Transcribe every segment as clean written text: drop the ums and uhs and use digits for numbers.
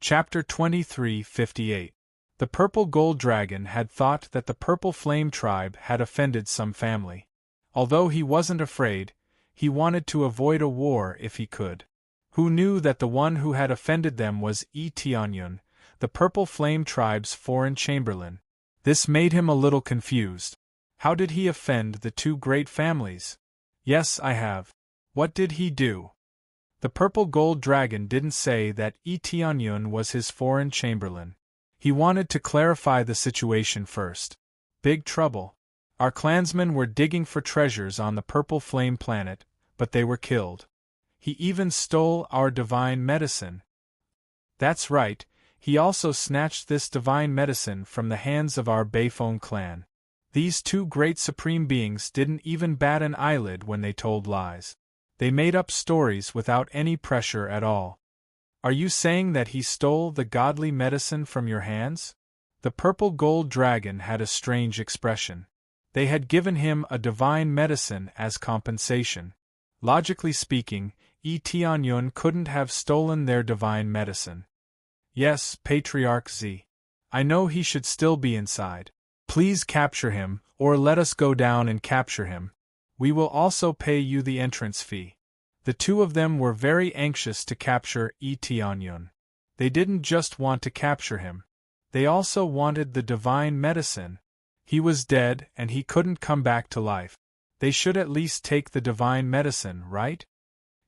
Chapter 23:58. The Purple Gold Dragon had thought that the Purple Flame tribe had offended some family. Although he wasn't afraid, he wanted to avoid a war if he could. Who knew that the one who had offended them was Tianyun, the Purple Flame tribe's foreign chamberlain? This made him a little confused. How did he offend the two great families? Yes, I have. What did he do? The Purple Gold Dragon didn't say that Tianyun was his foreign chamberlain. He wanted to clarify the situation first. Big trouble. Our clansmen were digging for treasures on the Purple Flame planet, but they were killed. He even stole our divine medicine. That's right, he also snatched this divine medicine from the hands of our Bayphone clan. These two great supreme beings didn't even bat an eyelid when they told lies. They made up stories without any pressure at all. Are you saying that he stole the godly medicine from your hands? The Purple Gold Dragon had a strange expression. They had given him a divine medicine as compensation. Logically speaking, Tianyun couldn't have stolen their divine medicine. Yes, Patriarch Z. I know he should still be inside. Please capture him, or let us go down and capture him. We will also pay you the entrance fee. The two of them were very anxious to capture Tianyun. They didn't just want to capture him. They also wanted the divine medicine. He was dead and he couldn't come back to life. They should at least take the divine medicine, right?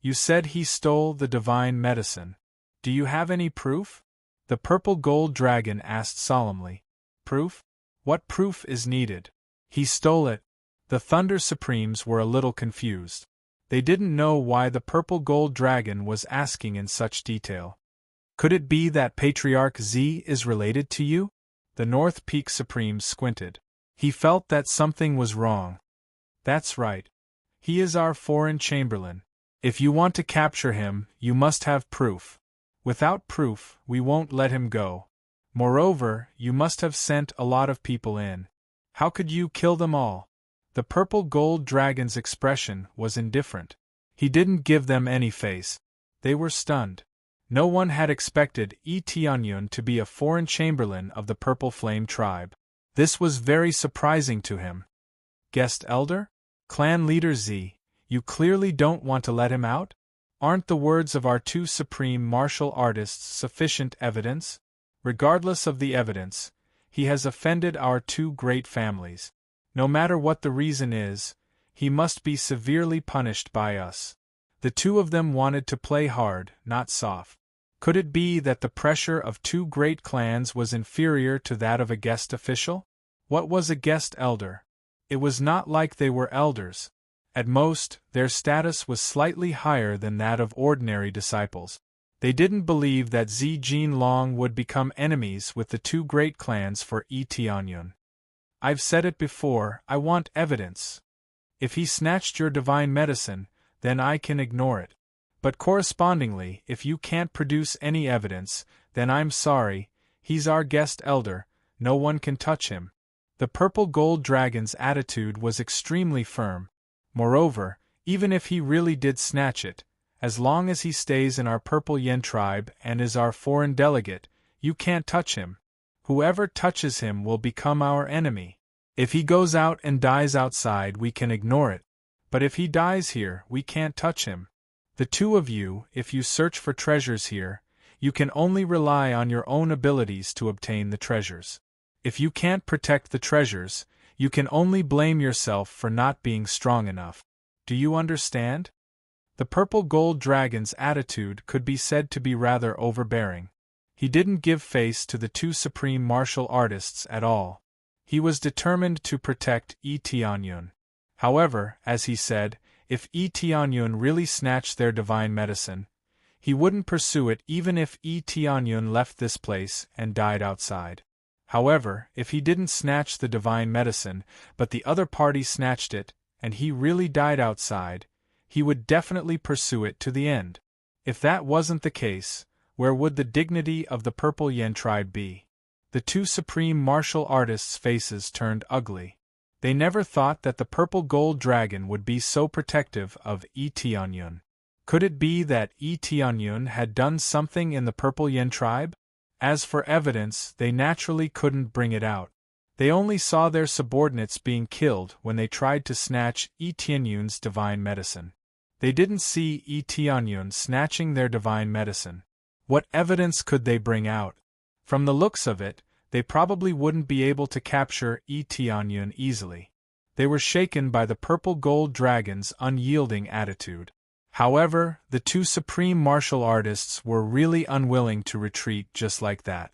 You said he stole the divine medicine. Do you have any proof? The Purple Gold Dragon asked solemnly. Proof? What proof is needed? He stole it. The Thunder Supremes were a little confused. They didn't know why the Purple Gold Dragon was asking in such detail. Could it be that Patriarch Z is related to you? The North Peak Supreme squinted. He felt that something was wrong. That's right. He is our foreign chamberlain. If you want to capture him, you must have proof. Without proof, we won't let him go. Moreover, you must have sent a lot of people in. How could you kill them all? The Purple Gold Dragon's expression was indifferent. He didn't give them any face. They were stunned. No one had expected Tianyun to be a foreign chamberlain of the Purple Flame tribe. This was very surprising to him. Guest Elder? Clan Leader Z, you clearly don't want to let him out? Aren't the words of our two supreme martial artists sufficient evidence? Regardless of the evidence, he has offended our two great families. No matter what the reason is, he must be severely punished by us. The two of them wanted to play hard, not soft. Could it be that the pressure of two great clans was inferior to that of a guest official? What was a guest elder? It was not like they were elders. At most, their status was slightly higher than that of ordinary disciples. They didn't believe that Zi Jinlong would become enemies with the two great clans for Tianyun. I've said it before, I want evidence. If he snatched your divine medicine, then I can ignore it. But correspondingly, if you can't produce any evidence, then I'm sorry, he's our guest elder, no one can touch him. The Purple Gold Dragon's attitude was extremely firm. Moreover, even if he really did snatch it, as long as he stays in our Purple Yen tribe and is our foreign delegate, you can't touch him. Whoever touches him will become our enemy. If he goes out and dies outside, we can ignore it. But if he dies here, we can't touch him. The two of you, if you search for treasures here, you can only rely on your own abilities to obtain the treasures. If you can't protect the treasures, you can only blame yourself for not being strong enough. Do you understand? The Purple Gold Dragon's attitude could be said to be rather overbearing. He didn't give face to the two supreme martial artists at all. He was determined to protect Tianyun. However, as he said, if Tianyun really snatched their divine medicine, he wouldn't pursue it even if Tianyun left this place and died outside. However, if he didn't snatch the divine medicine, but the other party snatched it, and he really died outside, he would definitely pursue it to the end. If that wasn't the case, where would the dignity of the Purple Yen tribe be? The two supreme martial artists' faces turned ugly. They never thought that the Purple Gold Dragon would be so protective of Tianyun. Could it be that Tianyun had done something in the Purple Yen tribe? As for evidence, they naturally couldn't bring it out. They only saw their subordinates being killed when they tried to snatch Tianyun's divine medicine. They didn't see Tianyun snatching their divine medicine. What evidence could they bring out? From the looks of it, they probably wouldn't be able to capture Tianyun easily. They were shaken by the purple gold dragon's unyielding attitude. However, the two supreme martial artists were really unwilling to retreat just like that.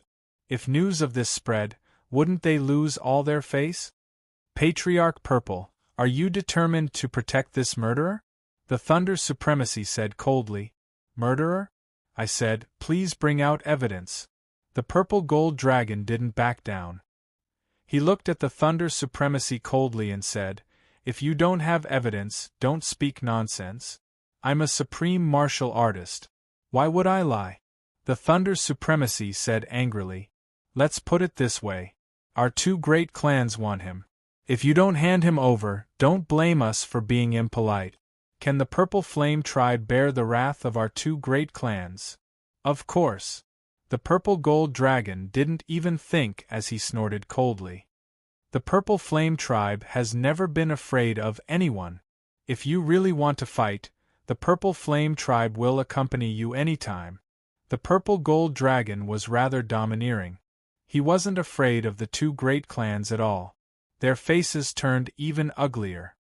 If news of this spread, wouldn't they lose all their face? Patriarch Purple, are you determined to protect this murderer? The Thunder Supremacy said coldly. Murderer? I said, please bring out evidence. The purple gold dragon didn't back down. He looked at the Thunder Supremacy coldly and said, if you don't have evidence, don't speak nonsense. I'm a supreme martial artist. Why would I lie? The Thunder Supremacy said angrily. Let's put it this way. Our two great clans want him. If you don't hand him over, don't blame us for being impolite. Can the Purple Flame tribe bear the wrath of our two great clans? Of course. The purple gold dragon didn't even think as he snorted coldly. The Purple Flame tribe has never been afraid of anyone. If you really want to fight, the Purple Flame tribe will accompany you anytime. The purple gold dragon was rather domineering. He wasn't afraid of the two great clans at all. Their faces turned even uglier.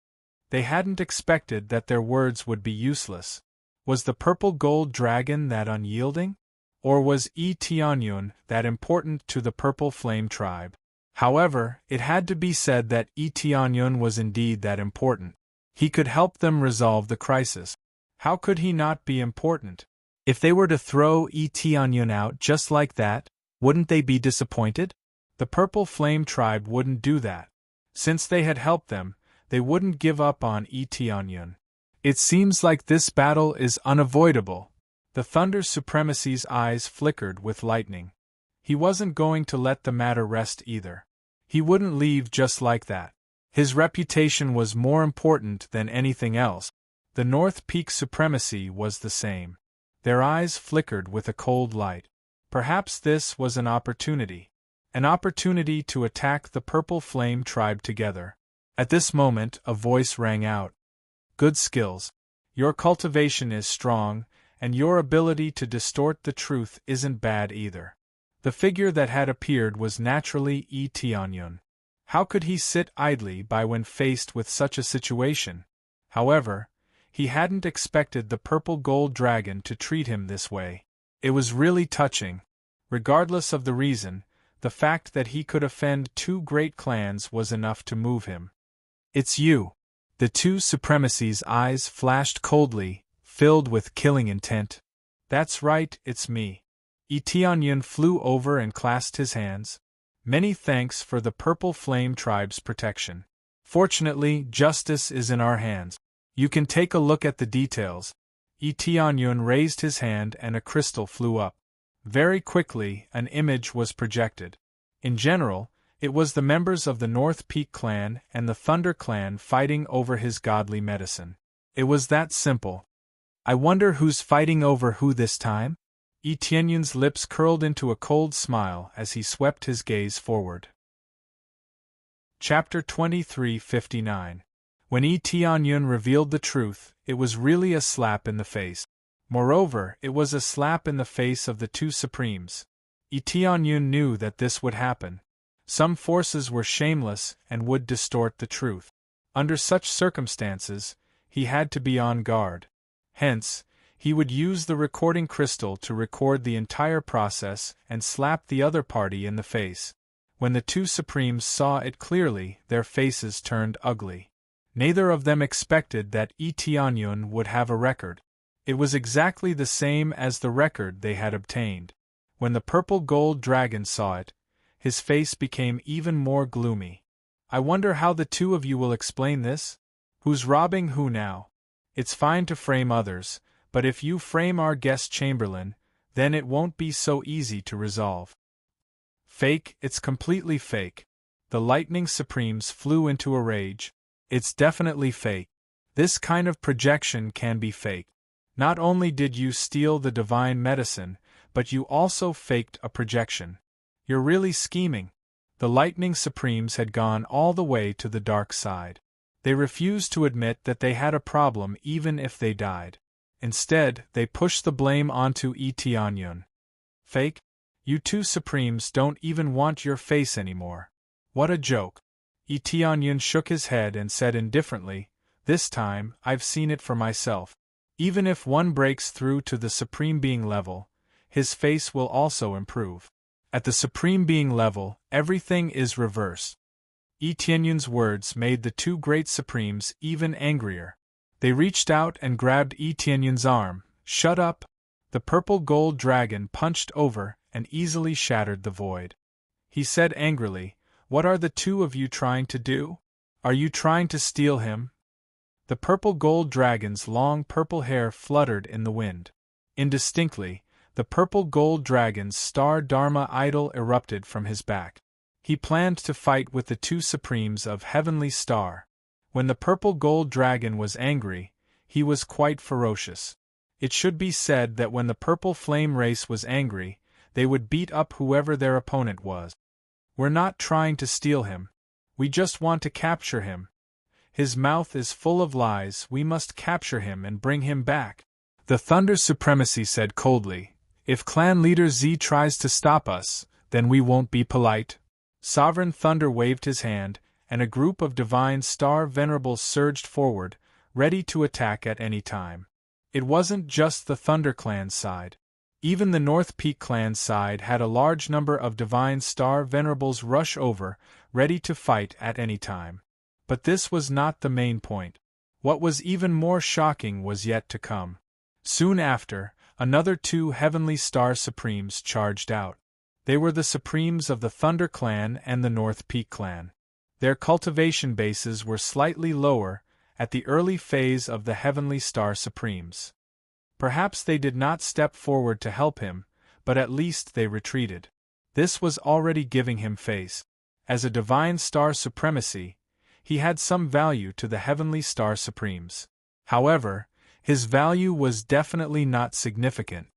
They hadn't expected that their words would be useless. Was the purple gold dragon that unyielding? Or was Tianyun that important to the Purple Flame tribe? However, it had to be said that Tianyun was indeed that important. He could help them resolve the crisis. How could he not be important? If they were to throw Tianyun out just like that, wouldn't they be disappointed? The Purple Flame tribe wouldn't do that. Since they had helped them, they wouldn't give up on Tianyun. It seems like this battle is unavoidable. The Thunder Supremacy's eyes flickered with lightning. He wasn't going to let the matter rest either. He wouldn't leave just like that. His reputation was more important than anything else. The North Peak Supremacy was the same. Their eyes flickered with a cold light. Perhaps this was an opportunity. An opportunity to attack the Purple Flame tribe together. At this moment, a voice rang out. Good skills. Your cultivation is strong, and your ability to distort the truth isn't bad either. The figure that had appeared was naturally Tianyun. How could he sit idly by when faced with such a situation? However, he hadn't expected the purple gold dragon to treat him this way. It was really touching. Regardless of the reason, the fact that he could offend two great clans was enough to move him. It's you. The two supremacies' eyes flashed coldly, filled with killing intent. That's right, it's me. Tianyun flew over and clasped his hands. Many thanks for the Purple Flame tribe's protection. Fortunately, justice is in our hands. You can take a look at the details. Tianyun raised his hand and a crystal flew up. Very quickly, an image was projected. In general, it was the members of the North Peak clan and the Thunder clan fighting over his godly medicine. It was that simple. I wonder who's fighting over who this time? Tianyun's lips curled into a cold smile as he swept his gaze forward. Chapter 23:59. When Tianyun revealed the truth, it was really a slap in the face. Moreover, it was a slap in the face of the two supremes. Tianyun knew that this would happen. Some forces were shameless and would distort the truth. Under such circumstances, he had to be on guard. Hence, he would use the recording crystal to record the entire process and slap the other party in the face. When the two supremes saw it clearly, their faces turned ugly. Neither of them expected that Tianyun would have a record. It was exactly the same as the record they had obtained. When the purple gold dragon saw it, his face became even more gloomy. I wonder how the two of you will explain this? Who's robbing who now? It's fine to frame others, but if you frame our guest Chamberlain, then it won't be so easy to resolve. Fake, it's completely fake. The Lightning Supremes flew into a rage. It's definitely fake. This kind of projection can be fake. Not only did you steal the divine medicine, but you also faked a projection. You're really scheming. The Lightning Supremes had gone all the way to the dark side. They refused to admit that they had a problem even if they died. Instead, they pushed the blame onto Tianyun. Fake? You two Supremes don't even want your face anymore. What a joke. Tianyun shook his head and said indifferently, "This time, I've seen it for myself. Even if one breaks through to the Supreme Being level, his face will also improve. At the Supreme Being level, everything is reversed." Tianyun's words made the two great Supremes even angrier. They reached out and grabbed Tianyun's arm. "Shut up!" The purple gold dragon punched over and easily shattered the void. He said angrily, "What are the two of you trying to do? Are you trying to steal him?" The purple gold dragon's long purple hair fluttered in the wind. Indistinctly, the purple gold dragon's star Dharma idol erupted from his back. He planned to fight with the two Supremes of Heavenly Star. When the purple gold dragon was angry, he was quite ferocious. It should be said that when the purple flame race was angry, they would beat up whoever their opponent was. "We're not trying to steal him. We just want to capture him. His mouth is full of lies. We must capture him and bring him back." The Thunder Supremacy said coldly, "If Clan Leader Z tries to stop us, then we won't be polite." Sovereign Thunder waved his hand, and a group of Divine Star Venerables surged forward, ready to attack at any time. It wasn't just the Thunder Clan's side. Even the North Peak Clan's side had a large number of Divine Star Venerables rush over, ready to fight at any time. But this was not the main point. What was even more shocking was yet to come. Soon after, another two Heavenly Star Supremes charged out. They were the Supremes of the Thunder Clan and the North Peak Clan. Their cultivation bases were slightly lower, at the early phase of the Heavenly Star Supremes. Perhaps they did not step forward to help him, but at least they retreated. This was already giving him face. As a Divine Star Supremacy, he had some value to the Heavenly Star Supremes. However, his value was definitely not significant.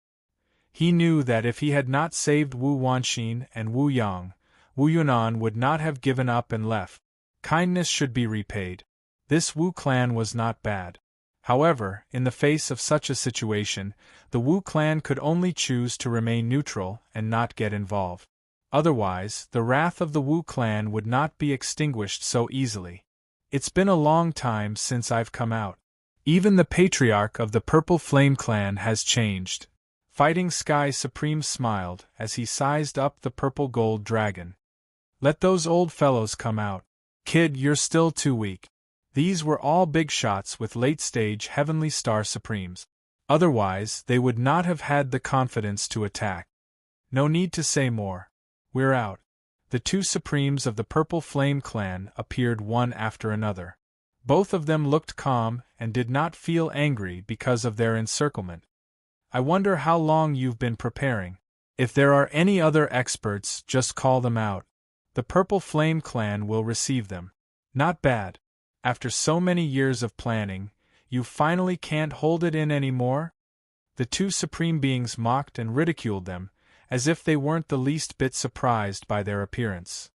He knew that if he had not saved Wu Wanxin and Wu Yang, Wu Yunan would not have given up and left. Kindness should be repaid. This Wu clan was not bad. However, in the face of such a situation, the Wu clan could only choose to remain neutral and not get involved. Otherwise, the wrath of the Wu clan would not be extinguished so easily. "It's been a long time since I've come out. Even the patriarch of the Purple Flame clan has changed." Fighting Sky Supreme smiled as he sized up the purple gold dragon. "Let those old fellows come out. Kid, you're still too weak." These were all big shots with late-stage Heavenly Star Supremes. Otherwise, they would not have had the confidence to attack. No need to say more. "We're out." The two Supremes of the Purple Flame clan appeared one after another. Both of them looked calm and did not feel angry because of their encirclement. "I wonder how long you've been preparing. If there are any other experts, just call them out. The Purple Flame clan will receive them." "Not bad. After so many years of planning, you finally can't hold it in anymore?" The two Supreme Beings mocked and ridiculed them, as if they weren't the least bit surprised by their appearance.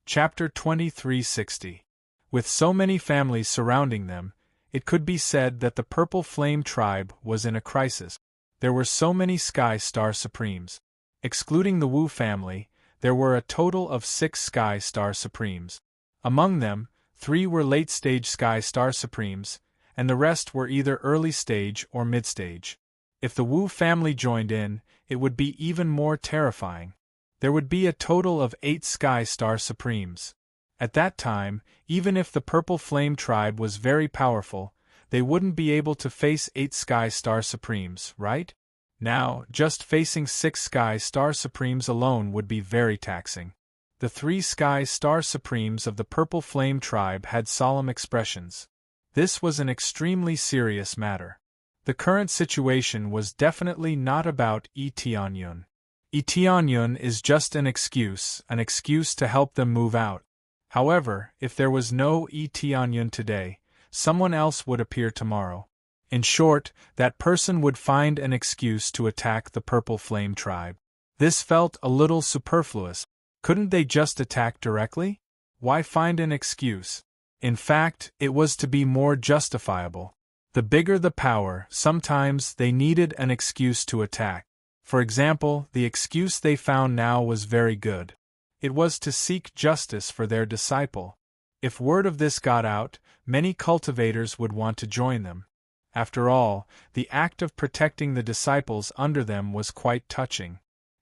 Chapter 2360. With so many families surrounding them, it could be said that the Purple Flame tribe was in a crisis. There were so many Sky Star Supremes. Excluding the Wu family, there were a total of 6 Sky Star Supremes. Among them, 3 were late-stage Sky Star Supremes, and the rest were either early-stage or mid-stage. If the Wu family joined in, it would be even more terrifying. There would be a total of 8 Sky Star Supremes. At that time, even if the Purple Flame tribe was very powerful, they wouldn't be able to face 8 Sky Star Supremes, right? Now, just facing 6 Sky Star Supremes alone would be very taxing. The 3 Sky Star Supremes of the Purple Flame tribe had solemn expressions. This was an extremely serious matter. The current situation was definitely not about Tianyun. Tianyun is just an excuse to help them move out. However, if there was no Tianyun today, someone else would appear tomorrow. In short, that person would find an excuse to attack the Purple Flame tribe. This felt a little superfluous. Couldn't they just attack directly? Why find an excuse? In fact, it was to be more justifiable. The bigger the power, sometimes they needed an excuse to attack. For example, the excuse they found now was very good. It was to seek justice for their disciple. If word of this got out, many cultivators would want to join them. After all, the act of protecting the disciples under them was quite touching.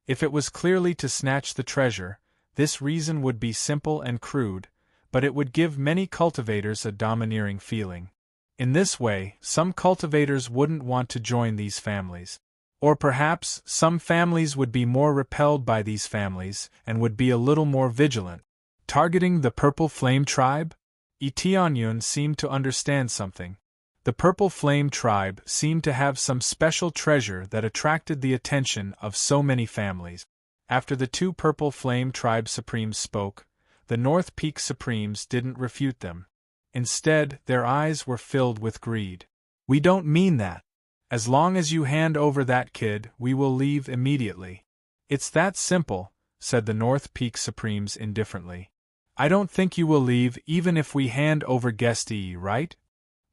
If it was clearly to snatch the treasure, this reason would be simple and crude, but it would give many cultivators a domineering feeling. In this way, some cultivators wouldn't want to join these families. Or perhaps, some families would be more repelled by these families and would be a little more vigilant. Targeting the Purple Flame tribe? Tianyun seemed to understand something. The Purple Flame tribe seemed to have some special treasure that attracted the attention of so many families. After the two Purple Flame tribe supremes spoke, the North Peak supremes didn't refute them. Instead, their eyes were filled with greed. "We don't mean that. As long as you hand over that kid, we will leave immediately." "It's that simple," said the North Peak supremes indifferently. "I don't think you will leave even if we hand over Guest E, right?"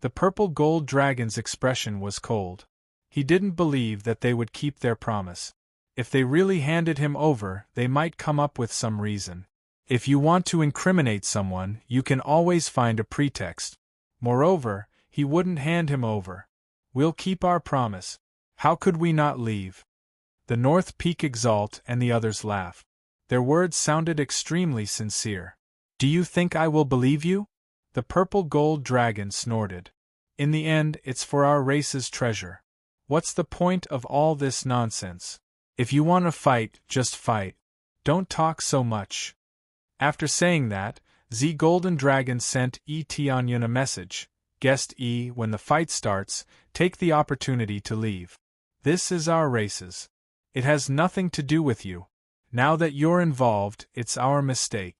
The purple gold dragon's expression was cold. He didn't believe that they would keep their promise. If they really handed him over, they might come up with some reason. If you want to incriminate someone, you can always find a pretext. Moreover, he wouldn't hand him over. "We'll keep our promise. How could we not leave?" The North Peak exult and the others laugh. Their words sounded extremely sincere. "Do you think I will believe you?" The purple gold dragon snorted. "In the end, it's for our race's treasure. What's the point of all this nonsense? If you want to fight, just fight. Don't talk so much." After saying that, Z Golden Dragon sent Tianyun a message. "Guest E, when the fight starts, take the opportunity to leave. This is our race's. It has nothing to do with you. Now that you're involved, it's our mistake."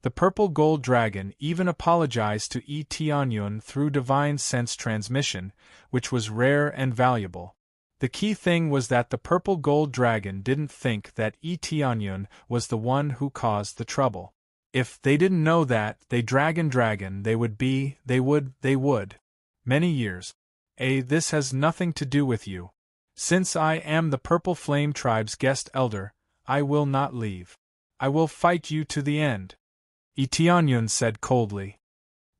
The purple gold dragon even apologized to Tianyun through divine sense transmission, which was rare and valuable. The key thing was that the purple gold dragon didn't think that Tianyun was the one who caused the trouble. If they didn't know that, they would. Many years. This has nothing to do with you. Since I am the Purple Flame tribe's guest elder, I will not leave. I will fight you to the end. Tianyun said coldly.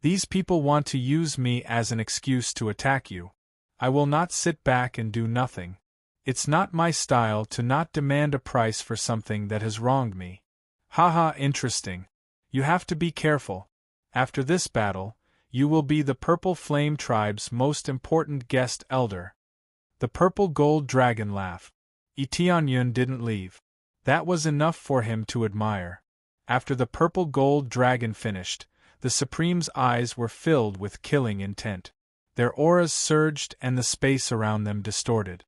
"These people want to use me as an excuse to attack you. I will not sit back and do nothing. It's not my style to not demand a price for something that has wronged me." Haha, interesting. You have to be careful. After this battle, you will be the Purple Flame tribe's most important guest elder. The purple gold dragon laughed. Tianyun didn't leave. That was enough for him to admire. After the purple gold dragon finished, the Supreme's eyes were filled with killing intent. Their auras surged and the space around them distorted.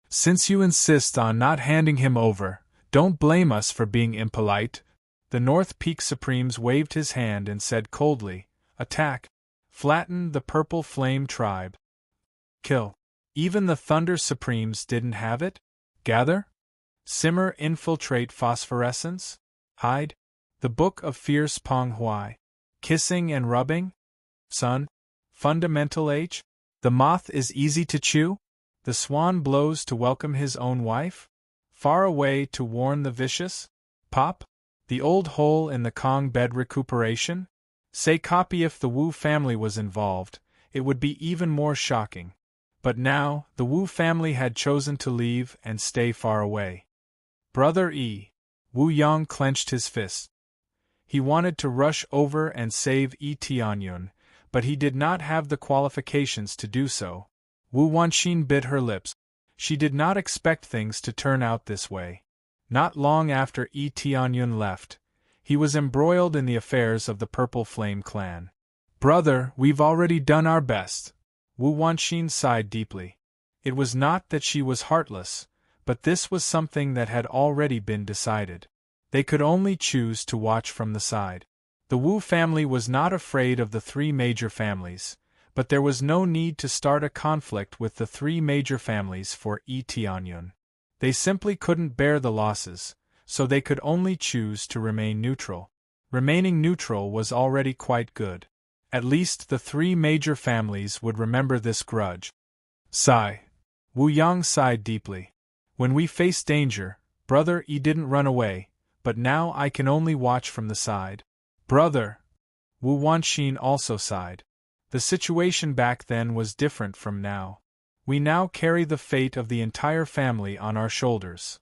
"Since you insist on not handing him over, don't blame us for being impolite." The North Peak Supremes waved his hand and said coldly, "Attack! Flatten the Purple Flame tribe. Kill." Even the Thunder Supremes didn't have it? Gather? Simmer, infiltrate, phosphorescence? Hide? The Book of Fierce Pong Huai. Kissing and rubbing? Sun? Fundamental H? The moth is easy to chew? The swan blows to welcome his own wife? Far away to warn the vicious? Pop? The old hole in the Kong bed recuperation? Say copy. If the Wu family was involved, it would be even more shocking. But now, the Wu family had chosen to leave and stay far away. Brother E. Wu Yong clenched his fist. He wanted to rush over and save Tianyun, but he did not have the qualifications to do so. Wu Wanxin bit her lips. She did not expect things to turn out this way. Not long after Tianyun left, he was embroiled in the affairs of the Purple Flame clan. "Brother, we've already done our best." Wu Wanxin sighed deeply. It was not that she was heartless, but this was something that had already been decided. They could only choose to watch from the side. The Wu family was not afraid of the three major families, but there was no need to start a conflict with the three major families for Tianyun. They simply couldn't bear the losses, so they could only choose to remain neutral. Remaining neutral was already quite good. At least the three major families would remember this grudge. Sigh. Wu Yang sighed deeply. When we faced danger, Brother Yi didn't run away, but now I can only watch from the side. Brother! Wu Wanxin also sighed. The situation back then was different from now. We now carry the fate of the entire family on our shoulders.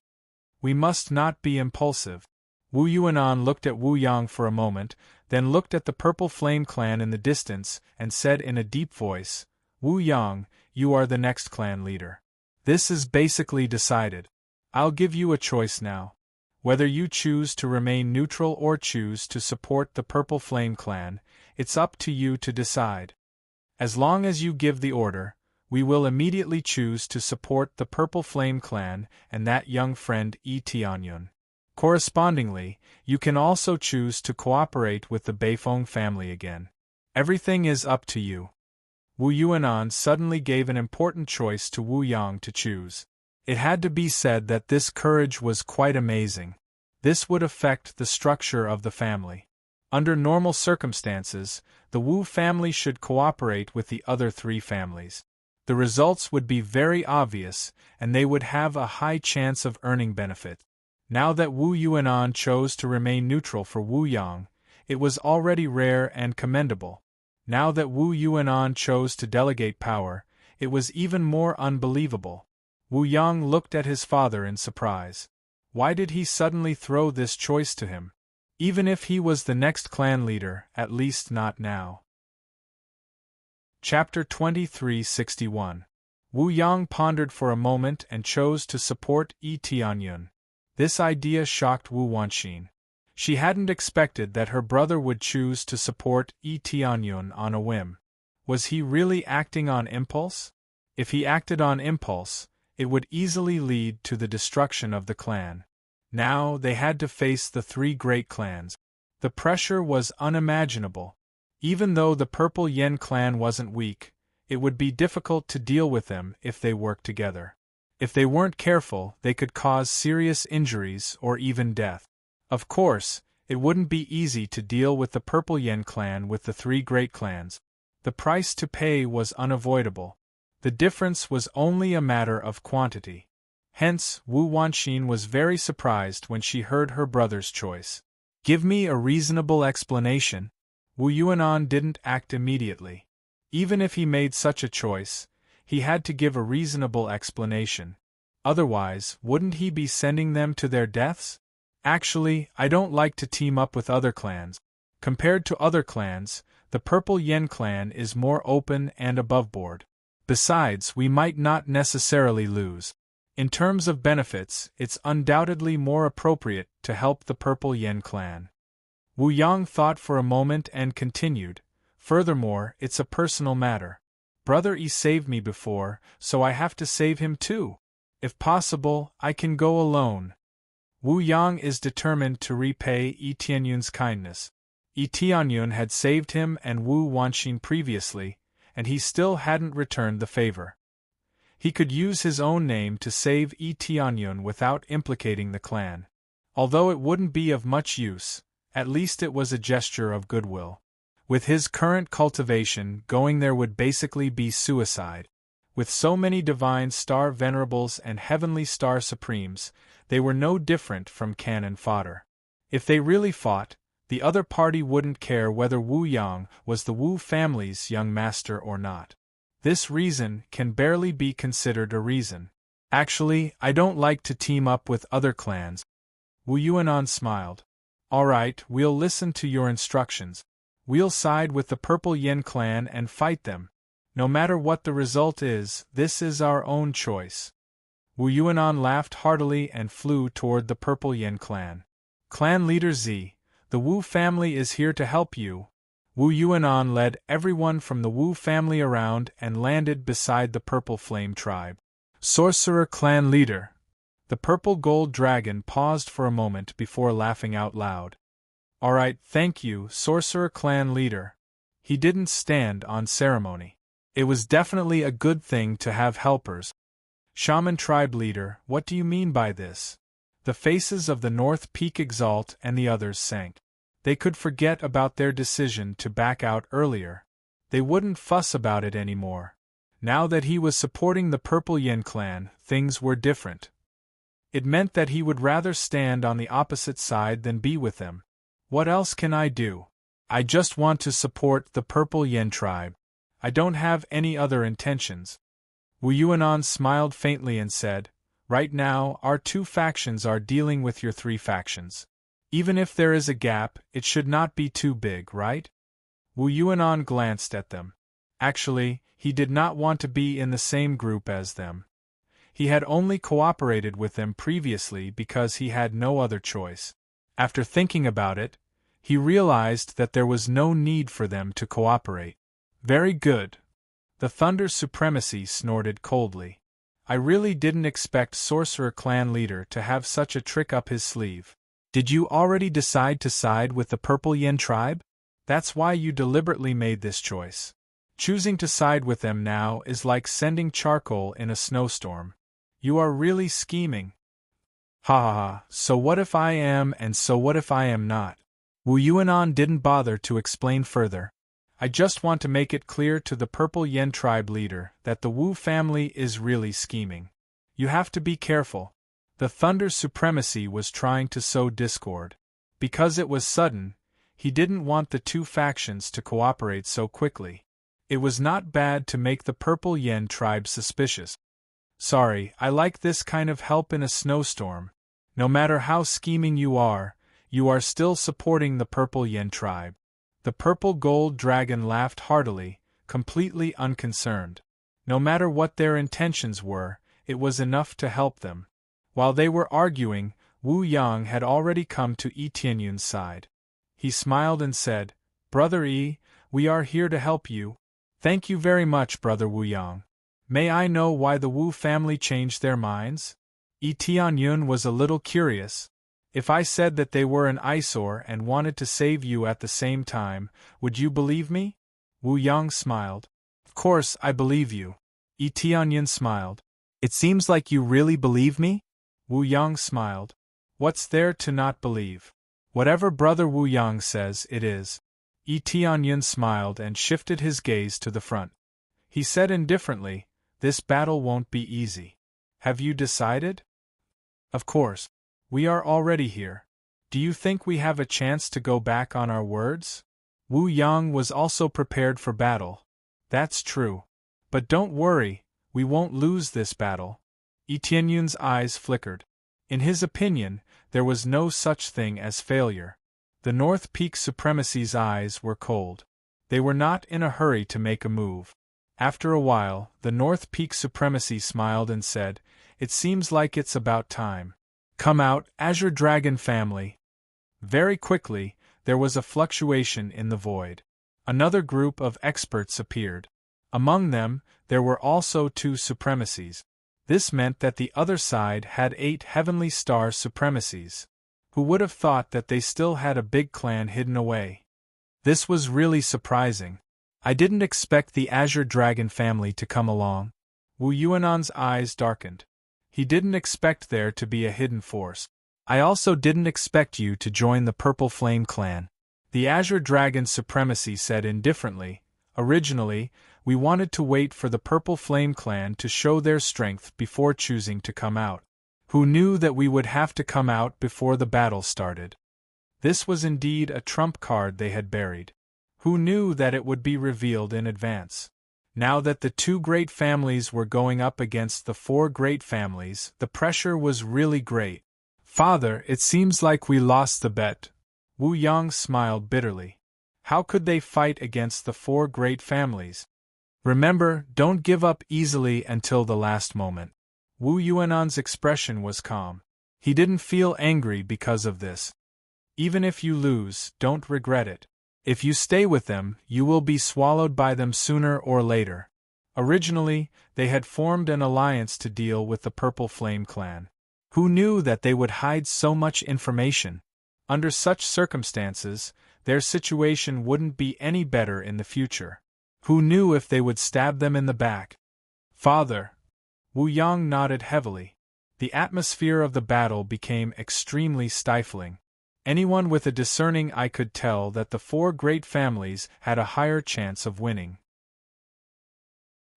We must not be impulsive. Wu Yuanan looked at Wu Yang for a moment, then looked at the Purple Flame clan in the distance and said in a deep voice, Wu Yang, you are the next clan leader. This is basically decided. I'll give you a choice now. Whether you choose to remain neutral or choose to support the Purple Flame clan, it's up to you to decide. As long as you give the order, we will immediately choose to support the Purple Flame clan and that young friend Tianyun. Correspondingly, you can also choose to cooperate with the Beifeng family again. Everything is up to you. Wu Yuanan suddenly gave an important choice to Wu Yang to choose. It had to be said that this courage was quite amazing. This would affect the structure of the family. Under normal circumstances, the Wu family should cooperate with the other three families. The results would be very obvious, and they would have a high chance of earning benefit. Now that Wu Yuanan chose to remain neutral for Wu Yang, it was already rare and commendable. Now that Wu Yuanan chose to delegate power, it was even more unbelievable. Wu Yang looked at his father in surprise. Why did he suddenly throw this choice to him? Even if he was the next clan leader, at least not now. Chapter 2361. Wu Yang pondered for a moment and chose to support Tianyun. This idea shocked Wu Wanxin. She hadn't expected that her brother would choose to support Tianyun on a whim. Was he really acting on impulse? If he acted on impulse, it would easily lead to the destruction of the clan. Now they had to face the three great clans. The pressure was unimaginable. Even though the Purple Yen clan wasn't weak, it would be difficult to deal with them if they worked together. If they weren't careful, they could cause serious injuries or even death. Of course, it wouldn't be easy to deal with the Purple Yen clan with the three great clans. The price to pay was unavoidable. The difference was only a matter of quantity. Hence, Wu Wanxin was very surprised when she heard her brother's choice. Give me a reasonable explanation. Wu Yuanan didn't act immediately. Even if he made such a choice, he had to give a reasonable explanation. Otherwise, wouldn't he be sending them to their deaths? Actually, I don't like to team up with other clans. Compared to other clans, the Purple Yen clan is more open and aboveboard. Besides, we might not necessarily lose. In terms of benefits, it's undoubtedly more appropriate to help the Purple Yen clan. Wu Yang thought for a moment and continued, furthermore, it's a personal matter. Brother Yi saved me before, so I have to save him too. If possible, I can go alone. Wu Yang is determined to repay Tianyun's kindness. Tianyun had saved him and Wu Wanxin previously, and he still hadn't returned the favor. He could use his own name to save Tianyun without implicating the clan. Although it wouldn't be of much use, at least it was a gesture of goodwill. With his current cultivation, going there would basically be suicide. With so many divine star venerables and heavenly star supremes, they were no different from cannon fodder. If they really fought, the other party wouldn't care whether Wu Yang was the Wu family's young master or not. This reason can barely be considered a reason. Actually, I don't like to team up with other clans. Wu Yuanan smiled. Alright, we'll listen to your instructions. We'll side with the Purple Yen clan and fight them. No matter what the result is, this is our own choice. Wu Yuanan laughed heartily and flew toward the Purple Yen clan. Clan leader Z, the Wu family is here to help you. Wu Yuanan led everyone from the Wu family around and landed beside the Purple Flame tribe. Sorcerer clan leader. The purple gold dragon paused for a moment before laughing out loud. Alright, thank you, Sorcerer clan leader. He didn't stand on ceremony. It was definitely a good thing to have helpers. Shaman tribe leader, what do you mean by this? The faces of the North Peak Exalt and the others sank. They could forget about their decision to back out earlier. They wouldn't fuss about it anymore. Now that he was supporting the Purple Yin clan, things were different. It meant that he would rather stand on the opposite side than be with them. What else can I do? I just want to support the Purple Yin tribe. I don't have any other intentions. Wu Yuanan smiled faintly and said, right now, our two factions are dealing with your three factions. Even if there is a gap, it should not be too big, right? Wu Yuanan glanced at them. Actually, he did not want to be in the same group as them. He had only cooperated with them previously because he had no other choice. After thinking about it, he realized that there was no need for them to cooperate. Very good. The Thunder Supremacy snorted coldly. I really didn't expect Sorcerer Clan leader to have such a trick up his sleeve. Did you already decide to side with the Purple Yin tribe? That's why you deliberately made this choice. Choosing to side with them now is like sending charcoal in a snowstorm. You are really scheming. Ha ha ha, so what if I am and so what if I am not? Wu Yuanan didn't bother to explain further. I just want to make it clear to the Purple Yin tribe leader that the Wu family is really scheming. You have to be careful. The Thunder Supremacy was trying to sow discord. Because it was sudden, he didn't want the two factions to cooperate so quickly. It was not bad to make the Purple Yin tribe suspicious. Sorry, I like this kind of help in a snowstorm. No matter how scheming you are still supporting the Purple Yin tribe. The purple gold dragon laughed heartily, completely unconcerned. No matter what their intentions were, it was enough to help them. While they were arguing, Wu Yang had already come to Yi Tianyun's side. He smiled and said, Brother Yi, we are here to help you. Thank you very much, Brother Wu Yang. May I know why the Wu family changed their minds? Yi Tianyun was a little curious. If I said that they were an eyesore and wanted to save you at the same time, would you believe me? Wu Yang smiled. Of course I believe you. Yi Tianyun smiled. It seems like you really believe me? Wu Yang smiled. What's there to not believe? Whatever Brother Wu Yang says, it is. Yi Tianyun smiled and shifted his gaze to the front. He said indifferently, this battle won't be easy. Have you decided? Of course. We are already here. Do you think we have a chance to go back on our words? Wu Yang was also prepared for battle. That's true. But don't worry, we won't lose this battle. Yi Tianyun's eyes flickered. In his opinion, there was no such thing as failure. The North Peak Supremacy's eyes were cold. They were not in a hurry to make a move. After a while, the North Peak Supremacy smiled and said, It seems like it's about time. Come out, Azure Dragon family. Very quickly, there was a fluctuation in the void. Another group of experts appeared. Among them, there were also 2 supremacies. This meant that the other side had 8 Heavenly Star supremacies. Who would have thought that they still had a big clan hidden away? This was really surprising. I didn't expect the Azure Dragon family to come along. Wu Yuanan's eyes darkened. He didn't expect there to be a hidden force. I also didn't expect you to join the Purple Flame clan. The Azure Dragon Supremacy said indifferently, Originally, we wanted to wait for the Purple Flame clan to show their strength before choosing to come out. Who knew that we would have to come out before the battle started? This was indeed a trump card they had buried. Who knew that it would be revealed in advance? Now that the 2 great families were going up against the 4 great families, the pressure was really great. Father, it seems like we lost the bet. Wu Yang smiled bitterly. How could they fight against the 4 great families? Remember, don't give up easily until the last moment. Wu Yuanan's expression was calm. He didn't feel angry because of this. Even if you lose, don't regret it. If you stay with them, you will be swallowed by them sooner or later. Originally, they had formed an alliance to deal with the Purple Flame clan. Who knew that they would hide so much information? Under such circumstances, their situation wouldn't be any better in the future. Who knew if they would stab them in the back? Father! Wu Yang nodded heavily. The atmosphere of the battle became extremely stifling. Anyone with a discerning eye could tell that the four great families had a higher chance of winning.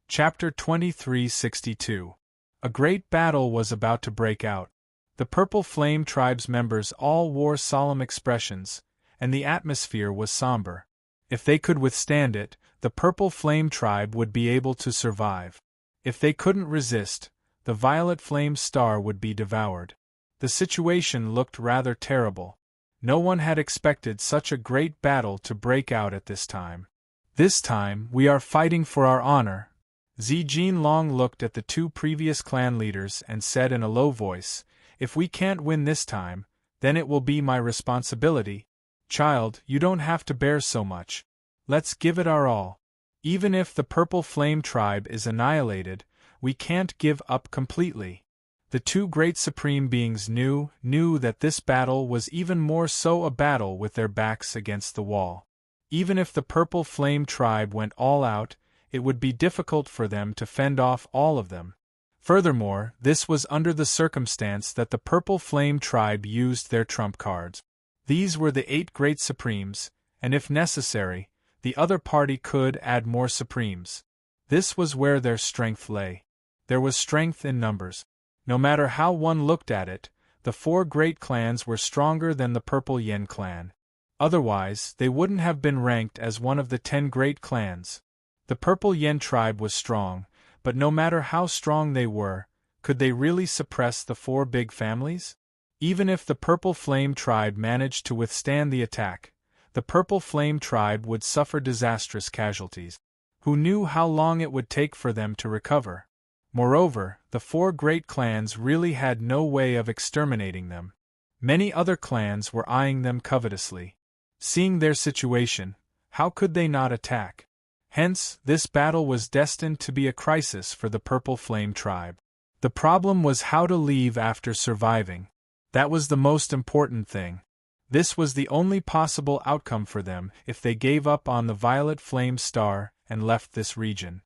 Chapter 2362. A great battle was about to break out. The Purple Flame Tribe's members all wore solemn expressions, and the atmosphere was somber. If they could withstand it, the Purple Flame Tribe would be able to survive. If they couldn't resist, the Violet Flame Star would be devoured. The situation looked rather terrible. No one had expected such a great battle to break out at this time. This time, we are fighting for our honor. Zijin Long looked at the two previous clan leaders and said in a low voice, "If we can't win this time, then it will be my responsibility. Child, you don't have to bear so much. Let's give it our all. Even if the Purple Flame Tribe is annihilated, we can't give up completely." The two great supreme beings knew that this battle was even more so a battle with their backs against the wall. Even if the Purple Flame Tribe went all out, it would be difficult for them to fend off all of them. Furthermore, this was under the circumstance that the Purple Flame Tribe used their trump cards. These were the 8 great supremes, and if necessary, the other party could add more supremes. This was where their strength lay. There was strength in numbers. No matter how one looked at it, the 4 great clans were stronger than the Purple Yen clan. Otherwise, they wouldn't have been ranked as one of the 10 great clans. The Purple Yen tribe was strong, but no matter how strong they were, could they really suppress the 4 big families? Even if the Purple Flame Tribe managed to withstand the attack, the Purple Flame Tribe would suffer disastrous casualties. Who knew how long it would take for them to recover? Moreover, the 4 great clans really had no way of exterminating them. Many other clans were eyeing them covetously. Seeing their situation, how could they not attack? Hence, this battle was destined to be a crisis for the Purple Flame Tribe. The problem was how to leave after surviving. That was the most important thing. This was the only possible outcome for them if they gave up on the Violet Flame Star and left this region.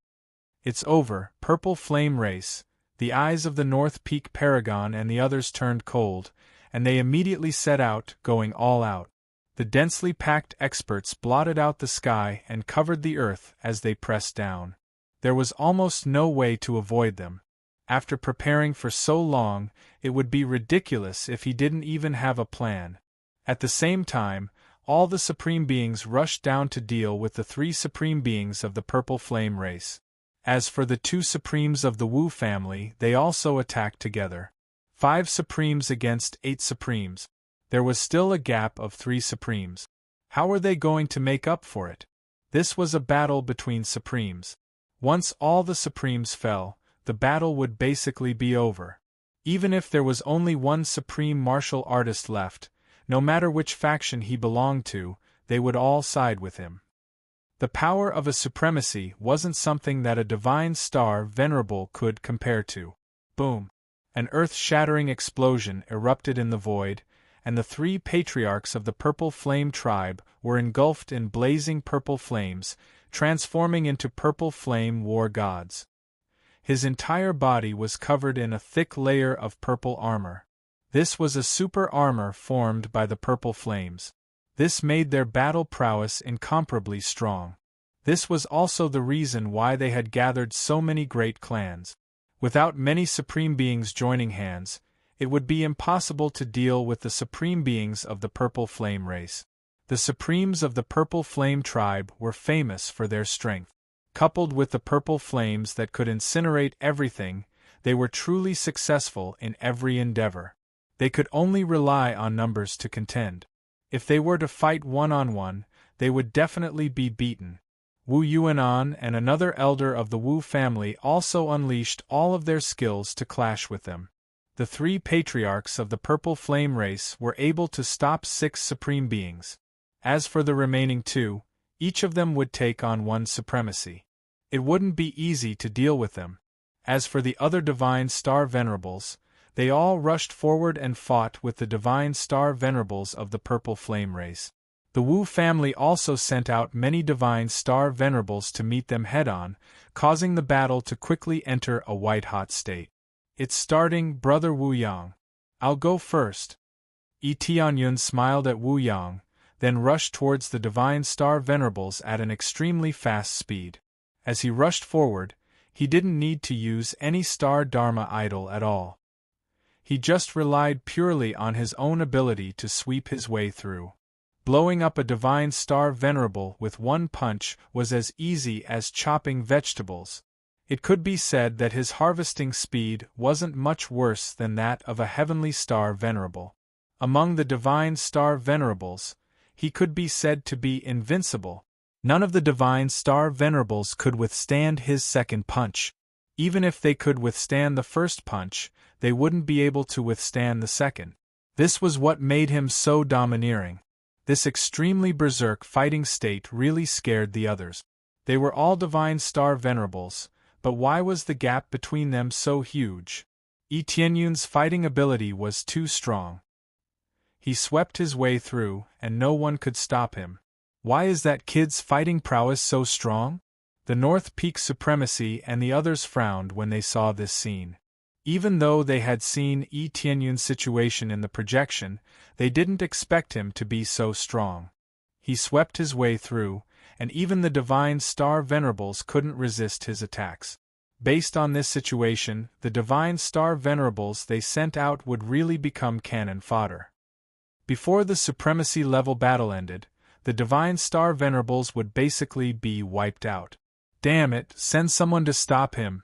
"It's over, Purple Flame Race." The eyes of the North Peak Paragon and the others turned cold, and they immediately set out, going all out. The densely packed experts blotted out the sky and covered the earth as they pressed down. There was almost no way to avoid them. After preparing for so long, it would be ridiculous if he didn't even have a plan. At the same time, all the Supreme Beings rushed down to deal with the 3 Supreme Beings of the Purple Flame Race. As for the 2 Supremes of the Wu family, they also attacked together. 5 Supremes against 8 Supremes. There was still a gap of 3 Supremes. How were they going to make up for it? This was a battle between Supremes. Once all the Supremes fell, the battle would basically be over. Even if there was only one Supreme Martial Artist left, no matter which faction he belonged to, they would all side with him. The power of a supremacy wasn't something that a divine star venerable could compare to. Boom! An earth-shattering explosion erupted in the void, and the 3 patriarchs of the Purple Flame Tribe were engulfed in blazing purple flames, transforming into purple flame war gods. His entire body was covered in a thick layer of purple armor. This was a super armor formed by the purple flames. This made their battle prowess incomparably strong. This was also the reason why they had gathered so many great clans. Without many Supreme Beings joining hands, it would be impossible to deal with the Supreme Beings of the Purple Flame Race. The Supremes of the Purple Flame Tribe were famous for their strength. Coupled with the purple flames that could incinerate everything, they were truly successful in every endeavor. They could only rely on numbers to contend. If they were to fight one-on-one, they would definitely be beaten. Wu Yuanan and another elder of the Wu family also unleashed all of their skills to clash with them. The 3 patriarchs of the Purple Flame Race were able to stop 6 Supreme Beings. As for the remaining 2, each of them would take on one supremacy. It wouldn't be easy to deal with them. As for the other Divine Star Venerables, they all rushed forward and fought with the Divine Star Venerables of the Purple Flame Race. The Wu family also sent out many divine star venerables to meet them head-on, causing the battle to quickly enter a white-hot state. "It's starting, Brother Wu Yang. I'll go first." Yi Tianyun smiled at Wu Yang, then rushed towards the divine star venerables at an extremely fast speed. As he rushed forward, he didn't need to use any star dharma idol at all. He just relied purely on his own ability to sweep his way through. Blowing up a divine star venerable with one punch was as easy as chopping vegetables. It could be said that his harvesting speed wasn't much worse than that of a heavenly star venerable. Among the divine star venerables, he could be said to be invincible. None of the divine star venerables could withstand his second punch. Even if they could withstand the first punch, they wouldn't be able to withstand the second. This was what made him so domineering. This extremely berserk fighting state really scared the others. They were all divine star venerables, but why was the gap between them so huge? Yi Tianyun's fighting ability was too strong. He swept his way through, and no one could stop him. Why is that kid's fighting prowess so strong? The North Peak Supremacy and the others frowned when they saw this scene. Even though they had seen Yi Tianyun's situation in the projection, they didn't expect him to be so strong. He swept his way through, and even the divine star venerables couldn't resist his attacks. Based on this situation, the divine star venerables they sent out would really become cannon fodder. Before the supremacy level battle ended, the divine star venerables would basically be wiped out. Damn it, send someone to stop him.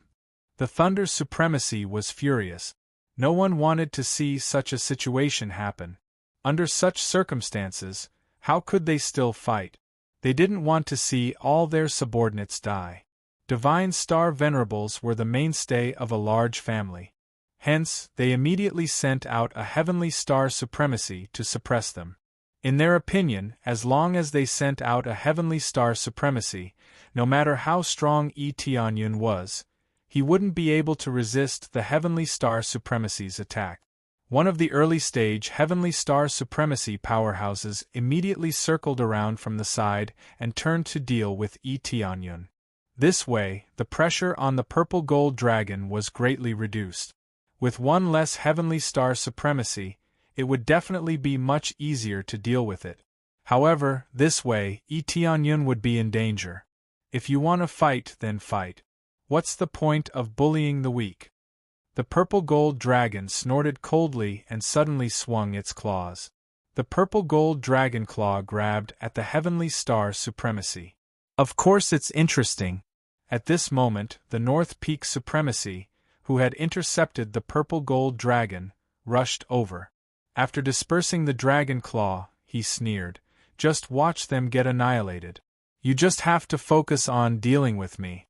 The Thunder Supremacy was furious. No one wanted to see such a situation happen. Under such circumstances, how could they still fight? They didn't want to see all their subordinates die. Divine Star Venerables were the mainstay of a large family. Hence, they immediately sent out a Heavenly Star Supremacy to suppress them. In their opinion, as long as they sent out a Heavenly Star Supremacy, no matter how strong Yi Tianyun was, he wouldn't be able to resist the Heavenly Star Supremacy's attack. One of the early-stage Heavenly Star Supremacy powerhouses immediately circled around from the side and turned to deal with Yi Tianyun. This way, the pressure on the Purple Gold Dragon was greatly reduced. With one less Heavenly Star Supremacy, it would definitely be much easier to deal with it. However, this way, Yi Tianyun would be in danger. If you want to fight, then fight. What's the point of bullying the weak? The Purple Gold Dragon snorted coldly and suddenly swung its claws. The Purple Gold Dragon Claw grabbed at the Heavenly Star Supremacy. Of course it's interesting. At this moment, the North Peak Supremacy, who had intercepted the Purple Gold Dragon, rushed over. After dispersing the Dragon Claw, he sneered, "Just watch them get annihilated. You just have to focus on dealing with me.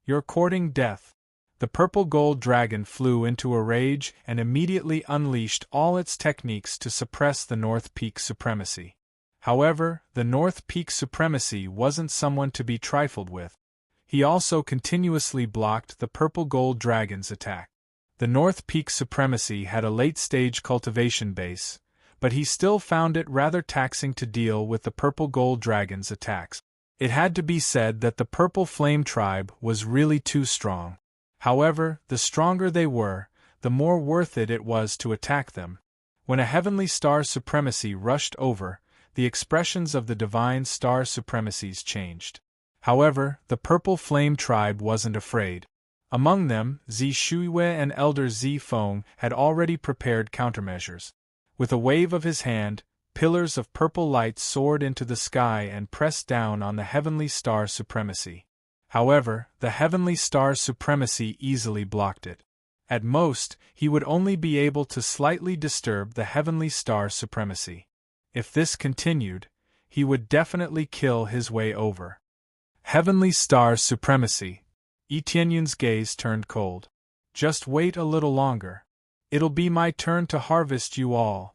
You're courting death." The Purple Gold Dragon flew into a rage and immediately unleashed all its techniques to suppress the North Peak Supremacy. However, the North Peak Supremacy wasn't someone to be trifled with. He also continuously blocked the Purple Gold Dragon's attack. The North Peak Supremacy had a late-stage cultivation base, but he still found it rather taxing to deal with the Purple Gold Dragon's attacks. It had to be said that the Purple Flame Tribe was really too strong. However, the stronger they were, the more worth it was to attack them. When a Heavenly Star Supremacy rushed over, the expressions of the Divine Star Supremacies changed. However, the Purple Flame Tribe wasn't afraid. Among them, Zi Shuiwei and Elder Zi Feng had already prepared countermeasures. With a wave of his hand, pillars of purple light soared into the sky and pressed down on the Heavenly Star Supremacy. However, the Heavenly Star Supremacy easily blocked it. At most, he would only be able to slightly disturb the Heavenly Star Supremacy. If this continued, he would definitely kill his way over. Heavenly Star Supremacy. Yi Tianyun's gaze turned cold. Just wait a little longer. It'll be my turn to harvest you all.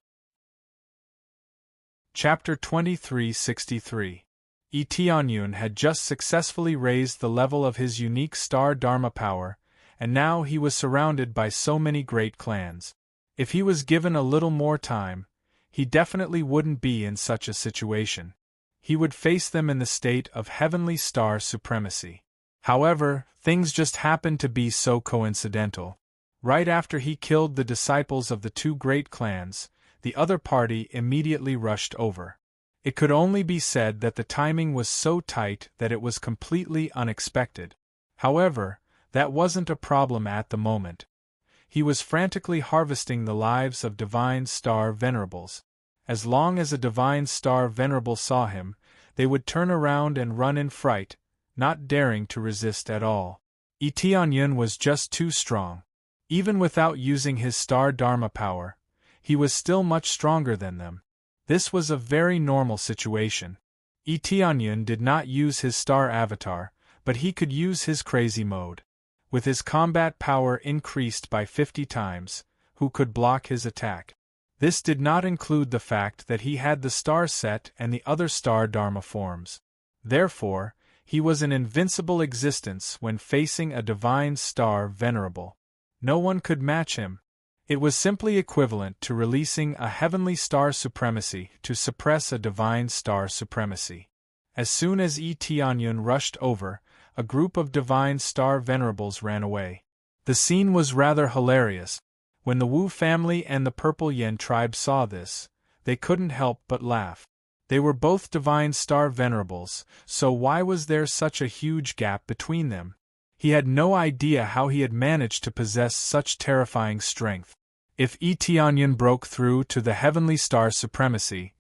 Chapter 2363. Yi Tianyun had just successfully raised the level of his unique Star Dharma power, and now he was surrounded by so many great clans. If he was given a little more time, he definitely wouldn't be in such a situation. He would face them in the state of heavenly star supremacy. However, things just happened to be so coincidental. Right after he killed the disciples of the two great clans, the other party immediately rushed over. It could only be said that the timing was so tight that it was completely unexpected. However, that wasn't a problem at the moment. He was frantically harvesting the lives of Divine Star Venerables. As long as a Divine Star Venerable saw him, they would turn around and run in fright, not daring to resist at all. Tianyun was just too strong. Even without using his Star Dharma power, he was still much stronger than them. This was a very normal situation. Tianyun did not use his Star Avatar, but he could use his crazy mode. With his combat power increased by 50 times, who could block his attack? This did not include the fact that he had the Star Set and the other Star Dharma forms. Therefore, he was an invincible existence when facing a Divine Star Venerable. No one could match him. It was simply equivalent to releasing a Heavenly Star Supremacy to suppress a Divine Star Supremacy. As soon as Tianyun rushed over, a group of Divine Star Venerables ran away. The scene was rather hilarious. When the Wu family and the Purple Yen tribe saw this, they couldn't help but laugh. They were both Divine Star Venerables, so why was there such a huge gap between them? He had no idea how he had managed to possess such terrifying strength. If Tianyun broke through to the Heavenly Star Supremacy,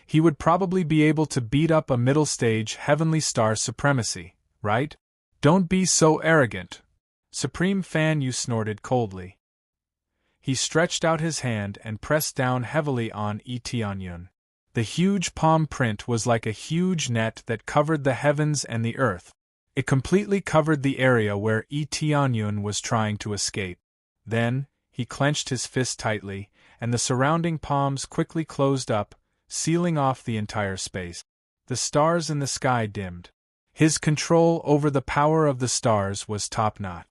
he would probably be able to beat up a middle stage Heavenly Star Supremacy, right? Don't be so arrogant. Supreme Fan Yu snorted coldly. He stretched out his hand and pressed down heavily on Tianyun. The huge palm print was like a huge net that covered the heavens and the earth. It completely covered the area where Tianyun was trying to escape. Then, he clenched his fist tightly, and the surrounding palms quickly closed up, sealing off the entire space. The stars in the sky dimmed. His control over the power of the stars was top-notch.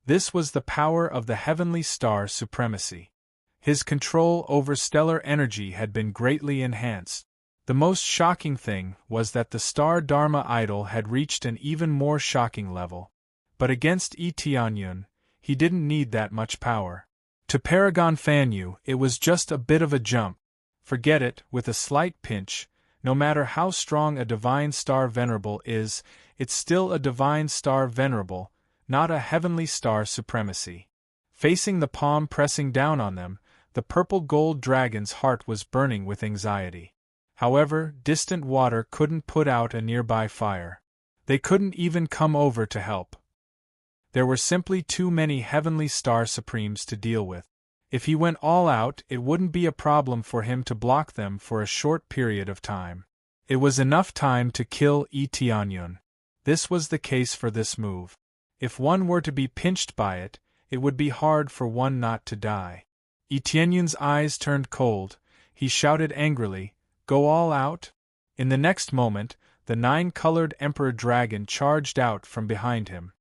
This was the power of the Heavenly Star Supremacy. His control over stellar energy had been greatly enhanced. The most shocking thing was that the Star Dharma idol had reached an even more shocking level. But against Tianyun, he didn't need that much power. To Paragon Fan Yu, it was just a bit of a jump. Forget it, with a slight pinch, no matter how strong a Divine Star Venerable is, it's still a Divine Star Venerable, not a Heavenly Star Supremacy. Facing the palm pressing down on them, the purple gold dragon's heart was burning with anxiety. However, distant water couldn't put out a nearby fire. They couldn't even come over to help. There were simply too many Heavenly Star Supremes to deal with. If he went all out, it wouldn't be a problem for him to block them for a short period of time. It was enough time to kill Tianyun. This was the case for this move. If one were to be pinched by it, it would be hard for one not to die. Tianyun's eyes turned cold. He shouted angrily, "Go all out?" In the next moment, the 9-colored Emperor Dragon charged out from behind him.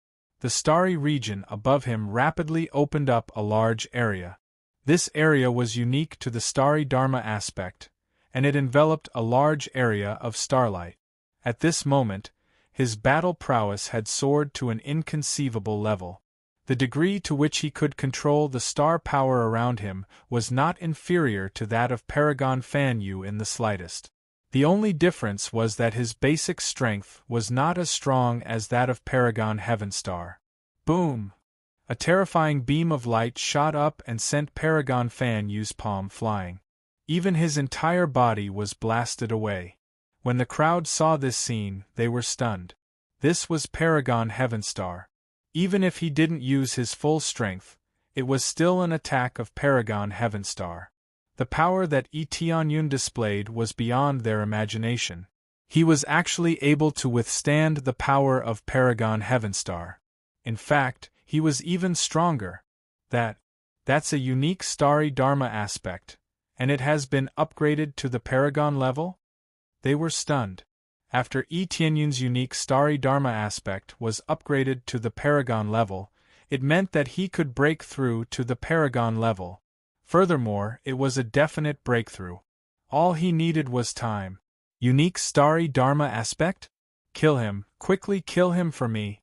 The starry region above him rapidly opened up a large area. This area was unique to the starry Dharma aspect, and it enveloped a large area of starlight. At this moment, his battle prowess had soared to an inconceivable level. The degree to which he could control the star power around him was not inferior to that of Paragon Fan Yu in the slightest. The only difference was that his basic strength was not as strong as that of Paragon Heavenstar. Boom! A terrifying beam of light shot up and sent Paragon Fan Yu's palm flying. Even his entire body was blasted away. When the crowd saw this scene, they were stunned. This was Paragon Heavenstar. Even if he didn't use his full strength, it was still an attack of Paragon Heavenstar. The power that Tianyun displayed was beyond their imagination. He was actually able to withstand the power of Paragon Heavenstar. In fact, he was even stronger. That's a unique starry Dharma aspect, and it has been upgraded to the Paragon level? They were stunned. After Tianyun's unique starry Dharma aspect was upgraded to the Paragon level, it meant that he could break through to the Paragon level. Furthermore, it was a definite breakthrough. All he needed was time. Unique starry Dharma aspect? Kill him, quickly kill him for me.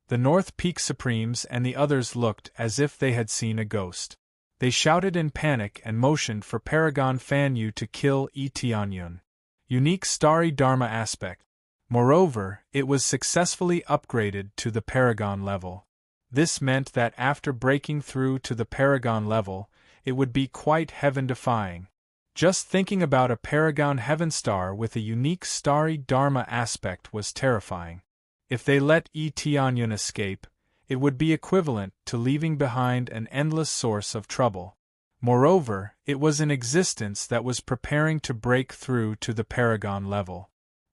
The North Peak Supremes and the others looked as if they had seen a ghost. They shouted in panic and motioned for Paragon Fan Yu to kill Tianyun. Unique starry Dharma aspect. Moreover, it was successfully upgraded to the Paragon level. This meant that after breaking through to the Paragon level, it would be quite heaven-defying. Just thinking about a Paragon Heaven Star with a unique starry Dharma aspect was terrifying. If they let Tianyun escape, it would be equivalent to leaving behind an endless source of trouble. Moreover, it was an existence that was preparing to break through to the Paragon level.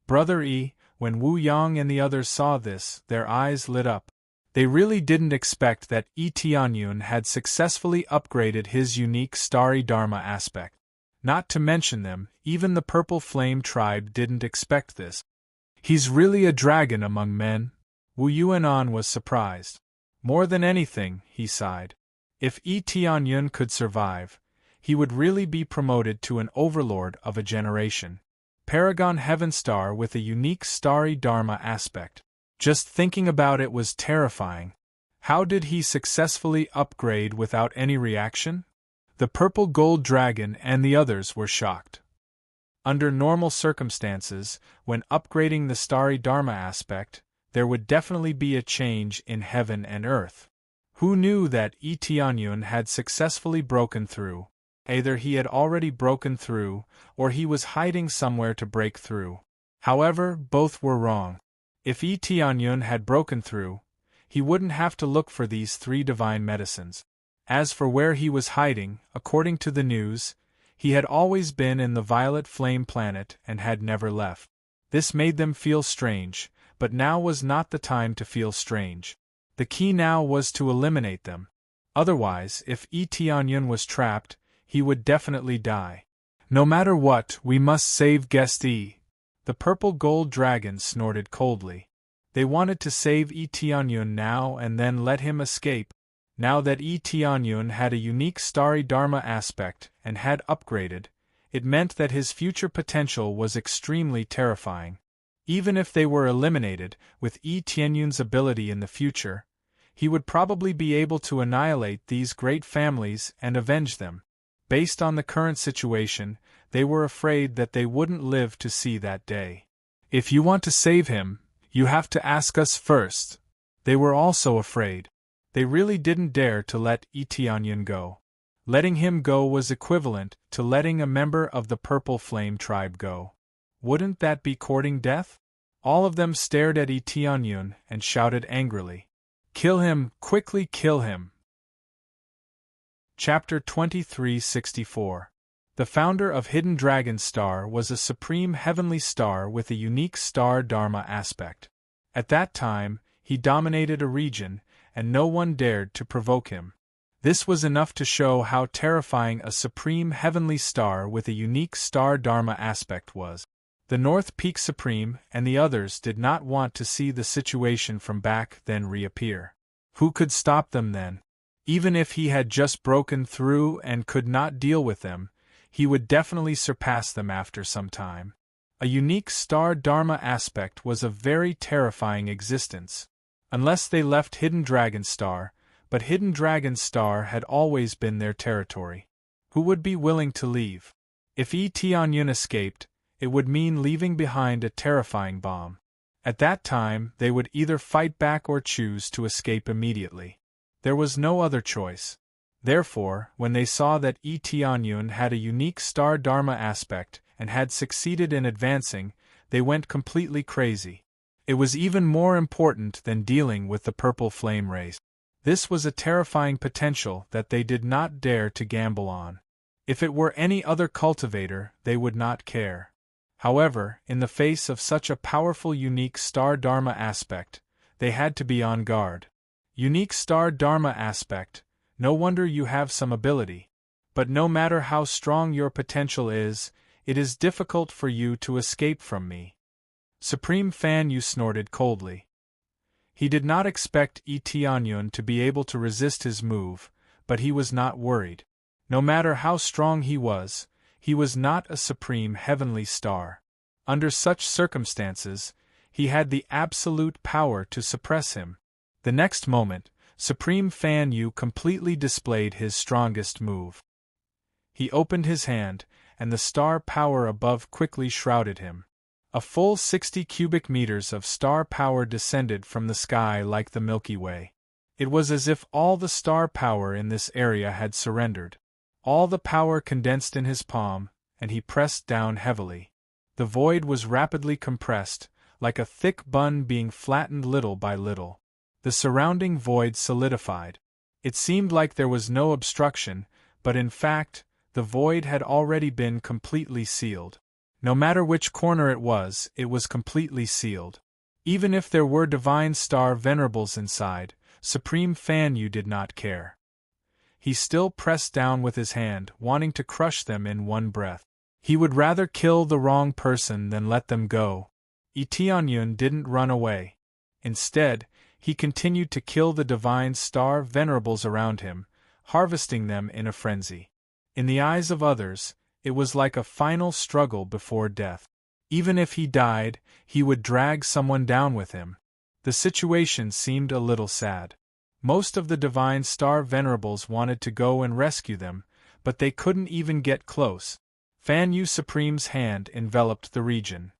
Brother E, when Wu Yang and the others saw this, their eyes lit up. They really didn't expect that Tianyun had successfully upgraded his unique starry Dharma aspect. Not to mention them, even the Purple Flame tribe didn't expect this. He's really a dragon among men. Wu Yuanan was surprised. More than anything, he sighed. If Tianyun could survive, he would really be promoted to an overlord of a generation. Paragon Heaven Star with a unique starry Dharma aspect. Just thinking about it was terrifying. How did he successfully upgrade without any reaction? The Purple Gold Dragon and the others were shocked. Under normal circumstances, when upgrading the starry Dharma aspect, there would definitely be a change in heaven and earth. Who knew that Tianyun had successfully broken through? Either he had already broken through, or he was hiding somewhere to break through. However, both were wrong. If Tianyun had broken through, he wouldn't have to look for these 3 divine medicines. As for where he was hiding, according to the news, he had always been in the Violet Flame planet and had never left. This made them feel strange, but now was not the time to feel strange. The key now was to eliminate them. Otherwise, if Tianyun was trapped, he would definitely die. No matter what, we must save Guest E. The Purple Gold Dragon snorted coldly. They wanted to save Tianyun now and then let him escape. Now that Tianyun had a unique starry Dharma aspect and had upgraded, it meant that his future potential was extremely terrifying. Even if they were eliminated, with Tianyun's ability in the future, he would probably be able to annihilate these great families and avenge them. Based on the current situation, they were afraid that they wouldn't live to see that day. If you want to save him, you have to ask us first. They were also afraid. They really didn't dare to let Tianyun go. Letting him go was equivalent to letting a member of the Purple Flame tribe go. Wouldn't that be courting death? All of them stared at Tianyun and shouted angrily. Kill him, quickly kill him. Chapter 2364. The founder of Hidden Dragon Star was a supreme heavenly star with a unique star Dharma aspect. At that time, he dominated a region, and no one dared to provoke him. This was enough to show how terrifying a supreme heavenly star with a unique star Dharma aspect was. The North Peak Supreme and the others did not want to see the situation from back then reappear. Who could stop them then? Even if he had just broken through and could not deal with them, he would definitely surpass them after some time. A unique star Dharma aspect was a very terrifying existence. Unless they left Hidden Dragon Star, but Hidden Dragon Star had always been their territory. Who would be willing to leave? If Tianyun escaped, it would mean leaving behind a terrifying bomb. At that time, they would either fight back or choose to escape immediately. There was no other choice. Therefore, when they saw that Tianyun had a unique star Dharma aspect and had succeeded in advancing, they went completely crazy. It was even more important than dealing with the Purple Flame race. This was a terrifying potential that they did not dare to gamble on. If it were any other cultivator, they would not care. However, in the face of such a powerful unique star Dharma aspect, they had to be on guard. Unique star Dharma aspect, no wonder you have some ability. But no matter how strong your potential is, it is difficult for you to escape from me. Supreme Fan Yu snorted coldly. He did not expect Tianyun to be able to resist his move, but he was not worried. No matter how strong he was, He was not a supreme heavenly star. Under such circumstances, he had the absolute power to suppress him. The next moment, Supreme Fan Yu completely displayed his strongest move. He opened his hand, and the star power above quickly shrouded him. A full 60 cubic meters of star power descended from the sky like the Milky Way. It was as if all the star power in this area had surrendered. All the power condensed in his palm, and he pressed down heavily. The void was rapidly compressed, like a thick bun being flattened little by little. The surrounding void solidified. It seemed like there was no obstruction, but in fact, the void had already been completely sealed. No matter which corner it was completely sealed. Even if there were divine star venerables inside, Supreme Fan Yu did not care. He still pressed down with his hand, wanting to crush them in one breath. He would rather kill the wrong person than let them go. Tianyun didn't run away. Instead, he continued to kill the divine star venerables around him, harvesting them in a frenzy. In the eyes of others, it was like a final struggle before death. Even if he died, he would drag someone down with him. The situation seemed a little sad. Most of the divine star venerables wanted to go and rescue them, but they couldn't even get close. Fan Yu Supreme's hand enveloped the region.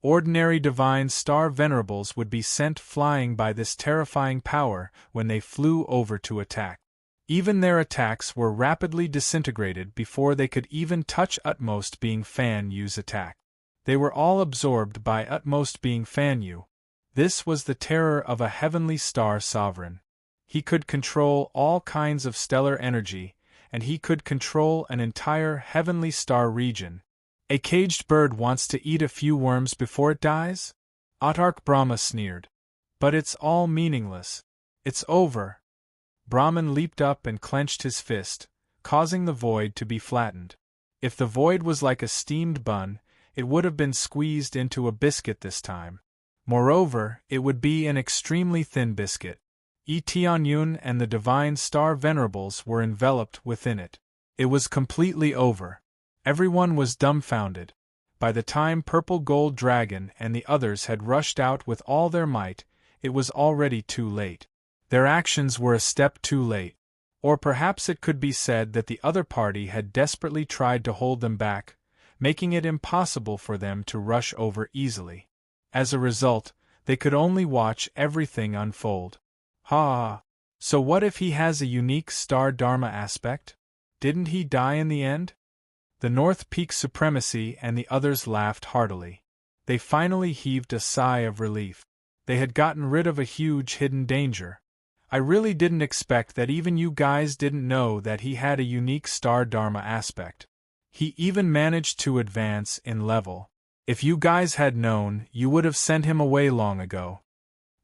Ordinary divine star venerables would be sent flying by this terrifying power when they flew over to attack. Even their attacks were rapidly disintegrated before they could even touch Utmost Being Fan Yu's attack. They were all absorbed by Utmost Being Fan Yu. This was the terror of a heavenly star sovereign. He could control all kinds of stellar energy, and he could control an entire heavenly star region. A caged bird wants to eat a few worms before it dies? Autark Brahma sneered. But it's all meaningless. It's over. Brahman leaped up and clenched his fist, causing the void to be flattened. If the void was like a steamed bun, it would have been squeezed into a biscuit this time. Moreover, it would be an extremely thin biscuit. Tianyun and the divine star venerables were enveloped within it. It was completely over. Everyone was dumbfounded. By the time Purple Gold Dragon and the others had rushed out with all their might, it was already too late. Their actions were a step too late. Or perhaps it could be said that the other party had desperately tried to hold them back, making it impossible for them to rush over easily. As a result, they could only watch everything unfold. Ha! So what if he has a unique star Dharma aspect? Didn't he die in the end? The North Peak Supremacy and the others laughed heartily. They finally heaved a sigh of relief. They had gotten rid of a huge hidden danger. I really didn't expect that even you guys didn't know that he had a unique star Dharma aspect. He even managed to advance in level. If you guys had known, you would have sent him away long ago.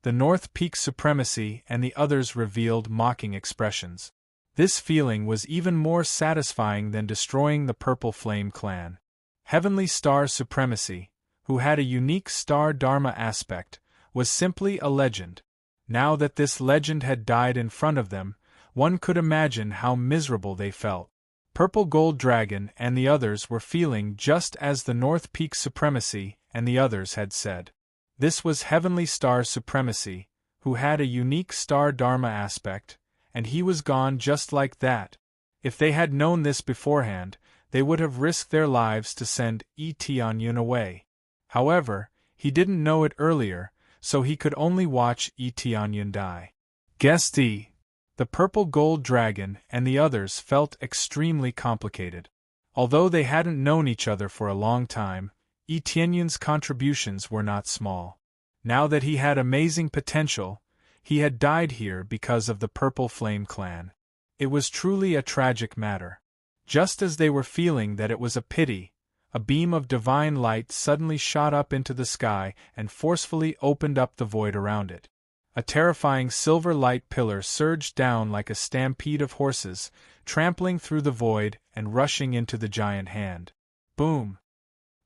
The North Peak Supremacy and the others revealed mocking expressions. This feeling was even more satisfying than destroying the Purple Flame clan. Heavenly Star Supremacy, who had a unique star Dharma aspect, was simply a legend. Now that this legend had died in front of them, one could imagine how miserable they felt. Purple Gold Dragon and the others were feeling just as the North Peak Supremacy and the others had said. This was Heavenly Star Supremacy, who had a unique star Dharma aspect, and he was gone just like that. If they had known this beforehand, they would have risked their lives to send Tianyun away. However, he didn't know it earlier, so he could only watch Tianyun die. The Purple Gold Dragon and the others felt extremely complicated. Although they hadn't known each other for a long time, Tianyun's contributions were not small. Now that he had amazing potential, he had died here because of the Purple Flame clan. It was truly a tragic matter. Just as they were feeling that it was a pity, a beam of divine light suddenly shot up into the sky and forcefully opened up the void around it. A terrifying silver light pillar surged down like a stampede of horses, trampling through the void and rushing into the giant hand. Boom!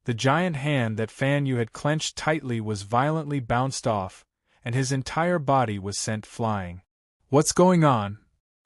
The giant hand that Fan Yu had clenched tightly was violently bounced off, and his entire body was sent flying. What's going on?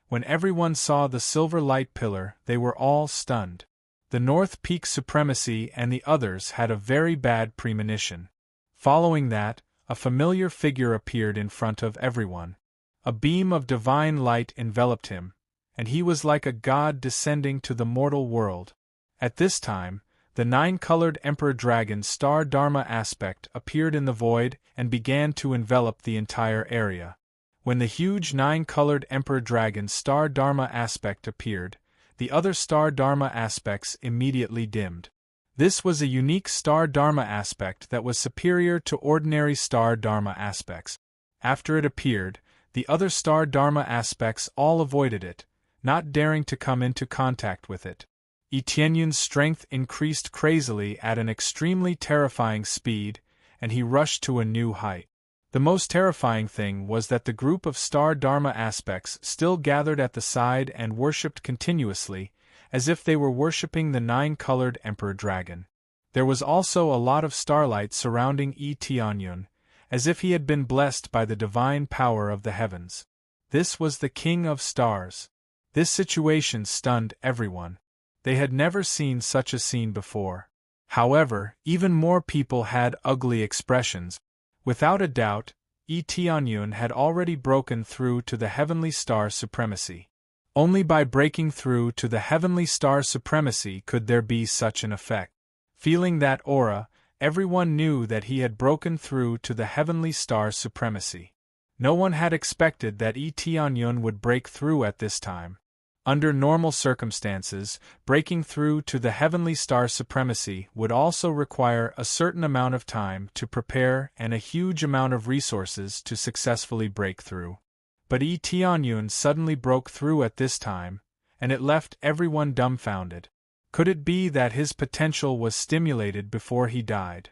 When everyone saw the silver light pillar, they were all stunned. The North Peak Supremacy and the others had a very bad premonition. Following that, a familiar figure appeared in front of everyone. A beam of divine light enveloped him, and he was like a god descending to the mortal world. At this time, the nine-colored Emperor Dragon Star Dharma aspect appeared in the void and began to envelop the entire area. When the huge nine-colored Emperor Dragon Star Dharma aspect appeared, the other Star Dharma aspects immediately dimmed. This was a unique Star Dharma aspect that was superior to ordinary Star Dharma aspects. After it appeared, the other Star Dharma aspects all avoided it, not daring to come into contact with it. Etienne's strength increased crazily at an extremely terrifying speed, and he rushed to a new height. The most terrifying thing was that the group of Star Dharma aspects still gathered at the side and worshipped continuously, as if they were worshipping the nine-colored Emperor Dragon. There was also a lot of starlight surrounding Etienne, as if he had been blessed by the divine power of the heavens. This was the King of Stars. This situation stunned everyone. They had never seen such a scene before. However, even more people had ugly expressions. Without a doubt, Etienne had already broken through to the Heavenly Star Supremacy. Only by breaking through to the Heavenly Star Supremacy could there be such an effect. Feeling that aura, everyone knew that he had broken through to the Heavenly Star Supremacy. No one had expected that Etienne would break through at this time. Under normal circumstances, breaking through to the Heavenly Star Supremacy would also require a certain amount of time to prepare and a huge amount of resources to successfully break through. But Etienne suddenly broke through at this time, and it left everyone dumbfounded. Could it be that his potential was stimulated before he died?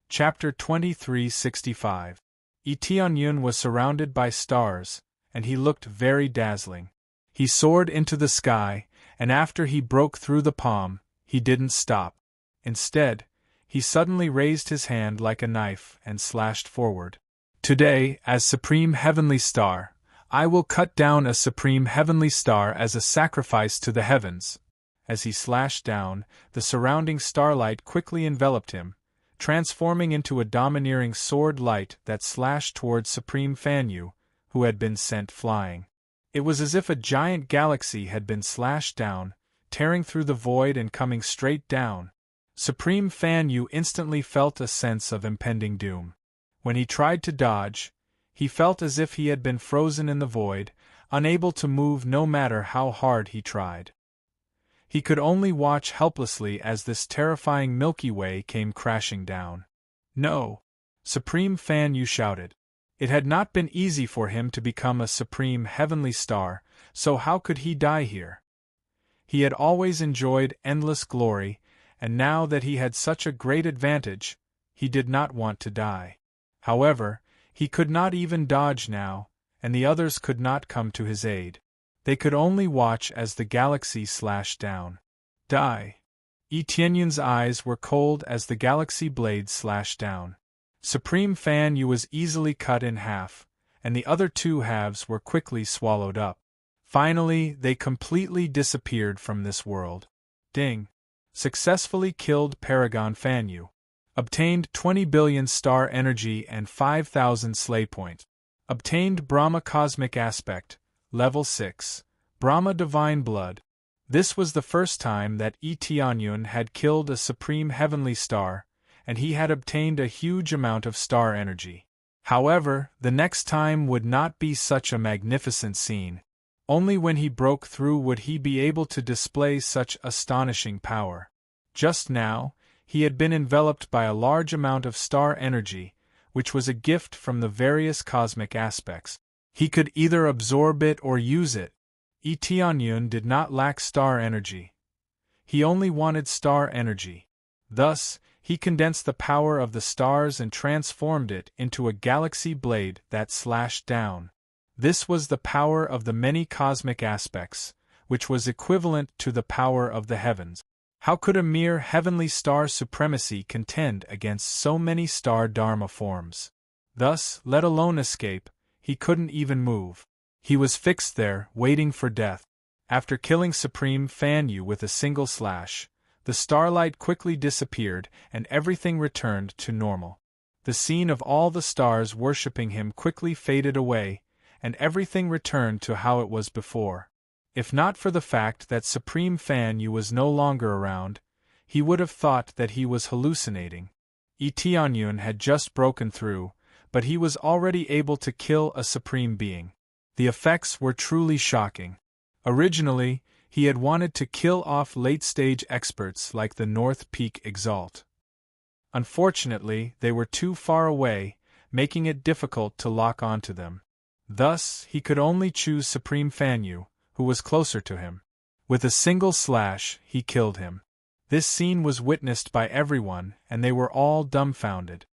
Chapter 2365. Etienne was surrounded by stars, and he looked very dazzling. He soared into the sky, and after he broke through the palm, he didn't stop. Instead, he suddenly raised his hand like a knife and slashed forward. Today, as Supreme Heavenly Star, I will cut down a Supreme Heavenly Star as a sacrifice to the heavens. As he slashed down, the surrounding starlight quickly enveloped him, transforming into a domineering sword light that slashed towards Supreme Fanyu, who had been sent flying. It was as if a giant galaxy had been slashed down, tearing through the void and coming straight down. Supreme Fanyu instantly felt a sense of impending doom. When he tried to dodge, he felt as if he had been frozen in the void, unable to move no matter how hard he tried. He could only watch helplessly as this terrifying Milky Way came crashing down. No! Supreme Fanyu shouted. It had not been easy for him to become a Supreme Heavenly Star, so how could he die here? He had always enjoyed endless glory, and now that he had such a great advantage, he did not want to die. However, he could not even dodge now, and the others could not come to his aid. They could only watch as the galaxy slashed down. Die! Etienne's eyes were cold as the galaxy blade slashed down. Supreme Fanyu was easily cut in half, and the other two halves were quickly swallowed up. Finally, they completely disappeared from this world. Ding! Successfully killed Paragon Fanyu. Obtained 20 billion star energy and 5,000 slay points. Obtained Brahma Cosmic Aspect, Level 6, Brahma Divine Blood. This was the first time that Etienne had killed a Supreme Heavenly Star, and he had obtained a huge amount of star energy. However, the next time would not be such a magnificent scene. Only when he broke through would he be able to display such astonishing power. Just now, he had been enveloped by a large amount of star energy, which was a gift from the various cosmic aspects. He could either absorb it or use it. Etienne did not lack star energy. He only wanted star energy. Thus, he condensed the power of the stars and transformed it into a galaxy blade that slashed down. This was the power of the many cosmic aspects, which was equivalent to the power of the heavens. How could a mere Heavenly Star Supremacy contend against so many Star Dharma forms? Thus, let alone escape, he couldn't even move. He was fixed there, waiting for death. After killing Supreme Fan Yu with a single slash, the starlight quickly disappeared and everything returned to normal. The scene of all the stars worshipping him quickly faded away, and everything returned to how it was before. If not for the fact that Supreme Fan Yu was no longer around, he would have thought that he was hallucinating. Tianyun had just broken through, but he was already able to kill a supreme being. The effects were truly shocking. Originally, he had wanted to kill off late-stage experts like the North Peak Exalt. Unfortunately, they were too far away, making it difficult to lock onto them. Thus, he could only choose Supreme Fan Yu, who was closer to him. With a single slash, he killed him. This scene was witnessed by everyone, and they were all dumbfounded.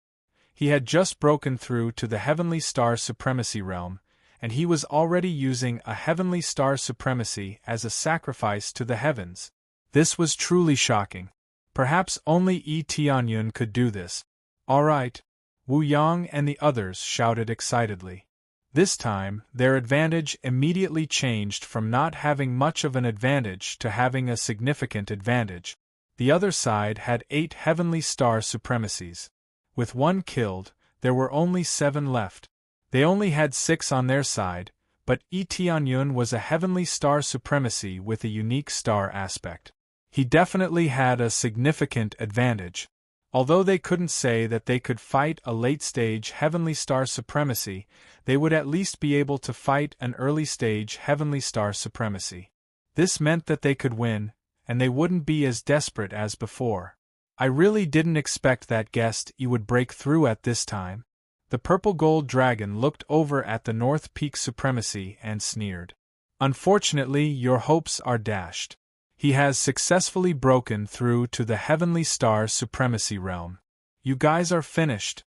He had just broken through to the Heavenly Star Supremacy realm, and he was already using a Heavenly Star Supremacy as a sacrifice to the heavens. This was truly shocking. Perhaps only Tianyun could do this. "All right!" Wu Yang and the others shouted excitedly. This time, their advantage immediately changed from not having much of an advantage to having a significant advantage. The other side had 8 Heavenly Star Supremacies. With one killed, there were only 7 left. They only had 6 on their side, but Tianyun was a Heavenly Star Supremacy with a unique star aspect. He definitely had a significant advantage. Although they couldn't say that they could fight a late-stage Heavenly Star Supremacy, they would at least be able to fight an early-stage Heavenly Star Supremacy. This meant that they could win, and they wouldn't be as desperate as before. I really didn't expect that guest you would break through at this time. The purple gold dragon looked over at the North Peak Supremacy and sneered. Unfortunately, your hopes are dashed. He has successfully broken through to the Heavenly Star Supremacy realm. You guys are finished.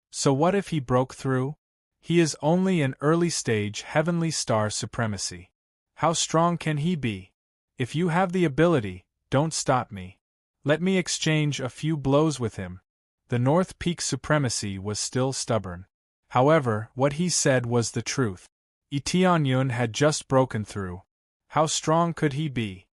So what if he broke through? He is only an early-stage Heavenly Star Supremacy. How strong can he be? If you have the ability, don't stop me. Let me exchange a few blows with him. The North Peak Supremacy was still stubborn. However, what he said was the truth. Tianyun had just broken through. How strong could he be?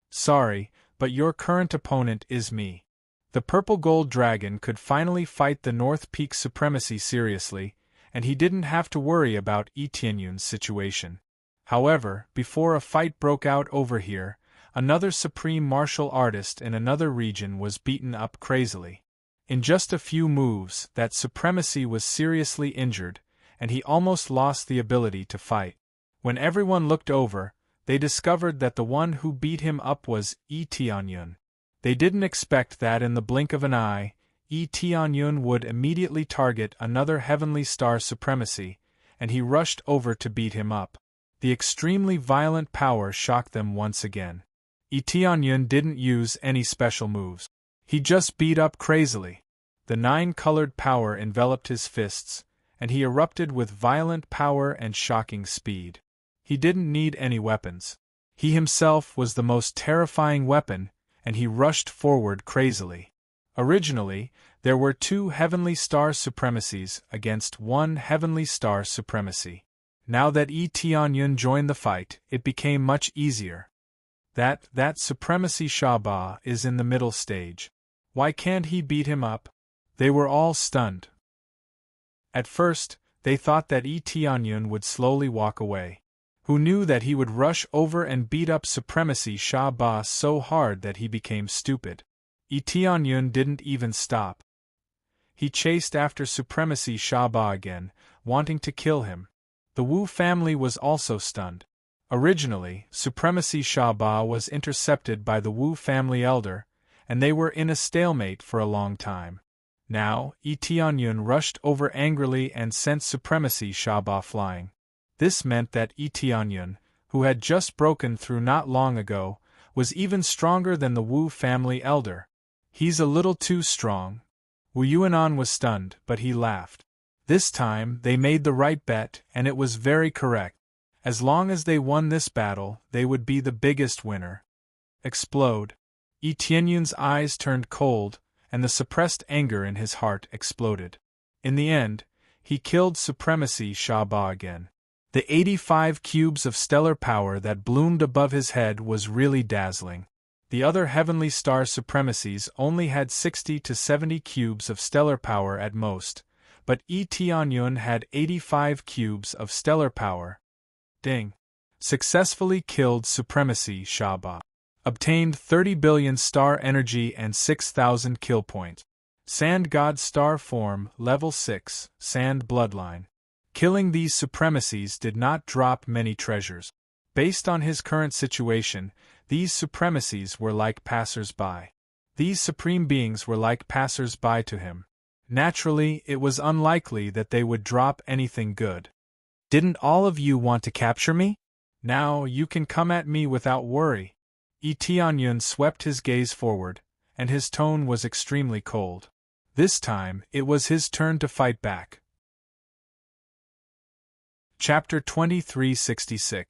Sorry, but your current opponent is me. The purple gold dragon could finally fight the North Peak Supremacy seriously, and he didn't have to worry about Tianyun's situation. However, before a fight broke out over here, another supreme martial artist in another region was beaten up crazily. In just a few moves, that supremacy was seriously injured, and he almost lost the ability to fight. When everyone looked over, they discovered that the one who beat him up was Tianyun. They didn't expect that in the blink of an eye, Tianyun would immediately target another Heavenly Star Supremacy, and he rushed over to beat him up. The extremely violent power shocked them once again. Tianyun didn't use any special moves. He just beat up crazily. The 9-colored power enveloped his fists, and he erupted with violent power and shocking speed. He didn't need any weapons. He himself was the most terrifying weapon, and he rushed forward crazily. Originally, there were 2 Heavenly Star Supremacies against 1 Heavenly Star Supremacy. Now that Tianyun joined the fight, it became much easier. That Supremacy Shaba is in the middle stage. Why can't he beat him up? They were all stunned. At first, they thought that Tianyun would slowly walk away. Who knew that he would rush over and beat up Supremacy Shaba so hard that he became stupid? Tianyun didn't even stop. He chased after Supremacy Shaba again, wanting to kill him. The Wu family was also stunned. Originally, Supremacy Shaba was intercepted by the Wu family elder, and they were in a stalemate for a long time. Now, Tianyun rushed over angrily and sent Supremacy Shaba flying. This meant that Tianyun, who had just broken through not long ago, was even stronger than the Wu family elder. He's a little too strong. Wu Yuanan was stunned, but he laughed. This time, they made the right bet, and it was very correct. As long as they won this battle, they would be the biggest winner. Explode. Tianyun's eyes turned cold, and the suppressed anger in his heart exploded. In the end, he killed Supremacy Shaba again. The 85 cubes of stellar power that bloomed above his head was really dazzling. The other heavenly star supremacies only had 60 to 70 cubes of stellar power at most, but Tianyun had 85 cubes of stellar power. Ding! Successfully killed Supremacy Shaba. Obtained 30 billion star energy and 6,000 kill points. Sand God Star Form, Level 6, Sand Bloodline. Killing these supremacies did not drop many treasures. Based on his current situation, these supremacies were like passers-by. These supreme beings were like passers-by to him. Naturally, it was unlikely that they would drop anything good. Didn't all of you want to capture me? Now you can come at me without worry. Tianyun swept his gaze forward, and his tone was extremely cold. This time, it was his turn to fight back. Chapter 2366.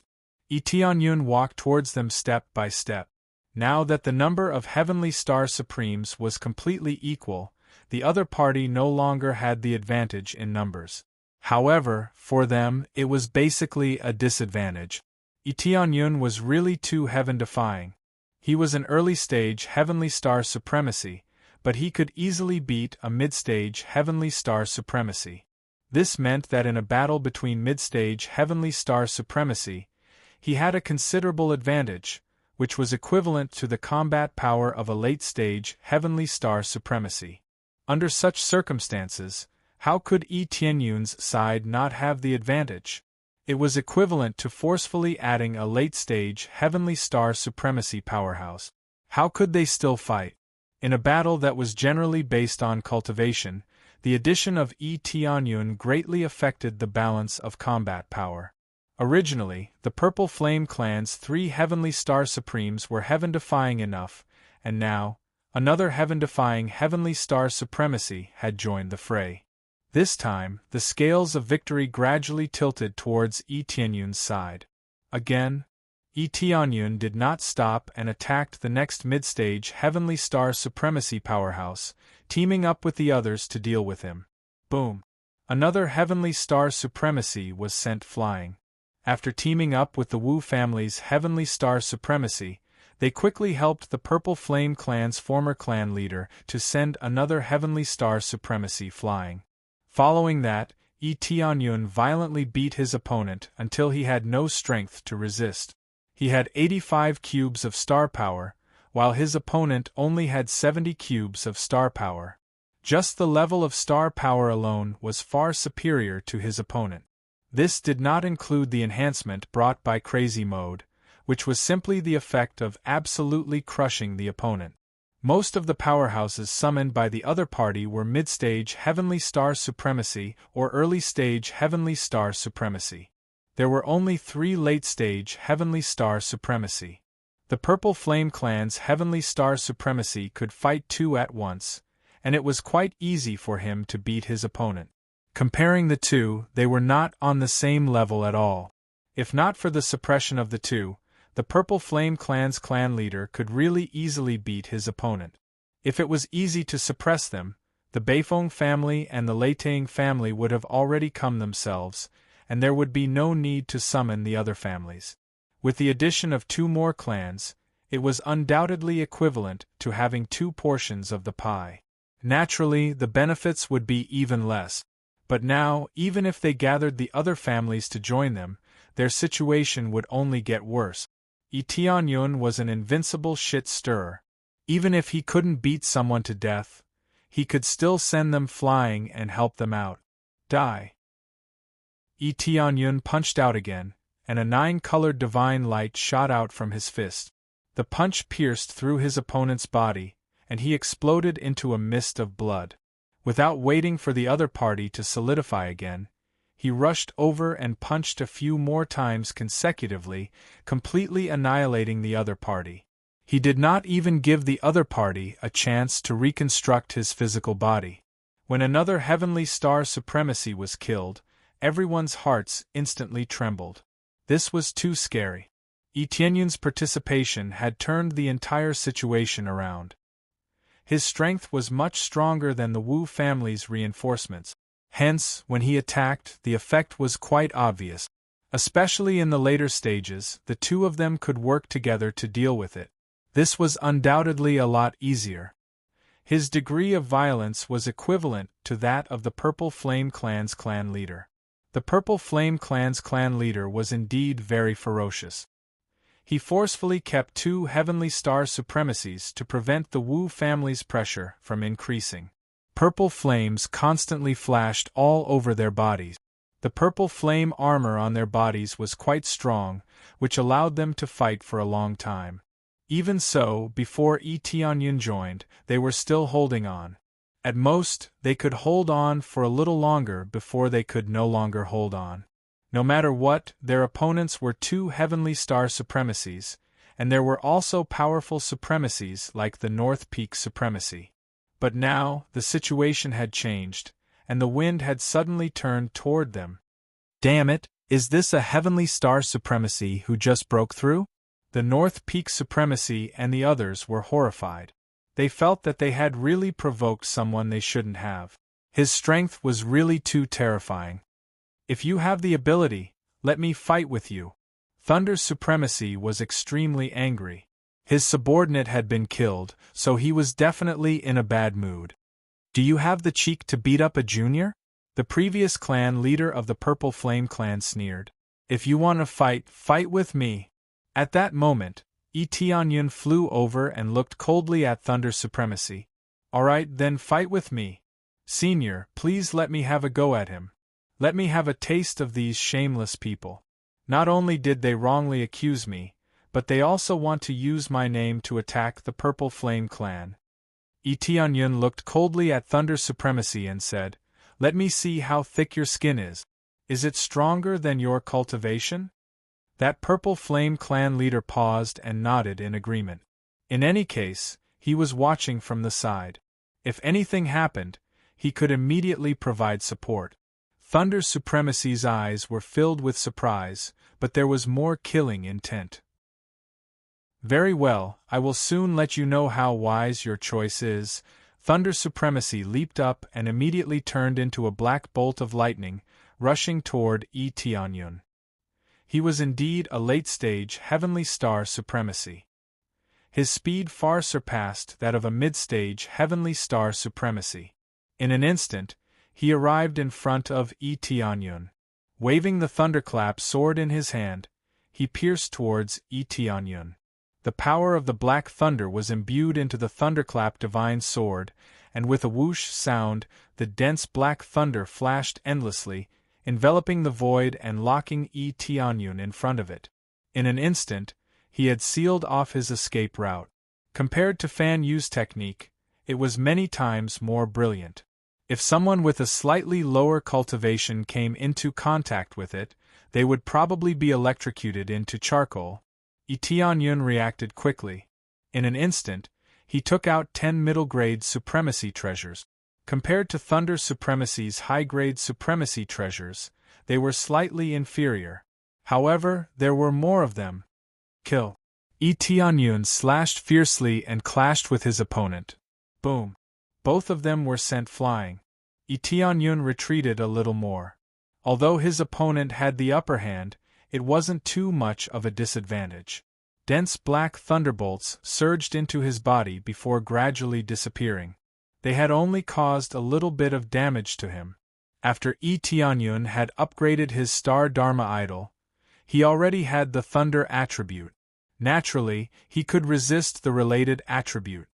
Tianyun walked towards them step by step. Now that the number of heavenly star supremes was completely equal, the other party no longer had the advantage in numbers. However, for them, it was basically a disadvantage. Tianyun was really too heaven-defying. He was an early-stage heavenly star supremacy, but he could easily beat a mid-stage heavenly star supremacy. This meant that in a battle between mid-stage heavenly star supremacy, he had a considerable advantage, which was equivalent to the combat power of a late-stage heavenly star supremacy. Under such circumstances, how could Tianyun's side not have the advantage? It was equivalent to forcefully adding a late-stage heavenly star supremacy powerhouse. How could they still fight? In a battle that was generally based on cultivation, the addition of Tianyun greatly affected the balance of combat power. Originally, the Purple Flame Clan's 3 Heavenly Star Supremes were heaven-defying enough, and now, another heaven-defying Heavenly Star Supremacy had joined the fray. This time, the scales of victory gradually tilted towards Tianyun's side. Again, Tianyun did not stop and attacked the next mid-stage Heavenly Star Supremacy powerhouse, teaming up with the others to deal with him. Boom! Another Heavenly Star Supremacy was sent flying. After teaming up with the Wu family's Heavenly Star Supremacy, they quickly helped the Purple Flame Clan's former clan leader to send another Heavenly Star Supremacy flying. Following that, Tianyun violently beat his opponent until he had no strength to resist. He had 85 cubes of star power, while his opponent only had 70 cubes of star power. Just the level of star power alone was far superior to his opponent. This did not include the enhancement brought by Crazy Mode, which was simply the effect of absolutely crushing the opponent. Most of the powerhouses summoned by the other party were mid-stage Heavenly Star Supremacy or early-stage Heavenly Star Supremacy. There were only 3 late-stage Heavenly Star Supremacy. The Purple Flame Clan's Heavenly Star Supremacy could fight 2 at once, and it was quite easy for him to beat his opponent. Comparing the two, they were not on the same level at all. If not for the suppression of the two, the Purple Flame Clan's clan leader could really easily beat his opponent. If it was easy to suppress them, the Beifeng family and the Leitang family would have already come themselves, and there would be no need to summon the other families. With the addition of 2 more clans, it was undoubtedly equivalent to having 2 portions of the pie. Naturally, the benefits would be even less. But now, even if they gathered the other families to join them, their situation would only get worse. Tianyun was an invincible shit-stirrer. Even if he couldn't beat someone to death, he could still send them flying and help them out. Die. Tianyun punched out again, and a 9-colored divine light shot out from his fist. The punch pierced through his opponent's body, and he exploded into a mist of blood. Without waiting for the other party to solidify again, he rushed over and punched a few more times consecutively, completely annihilating the other party. He did not even give the other party a chance to reconstruct his physical body. When another Heavenly Star Supremacy was killed, everyone's hearts instantly trembled. This was too scary. Tianyun's participation had turned the entire situation around. His strength was much stronger than the Wu family's reinforcements. Hence, when he attacked, the effect was quite obvious. Especially in the later stages, the two of them could work together to deal with it. This was undoubtedly a lot easier. His degree of violence was equivalent to that of the Purple Flame Clan's clan leader. The Purple Flame Clan's clan leader was indeed very ferocious. He forcefully kept 2 Heavenly Star supremacies to prevent the Wu family's pressure from increasing. Purple flames constantly flashed all over their bodies. The purple flame armor on their bodies was quite strong, which allowed them to fight for a long time. Even so, before Tianyun joined, they were still holding on. At most, they could hold on for a little longer before they could no longer hold on. No matter what, their opponents were 2 Heavenly Star supremacies, and there were also powerful supremacies like the North Peak supremacy. But now, the situation had changed, and the wind had suddenly turned toward them. Damn it, is this a Heavenly Star supremacy who just broke through? The North Peak supremacy and the others were horrified. They felt that they had really provoked someone they shouldn't have. His strength was really too terrifying. If you have the ability, let me fight with you. Thunder's supremacy was extremely angry. His subordinate had been killed, so he was definitely in a bad mood. Do you have the cheek to beat up a junior? The previous clan leader of the Purple Flame clan sneered. If you want to fight, fight with me. At that moment, Tianyun flew over and looked coldly at Thunder's supremacy. Alright, then fight with me. Senior, please let me have a go at him. Let me have a taste of these shameless people. Not only did they wrongly accuse me, but they also want to use my name to attack the Purple Flame clan. Tianyun looked coldly at Thunder's supremacy and said, Let me see how thick your skin is. Is it stronger than your cultivation? That Purple Flame clan leader paused and nodded in agreement. In any case, he was watching from the side. If anything happened, he could immediately provide support. Thunder's supremacy's eyes were filled with surprise, but there was more killing intent. Very well, I will soon let you know how wise your choice is. Thunder's supremacy leaped up and immediately turned into a black bolt of lightning, rushing toward Tianyun. He was indeed a late-stage Heavenly Star supremacy. His speed far surpassed that of a mid-stage Heavenly Star supremacy. In an instant, he arrived in front of Tianyun. Waving the thunderclap sword in his hand, he pierced towards Tianyun. The power of the Black Thunder was imbued into the thunderclap divine sword, and with a whoosh sound, the dense black thunder flashed endlessly, enveloping the void and locking Tianyun in front of it. In an instant, he had sealed off his escape route. Compared to Fan Yu's technique, it was many times more brilliant. If someone with a slightly lower cultivation came into contact with it, they would probably be electrocuted into charcoal. Tianyun reacted quickly. In an instant, he took out 10 middle-grade supremacy treasures. Compared to Thunder Supremacy's high-grade supremacy treasures, they were slightly inferior. However, there were more of them. Kill. Tianyun slashed fiercely and clashed with his opponent. Boom. Both of them were sent flying. Tianyun retreated a little more. Although his opponent had the upper hand, it wasn't too much of a disadvantage. Dense black thunderbolts surged into his body before gradually disappearing. They had only caused a little bit of damage to him. After Tianyun had upgraded his Star Dharma idol, he already had the Thunder attribute. Naturally, he could resist the related attribute.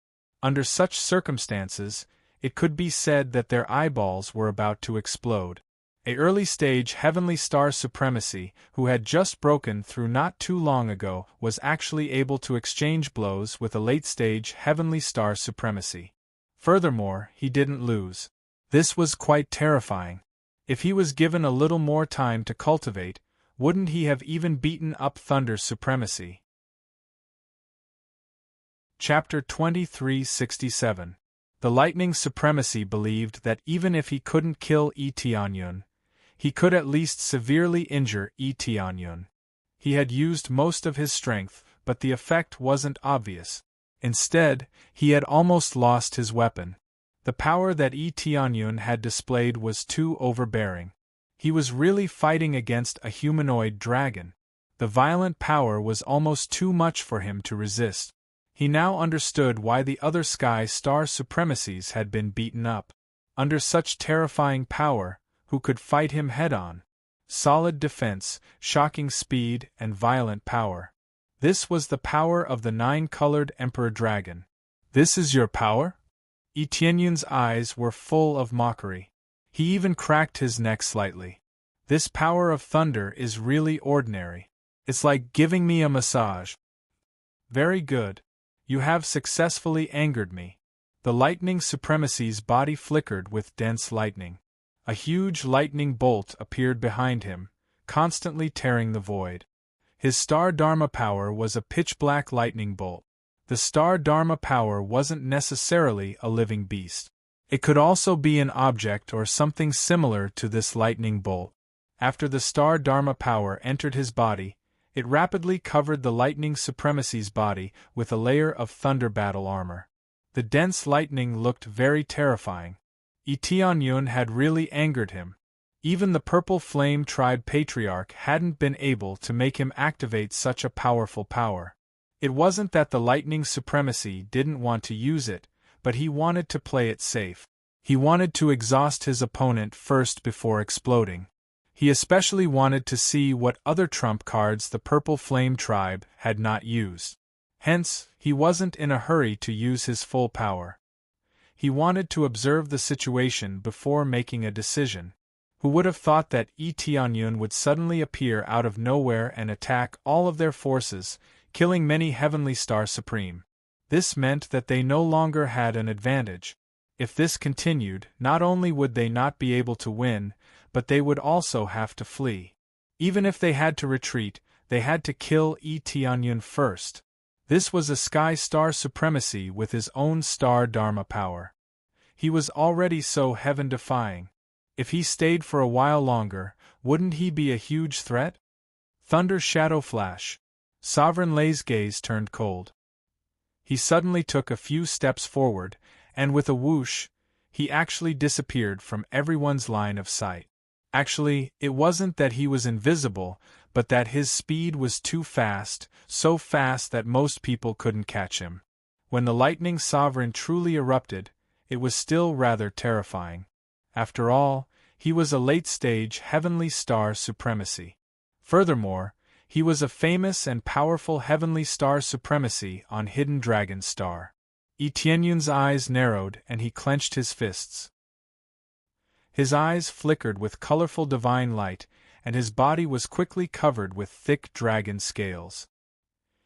Under such circumstances, it could be said that their eyeballs were about to explode. A early-stage Heavenly Star supremacy, who had just broken through not too long ago, was actually able to exchange blows with a late-stage Heavenly Star supremacy. Furthermore, he didn't lose. This was quite terrifying. If he was given a little more time to cultivate, wouldn't he have even beaten up Thunder's supremacy? Chapter 2367. The Lightning Supremacy believed that even if he couldn't kill Tianyun, he could at least severely injure Tianyun. He had used most of his strength, but the effect wasn't obvious. Instead, he had almost lost his weapon. The power that Tianyun had displayed was too overbearing. He was really fighting against a humanoid dragon. The violent power was almost too much for him to resist. He now understood why the other sky star supremacies had been beaten up. Under such terrifying power, who could fight him head-on? Solid defense, shocking speed, and violent power. This was the power of the nine-colored Emperor Dragon. This is your power? Etienne's eyes were full of mockery. He even cracked his neck slightly. This power of thunder is really ordinary. It's like giving me a massage. Very good. You have successfully angered me. The lightning supremacy's body flickered with dense lightning. A huge lightning bolt appeared behind him, constantly tearing the void. His star Dharma power was a pitch-black lightning bolt. The star Dharma power wasn't necessarily a living beast. It could also be an object or something similar to this lightning bolt. After the star Dharma power entered his body, it rapidly covered the lightning supremacy's body with a layer of thunder battle armor. The dense lightning looked very terrifying. Etienne had really angered him. Even the Purple Flame Tribe Patriarch hadn't been able to make him activate such a powerful power. It wasn't that the lightning supremacy didn't want to use it, but he wanted to play it safe. He wanted to exhaust his opponent first before exploding. He especially wanted to see what other trump cards the Purple Flame Tribe had not used. Hence, he wasn't in a hurry to use his full power. He wanted to observe the situation before making a decision. Who would have thought that Etienne would suddenly appear out of nowhere and attack all of their forces, killing many Heavenly Star Supreme? This meant that they no longer had an advantage. If this continued, not only would they not be able to win, but they would also have to flee. Even if they had to retreat, they had to kill Etienne first. This was a Sky Star Supremacy with his own Star Dharma power. He was already so heaven-defying. If he stayed for a while longer, wouldn't he be a huge threat? Thunder Shadow Flash. Sovereign Lei's gaze turned cold. He suddenly took a few steps forward, and with a whoosh, he actually disappeared from everyone's line of sight. Actually, it wasn't that he was invisible, but that his speed was too fast, so fast that most people couldn't catch him. When the Lightning Sovereign truly erupted, it was still rather terrifying. After all, he was a late-stage Heavenly Star Supremacy. Furthermore, he was a famous and powerful Heavenly Star Supremacy on Hidden Dragon Star. Etienne's eyes narrowed and he clenched his fists. His eyes flickered with colorful divine light, and his body was quickly covered with thick dragon scales.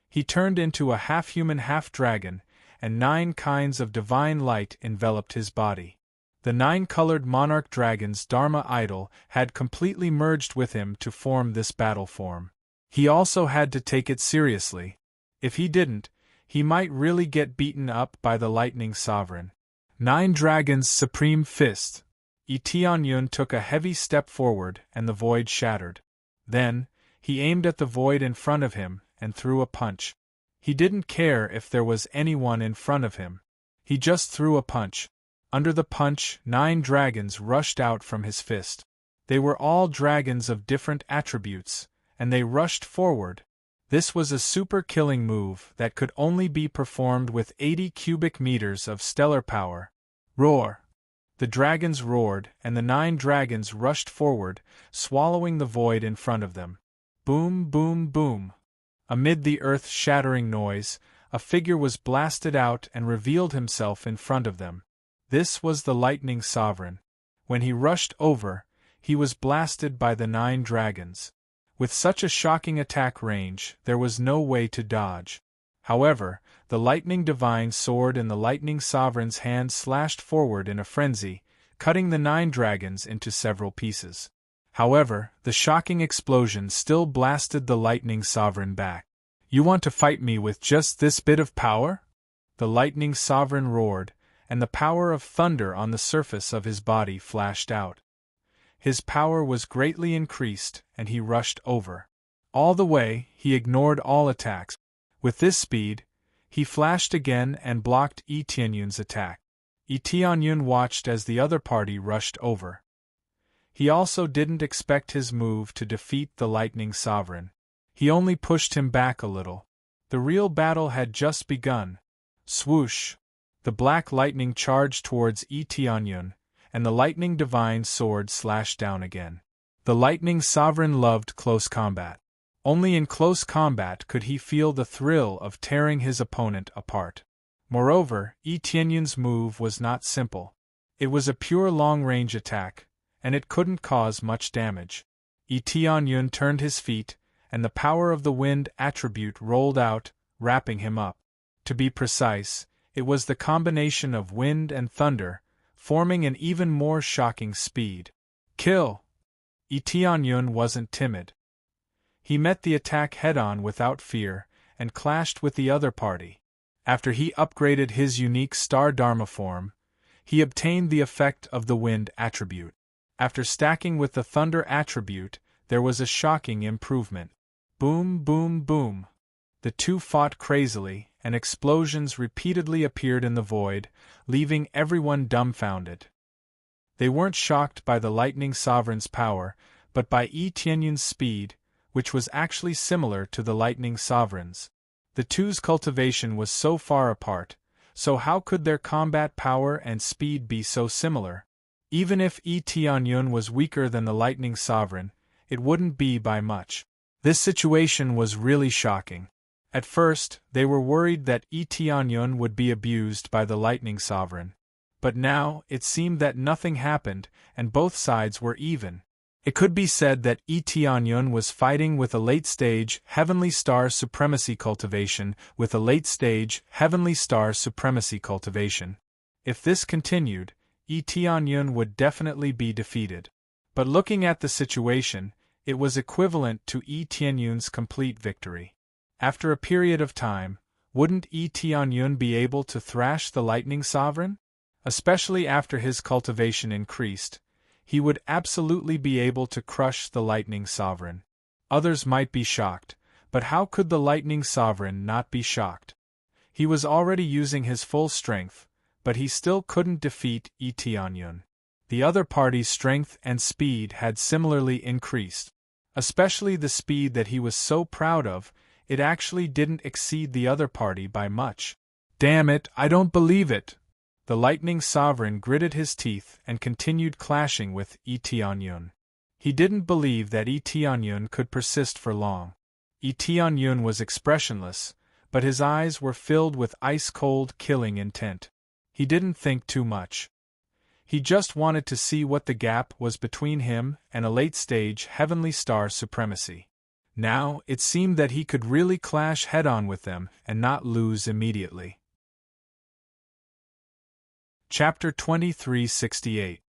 He turned into a half-human half-dragon, and 9 kinds of divine light enveloped his body. The 9-colored monarch dragon's Dharma idol had completely merged with him to form this battle form. He also had to take it seriously. If he didn't, he might really get beaten up by the Lightning Sovereign. 9 Dragons Supreme Fist. Etienne took a heavy step forward and the void shattered. Then, he aimed at the void in front of him and threw a punch. He didn't care if there was anyone in front of him. He just threw a punch. Under the punch, 9 dragons rushed out from his fist. They were all dragons of different attributes, and they rushed forward. This was a super killing move that could only be performed with 80 cubic meters of stellar power. Roar! The dragons roared, and the 9 dragons rushed forward, swallowing the void in front of them. Boom, boom, boom! Amid the earth-shattering noise, a figure was blasted out and revealed himself in front of them. This was the Lightning Sovereign. When he rushed over, he was blasted by the 9 dragons. With such a shocking attack range, there was no way to dodge. However, the Lightning Divine sword in the Lightning Sovereign's hand slashed forward in a frenzy, cutting the 9 dragons into several pieces. However, the shocking explosion still blasted the Lightning Sovereign back. "You want to fight me with just this bit of power?" The Lightning Sovereign roared, and the power of thunder on the surface of his body flashed out. His power was greatly increased, and he rushed over. All the way, he ignored all attacks. With this speed, he flashed again and blocked Etienne's attack. Etienne watched as the other party rushed over. He also didn't expect his move to defeat the Lightning Sovereign. He only pushed him back a little. The real battle had just begun. Swoosh! The black lightning charged towards Tianyun, and the Lightning Divine's sword slashed down again. The Lightning Sovereign loved close combat. Only in close combat could he feel the thrill of tearing his opponent apart. Moreover, Tianyun's move was not simple. It was a pure long-range attack, and it couldn't cause much damage. Tianyun turned his feet, and the power of the wind attribute rolled out, wrapping him up. To be precise, it was the combination of wind and thunder, forming an even more shocking speed. Kill! Tianyun wasn't timid. He met the attack head-on without fear, and clashed with the other party. After he upgraded his unique Star Dharma form, he obtained the effect of the wind attribute. After stacking with the thunder attribute, there was a shocking improvement. Boom, boom, boom. The two fought crazily, and explosions repeatedly appeared in the void, leaving everyone dumbfounded. They weren't shocked by the Lightning Sovereign's power, but by Tianyun's speed, which was actually similar to the Lightning Sovereign's. The two's cultivation was so far apart, so how could their combat power and speed be so similar? Even if Tianyun was weaker than the Lightning Sovereign, it wouldn't be by much. This situation was really shocking. At first, they were worried that Tianyun would be abused by the Lightning Sovereign. But now, it seemed that nothing happened, and both sides were even. It could be said that Tianyun was fighting with a late-stage Heavenly Star Supremacy cultivation with a late-stage Heavenly Star Supremacy cultivation. If this continued, Tianyun would definitely be defeated. But looking at the situation, it was equivalent to Tianyun's complete victory. After a period of time, wouldn't Tianyun be able to thrash the Lightning Sovereign? Especially after his cultivation increased, he would absolutely be able to crush the Lightning Sovereign. Others might be shocked, but how could the Lightning Sovereign not be shocked? He was already using his full strength, but he still couldn't defeat Tianyun. The other party's strength and speed had similarly increased. Especially the speed that he was so proud of, it actually didn't exceed the other party by much. Damn it, I don't believe it! The Lightning Sovereign gritted his teeth and continued clashing with Tianyun. He didn't believe that Tianyun could persist for long. Tianyun was expressionless, but his eyes were filled with ice-cold killing intent. He didn't think too much. He just wanted to see what the gap was between him and a late-stage Heavenly Star Supremacy. Now, it seemed that he could really clash head-on with them and not lose immediately. Chapter 2368.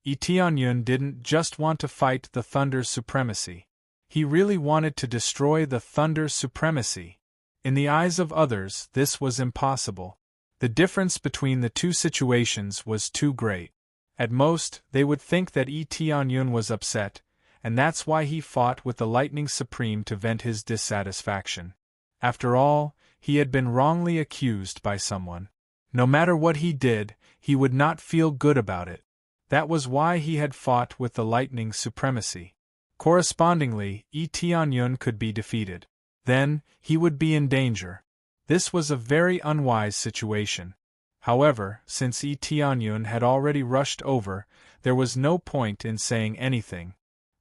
Tianyun didn't just want to fight the Thunder Supremacy. He really wanted to destroy the Thunder Supremacy. In the eyes of others, this was impossible. The difference between the two situations was too great. At most, they would think that Tianyun was upset, and that's why he fought with the Lightning Supreme to vent his dissatisfaction. After all, he had been wrongly accused by someone. No matter what he did, he would not feel good about it. That was why he had fought with the Lightning Supremacy. Correspondingly, Tianyun could be defeated. Then, he would be in danger. This was a very unwise situation. However, since Tianyun had already rushed over, there was no point in saying anything.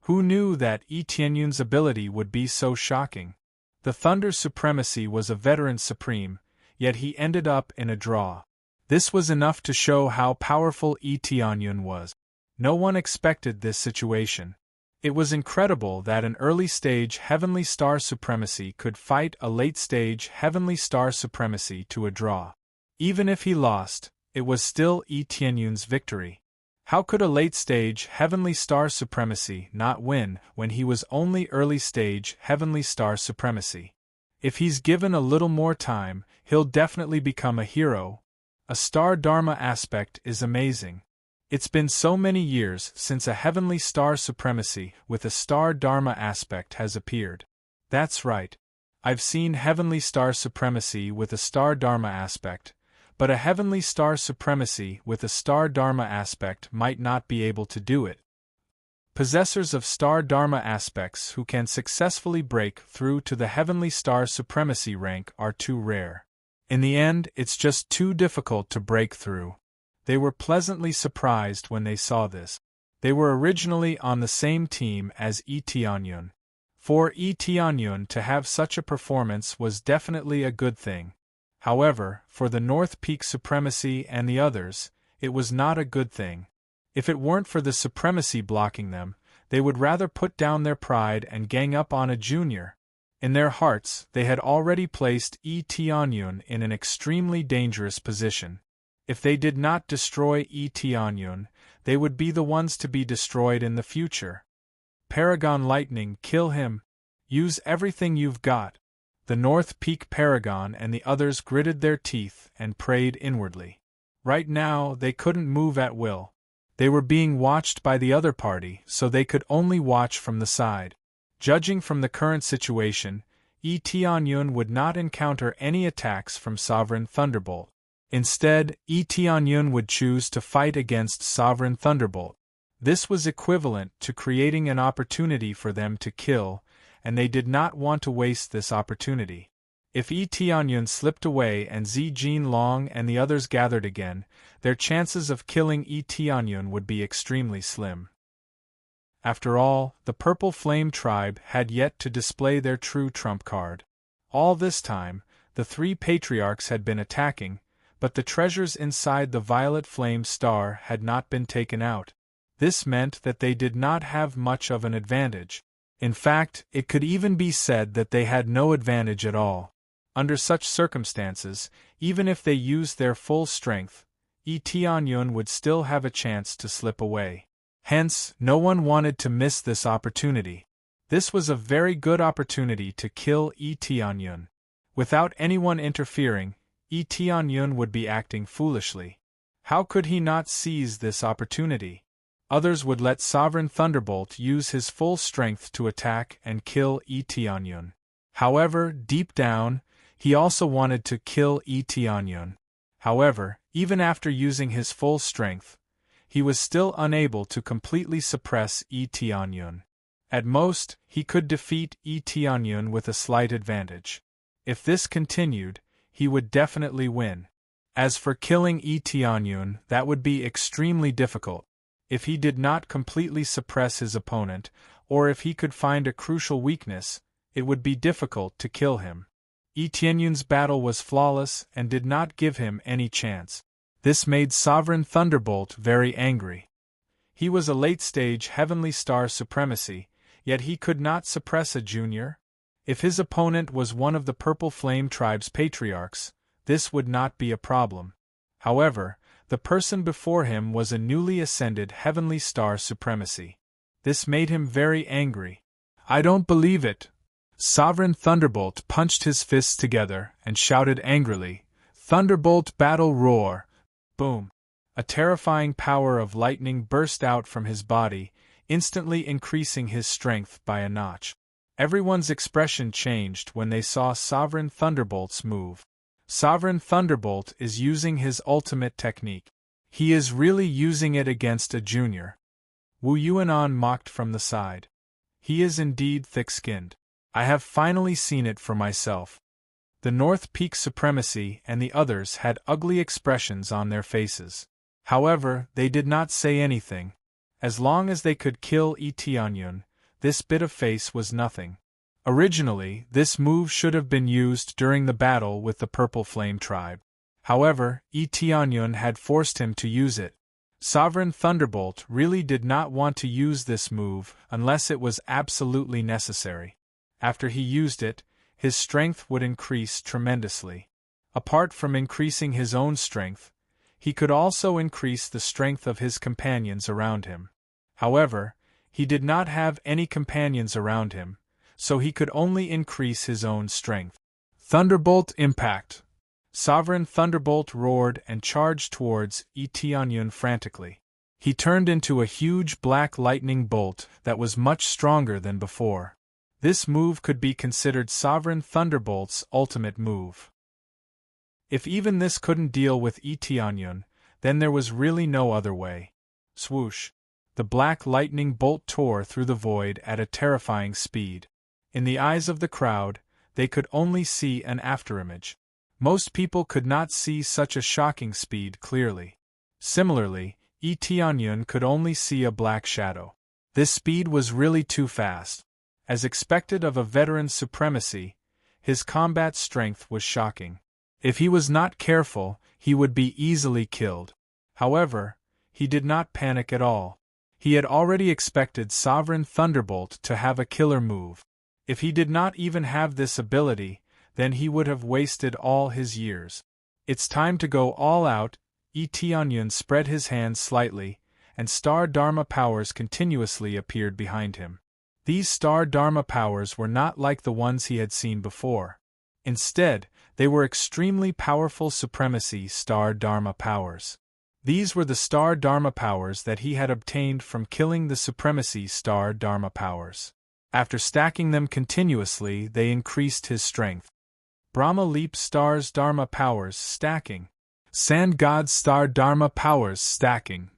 Who knew that Tianyun's ability would be so shocking? The Thunder Supremacy was a veteran supreme, yet he ended up in a draw. This was enough to show how powerful Tianyun was. No one expected this situation. It was incredible that an early-stage Heavenly Star Supremacy could fight a late-stage Heavenly Star Supremacy to a draw. Even if he lost, it was still Tianyun's victory. How could a late-stage Heavenly Star Supremacy not win when he was only early-stage Heavenly Star Supremacy? If he's given a little more time, he'll definitely become a hero. A Star Dharma aspect is amazing. It's been so many years since a Heavenly Star Supremacy with a Star Dharma aspect has appeared. That's right. I've seen Heavenly Star Supremacy with a Star Dharma aspect, but a Heavenly Star Supremacy with a Star Dharma aspect might not be able to do it. Possessors of star dharma aspects who can successfully break through to the heavenly star supremacy rank are too rare. In the end, it's just too difficult to break through. They were pleasantly surprised when they saw this. They were originally on the same team as Yi Tianyun. For Yi Tianyun to have such a performance was definitely a good thing. However, for the North Peak Supremacy and the others, it was not a good thing. If it weren't for the supremacy blocking them, they would rather put down their pride and gang up on a junior. In their hearts, they had already placed Yi Tianyun in an extremely dangerous position. If they did not destroy Yi Tianyun, they would be the ones to be destroyed in the future. Paragon Lightning, kill him! Use everything you've got! The North Peak Paragon and the others gritted their teeth and prayed inwardly. Right now, they couldn't move at will. They were being watched by the other party, so they could only watch from the side. Judging from the current situation, Yi Tianyun would not encounter any attacks from Sovereign Thunderbolt. Instead, Yi Tianyun would choose to fight against Sovereign Thunderbolt. This was equivalent to creating an opportunity for them to kill, and they did not want to waste this opportunity. If Yi Tianyun slipped away and Zi Jinlong and the others gathered again, their chances of killing Yi Tianyun would be extremely slim. After all, the Purple Flame tribe had yet to display their true trump card. All this time, the three patriarchs had been attacking, but the treasures inside the Violet Flame Star had not been taken out. This meant that they did not have much of an advantage. In fact, it could even be said that they had no advantage at all. Under such circumstances, even if they used their full strength, Yi Tianyun would still have a chance to slip away. Hence, no one wanted to miss this opportunity. This was a very good opportunity to kill Yi Tianyun. Without anyone interfering, Yi Tianyun would be acting foolishly. How could he not seize this opportunity? Others would let Sovereign Thunderbolt use his full strength to attack and kill Yi Tianyun. However, deep down, he also wanted to kill Yi Tianyun. However, even after using his full strength, he was still unable to completely suppress Yi Tianyun. At most, he could defeat Yi Tianyun with a slight advantage. If this continued, he would definitely win. As for killing Yi Tianyun, that would be extremely difficult. If he did not completely suppress his opponent, or if he could find a crucial weakness, it would be difficult to kill him. Yi Tianyun's battle was flawless and did not give him any chance. This made Sovereign Thunderbolt very angry. He was a late-stage Heavenly Star Supremacy, yet he could not suppress a junior. If his opponent was one of the Purple Flame Tribe's patriarchs, this would not be a problem. However, the person before him was a newly ascended Heavenly Star Supremacy. This made him very angry. "I don't believe it!" Sovereign Thunderbolt punched his fists together and shouted angrily, "Thunderbolt Battle Roar!" Boom! A terrifying power of lightning burst out from his body, instantly increasing his strength by a notch. Everyone's expression changed when they saw Sovereign Thunderbolt's move. Sovereign Thunderbolt is using his ultimate technique. He is really using it against a junior. Wu Yuanan mocked from the side. He is indeed thick-skinned. I have finally seen it for myself. The North Peak Supremacy and the others had ugly expressions on their faces. However, they did not say anything. As long as they could kill Yi Tianyun, this bit of face was nothing. Originally, this move should have been used during the battle with the Purple Flame Tribe. However, Yi Tianyun had forced him to use it. Sovereign Thunderbolt really did not want to use this move unless it was absolutely necessary. After he used it, his strength would increase tremendously. Apart from increasing his own strength, he could also increase the strength of his companions around him. However, he did not have any companions around him, so he could only increase his own strength. Thunderbolt Impact! Sovereign Thunderbolt roared and charged towards Yi Tianyun frantically. He turned into a huge black lightning bolt that was much stronger than before. This move could be considered Sovereign Thunderbolt's ultimate move. If even this couldn't deal with Yi Tianyun, then there was really no other way. Swoosh! The black lightning bolt tore through the void at a terrifying speed. In the eyes of the crowd, they could only see an afterimage. Most people could not see such a shocking speed clearly. Similarly, Yi Tianyun could only see a black shadow. This speed was really too fast. As expected of a veteran's supremacy, his combat strength was shocking. If he was not careful, he would be easily killed. However, he did not panic at all. He had already expected Sovereign Thunderbolt to have a killer move. If he did not even have this ability, then he would have wasted all his years. It's time to go all out. Yi Tianyun spread his hands slightly, and Star Dharma powers continuously appeared behind him. These Star Dharma powers were not like the ones he had seen before. Instead, they were extremely powerful supremacy Star Dharma powers. These were the Star Dharma powers that he had obtained from killing the supremacy Star Dharma powers. After stacking them continuously, they increased his strength. Brahma Leap Stars Dharma powers stacking. Sand God Star Dharma powers stacking.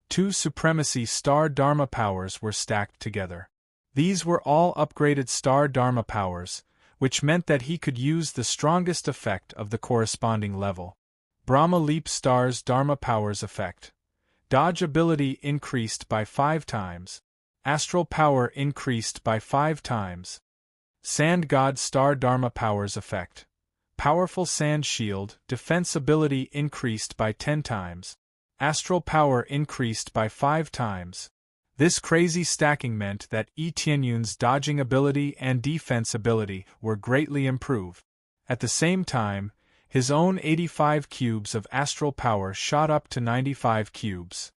2 supremacy Star Dharma powers were stacked together. These were all upgraded Star Dharma powers, which meant that he could use the strongest effect of the corresponding level. Brahma Leap Stars Dharma powers effect. Dodge ability increased by 5 times. Astral power increased by 5 times. Sand God Star Dharma powers effect. Powerful Sand Shield defense ability increased by 10 times. Astral power increased by 5 times. This crazy stacking meant that Yi Tianyun's dodging ability and defense ability were greatly improved. At the same time, his own 85 cubes of astral power shot up to 95 cubes.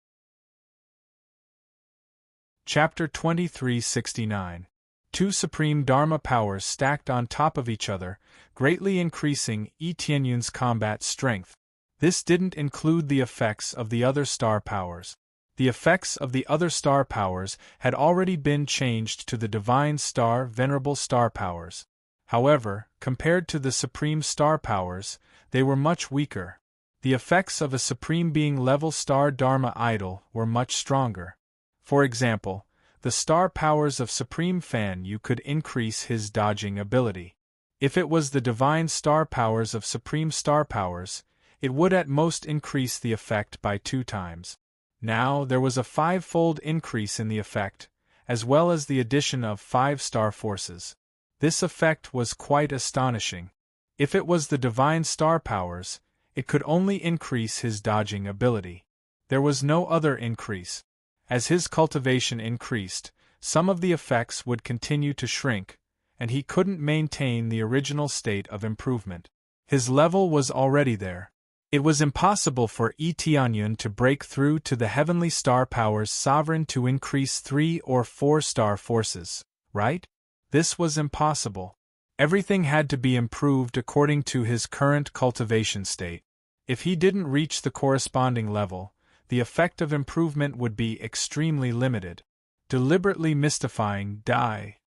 Chapter 2369. 2 supreme Dharma powers stacked on top of each other, greatly increasing Yi Tianyun's combat strength. This didn't include the effects of the other star powers. The effects of the other star powers had already been changed to the Divine Star Venerable Star powers. However, compared to the Supreme Star powers, they were much weaker. The effects of a Supreme Being level Star Dharma idol were much stronger. For example, the star powers of Supreme Fan Yu could increase his dodging ability. If it was the Divine Star powers of Supreme Star powers, it would at most increase the effect by 2 times. Now there was a 5-fold increase in the effect, as well as the addition of 5 star forces. This effect was quite astonishing. If it was the Divine Star powers, it could only increase his dodging ability. There was no other increase. As his cultivation increased, some of the effects would continue to shrink, and he couldn't maintain the original state of improvement. His level was already there. It was impossible for Yi Tianyun to break through to the heavenly star powers sovereign to increase 3 or 4 star forces, right? This was impossible. Everything had to be improved according to his current cultivation state. If he didn't reach the corresponding level, the effect of improvement would be extremely limited. Deliberately mystifying Dai.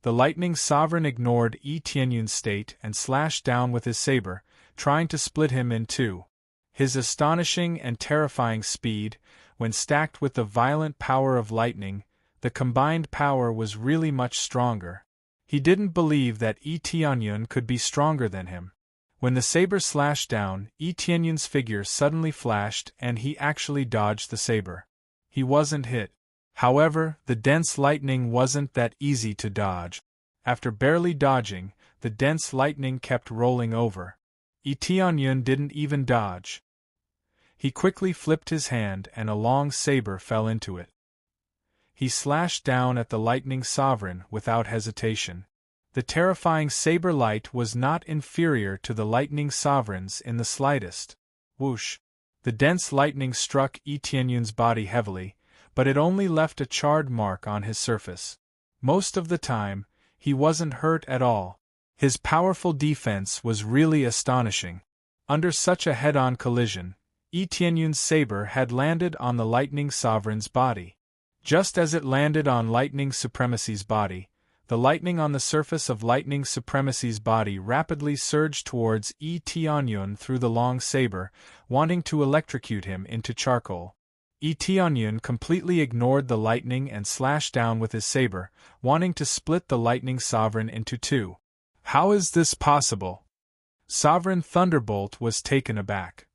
The lightning sovereign ignored Yi Tianyun's state and slashed down with his saber, trying to split him in 2. His astonishing and terrifying speed, when stacked with the violent power of lightning, the combined power was really much stronger. He didn't believe that Yi Tianyun could be stronger than him. When the saber slashed down, Yi Tianyun's figure suddenly flashed and he actually dodged the saber. He wasn't hit. However, the dense lightning wasn't that easy to dodge. After barely dodging, the dense lightning kept rolling over. Yi Tianyun didn't even dodge. He quickly flipped his hand and a long saber fell into it. He slashed down at the lightning sovereign without hesitation. The terrifying saber light was not inferior to the lightning sovereign's in the slightest. Whoosh! The dense lightning struck Yi Tianyun's body heavily, but it only left a charred mark on his surface. Most of the time, he wasn't hurt at all. His powerful defense was really astonishing. Under such a head-on collision, Yi Tianyun's saber had landed on the lightning sovereign's body. Just as it landed on lightning supremacy's body, the lightning on the surface of lightning supremacy's body rapidly surged towards Yi Tianyun through the long saber, wanting to electrocute him into charcoal. Etionyun completely ignored the lightning and slashed down with his saber, wanting to split the lightning sovereign into two. How is this possible? Sovereign Thunderbolt was taken aback.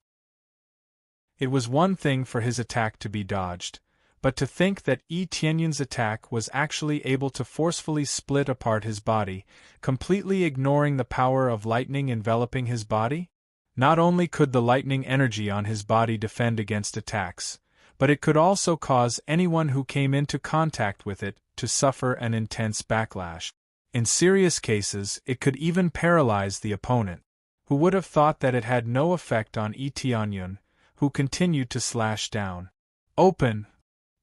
It was one thing for his attack to be dodged, but to think that Etionyun's attack was actually able to forcefully split apart his body, completely ignoring the power of lightning enveloping his body? Not only could the lightning energy on his body defend against attacks, but it could also cause anyone who came into contact with it to suffer an intense backlash. In serious cases, it could even paralyze the opponent. Who would have thought that it had no effect on Etionyun, who continued to slash down? Open!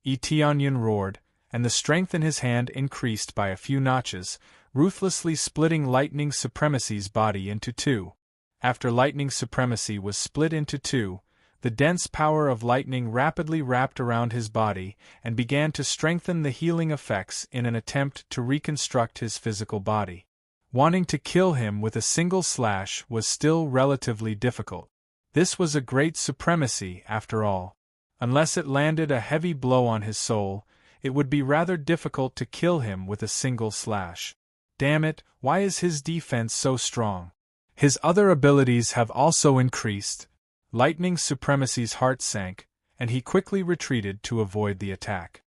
Etionyun roared, and the strength in his hand increased by a few notches, ruthlessly splitting Lightning Supremacy's body into two. After Lightning Supremacy was split into two, the dense power of lightning rapidly wrapped around his body and began to strengthen the healing effects in an attempt to reconstruct his physical body. Wanting to kill him with a single slash was still relatively difficult. This was a great supremacy, after all. Unless it landed a heavy blow on his soul, it would be rather difficult to kill him with a single slash. Damn it, why is his defense so strong? His other abilities have also increased. Lightning Supremacy's heart sank, and he quickly retreated to avoid the attack.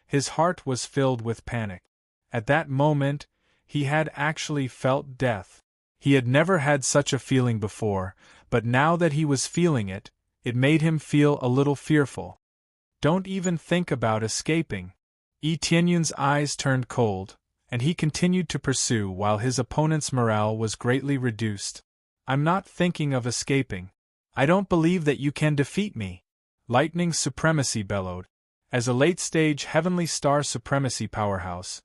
His heart was filled with panic. At that moment, he had actually felt death. He had never had such a feeling before, but now that he was feeling it, it made him feel a little fearful. Don't even think about escaping. Etionyun's eyes turned cold, and he continued to pursue while his opponent's morale was greatly reduced. I'm not thinking of escaping. I don't believe that you can defeat me, Lightning Supremacy bellowed. As a late-stage Heavenly Star Supremacy powerhouse,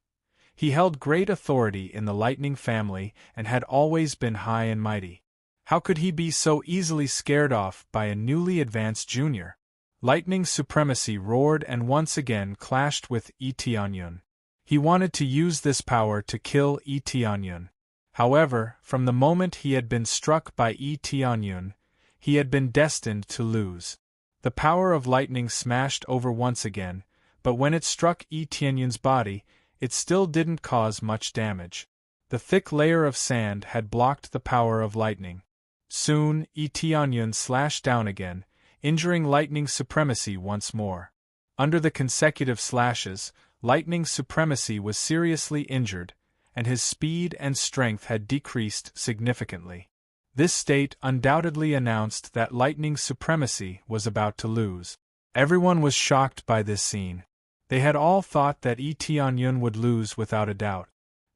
he held great authority in the Lightning family and had always been high and mighty. How could he be so easily scared off by a newly advanced junior? Lightning Supremacy roared and once again clashed with Etionyun. He wanted to use this power to kill Etionyun. However, from the moment he had been struck by Etionyun, he had been destined to lose. The power of lightning smashed over once again, but when it struck Etionyun's body, it still didn't cause much damage. The thick layer of sand had blocked the power of lightning. Soon, Etionyun slashed down again, injuring Lightning Supremacy once more. Under the consecutive slashes, Lightning Supremacy was seriously injured, and his speed and strength had decreased significantly. This state undoubtedly announced that Lightning Supremacy was about to lose. Everyone was shocked by this scene. They had all thought that Etionyun would lose without a doubt.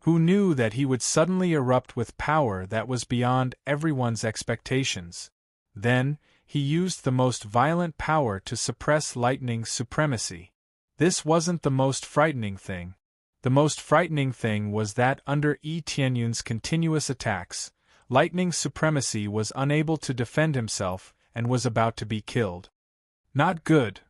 Who knew that he would suddenly erupt with power that was beyond everyone's expectations? Then, he used the most violent power to suppress Lightning Supremacy. This wasn't the most frightening thing. The most frightening thing was that under Etionyun's continuous attacks, Lightning Supremacy was unable to defend himself and was about to be killed. Not good.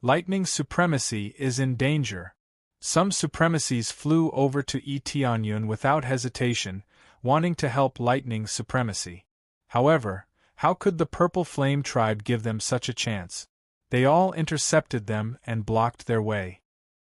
Lightning Supremacy is in danger. Some Supremacies flew over to Etionyun without hesitation, wanting to help Lightning Supremacy. However, how could the Purple Flame tribe give them such a chance? They all intercepted them and blocked their way.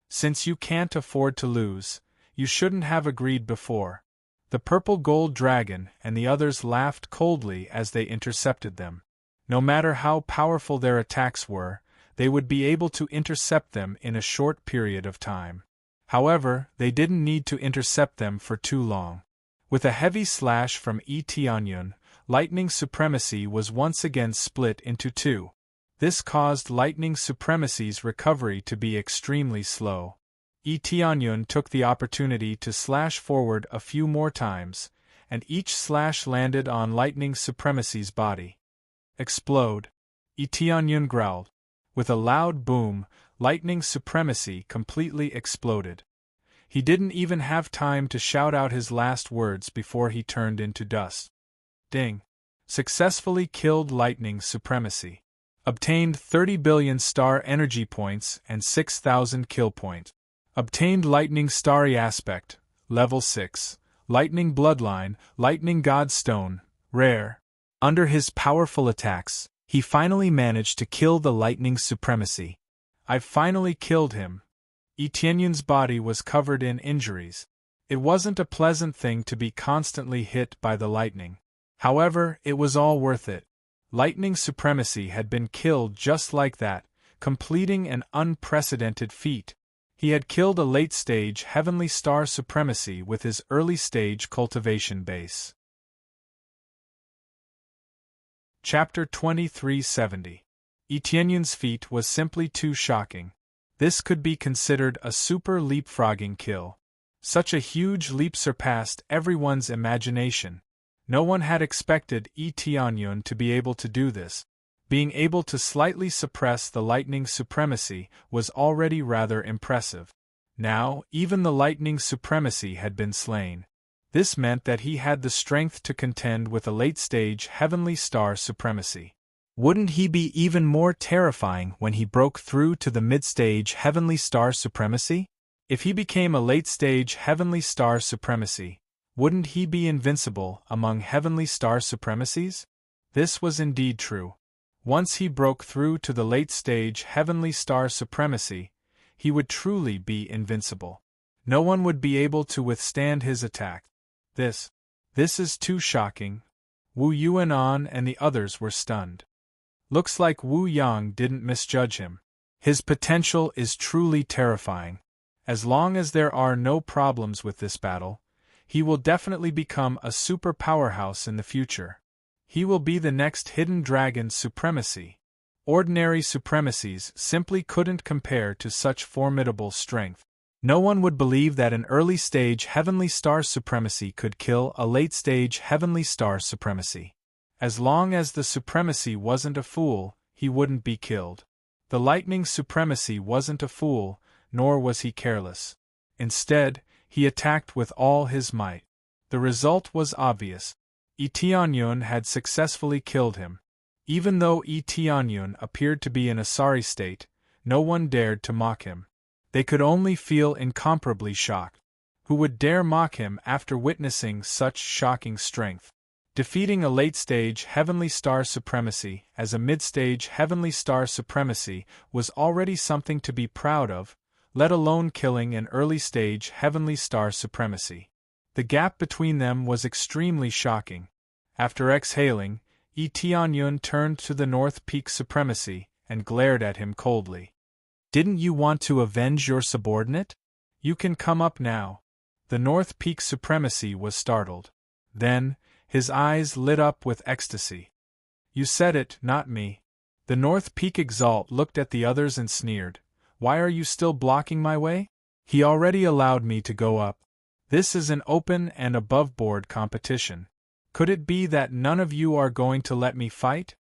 Since you can't afford to lose, you shouldn't have agreed before. The Purple Gold Dragon and the others laughed coldly as they intercepted them. No matter how powerful their attacks were, they would be able to intercept them in a short period of time. However, they didn't need to intercept them for too long. With a heavy slash from Etionyun, Lightning Supremacy was once again split into two. This caused Lightning Supremacy's recovery to be extremely slow. Etionyun took the opportunity to slash forward a few more times, and each slash landed on Lightning Supremacy's body. Explode! Etionyun growled. With a loud boom, Lightning Supremacy completely exploded. He didn't even have time to shout out his last words before he turned into dust. Ding! Successfully killed Lightning Supremacy. Obtained 30 billion star energy points and 6,000 kill points. Obtained Lightning Starry Aspect, Level 6, Lightning Bloodline, Lightning God Stone, Rare. Under his powerful attacks, He finally managed to kill the lightning's supremacy. I've finally killed him. Etienne's body was covered in injuries. It wasn't a pleasant thing to be constantly hit by the lightning. However, it was all worth it. Lightning supremacy had been killed just like that, completing an unprecedented feat. He had killed a late-stage heavenly star supremacy with his early-stage cultivation base. Chapter 2370. Etienne's feat was simply too shocking. This could be considered a super leapfrogging kill. Such a huge leap surpassed everyone's imagination. No one had expected Etienne to be able to do this. Being able to slightly suppress the lightning supremacy was already rather impressive. Now, even the lightning supremacy had been slain. This meant that he had the strength to contend with a late-stage heavenly star supremacy. Wouldn't he be even more terrifying when he broke through to the mid-stage heavenly star supremacy? If he became a late-stage heavenly star supremacy, wouldn't he be invincible among heavenly star supremacies? This was indeed true. Once he broke through to the late-stage heavenly star supremacy, he would truly be invincible. No one would be able to withstand his attack. This is too shocking. Wu Yuanan and the others were stunned. Looks like Wu Yang didn't misjudge him. His potential is truly terrifying. As long as there are no problems with this battle, he will definitely become a super powerhouse in the future. He will be the next hidden dragon's supremacy. Ordinary supremacies simply couldn't compare to such formidable strength. No one would believe that an early-stage heavenly star supremacy could kill a late-stage heavenly star supremacy. As long as the supremacy wasn't a fool, he wouldn't be killed. The lightning supremacy wasn't a fool, nor was he careless. Instead, he attacked with all his might. The result was obvious. Etienne had successfully killed him. Even though Etienne appeared to be in a sorry state, no one dared to mock him. They could only feel incomparably shocked. Who would dare mock him after witnessing such shocking strength? Defeating a late-stage heavenly star supremacy as a mid-stage heavenly star supremacy was already something to be proud of, let alone killing an early-stage heavenly star supremacy. The gap between them was extremely shocking. After exhaling, Etienne turned to the North Peak supremacy and glared at him coldly. Didn't you want to avenge your subordinate? You can come up now. The North Peak supremacy was startled. Then, his eyes lit up with ecstasy. You said it, not me. The North Peak exalt looked at the others and sneered. Why are you still blocking my way? He already allowed me to go up. This is an open and above-board competition. Could it be that none of you are going to let me fight?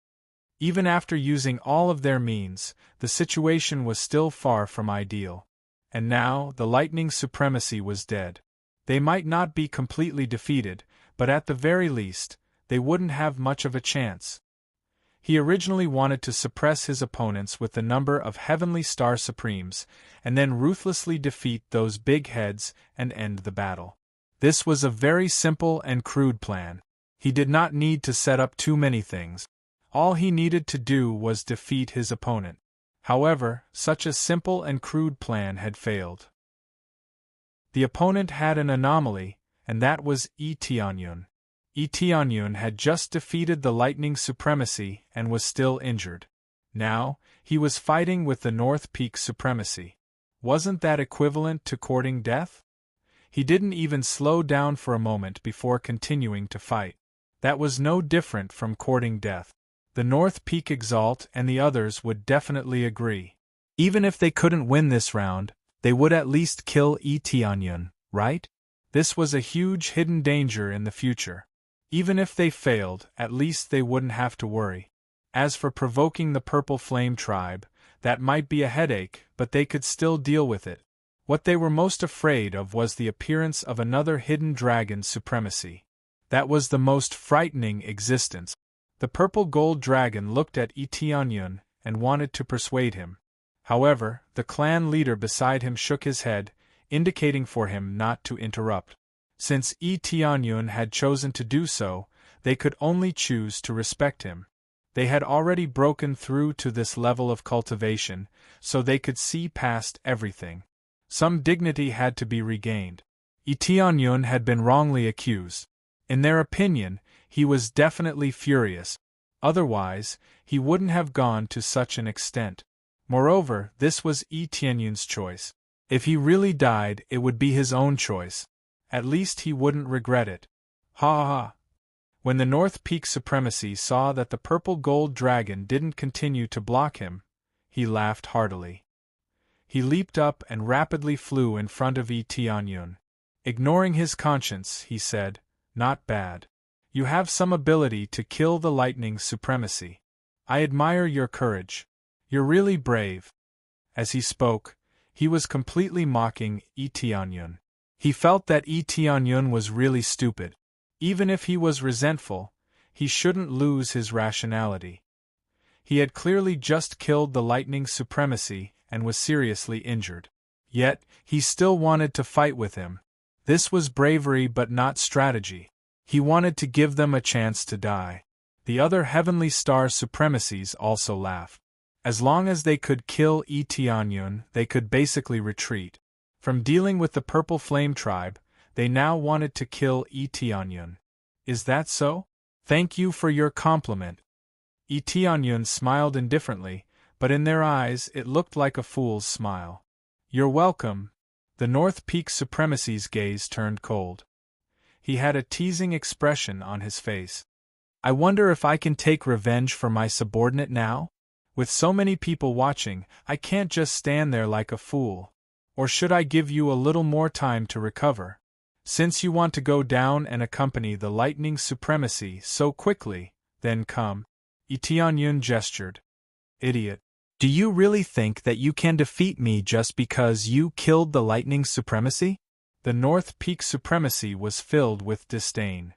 Even after using all of their means, the situation was still far from ideal. And now, the lightning supremacy was dead. They might not be completely defeated, but at the very least, they wouldn't have much of a chance. He originally wanted to suppress his opponents with the number of heavenly star supremes, and then ruthlessly defeat those big heads and end the battle. This was a very simple and crude plan. He did not need to set up too many things. All he needed to do was defeat his opponent. However, such a simple and crude plan had failed. The opponent had an anomaly, and that was Etienne. Etienne had just defeated the lightning supremacy and was still injured. Now, he was fighting with the North Peak supremacy. Wasn't that equivalent to courting death? He didn't even slow down for a moment before continuing to fight. That was no different from courting death. The North Peak exalt and the others would definitely agree. Even if they couldn't win this round, they would at least kill Etienne, right? This was a huge hidden danger in the future. Even if they failed, at least they wouldn't have to worry. As for provoking the Purple Flame tribe, that might be a headache, but they could still deal with it. What they were most afraid of was the appearance of another hidden dragon's supremacy. That was the most frightening existence. The purple gold dragon looked at Etienne and wanted to persuade him. However, the clan leader beside him shook his head, indicating for him not to interrupt. Since Etienne had chosen to do so, they could only choose to respect him. They had already broken through to this level of cultivation, so they could see past everything. Some dignity had to be regained. Tianyun had been wrongly accused. In their opinion, he was definitely furious. Otherwise, he wouldn't have gone to such an extent. Moreover, this was Tianyun's choice. If he really died, it would be his own choice. At least he wouldn't regret it. Ha ha ha. When the North Peak Supremacy saw that the purple gold dragon didn't continue to block him, he laughed heartily. He leaped up and rapidly flew in front of Tianyun. Ignoring his conscience, he said, "Not bad. You have some ability to kill the lightning supremacy. I admire your courage. You're really brave." As he spoke, he was completely mocking Tianyun. He felt that Tianyun was really stupid. Even if he was resentful, he shouldn't lose his rationality. He had clearly just killed the lightning supremacy and was seriously injured. Yet, he still wanted to fight with him. This was bravery but not strategy. He wanted to give them a chance to die. The other Heavenly Star supremacies also laughed. As long as they could kill Tianyun, they could basically retreat. From dealing with the Purple Flame Tribe, they now wanted to kill Tianyun. Is that so? Thank you for your compliment. Tianyun smiled indifferently, but in their eyes it looked like a fool's smile. You're welcome. The North Peak Supremacy's gaze turned cold. He had a teasing expression on his face. I wonder if I can take revenge for my subordinate now? With so many people watching, I can't just stand there like a fool. Or should I give you a little more time to recover? Since you want to go down and accompany the lightning supremacy so quickly, then come. Tianyun gestured. Idiot. Do you really think that you can defeat me just because you killed the lightning supremacy? The North Peak Supremacy was filled with disdain.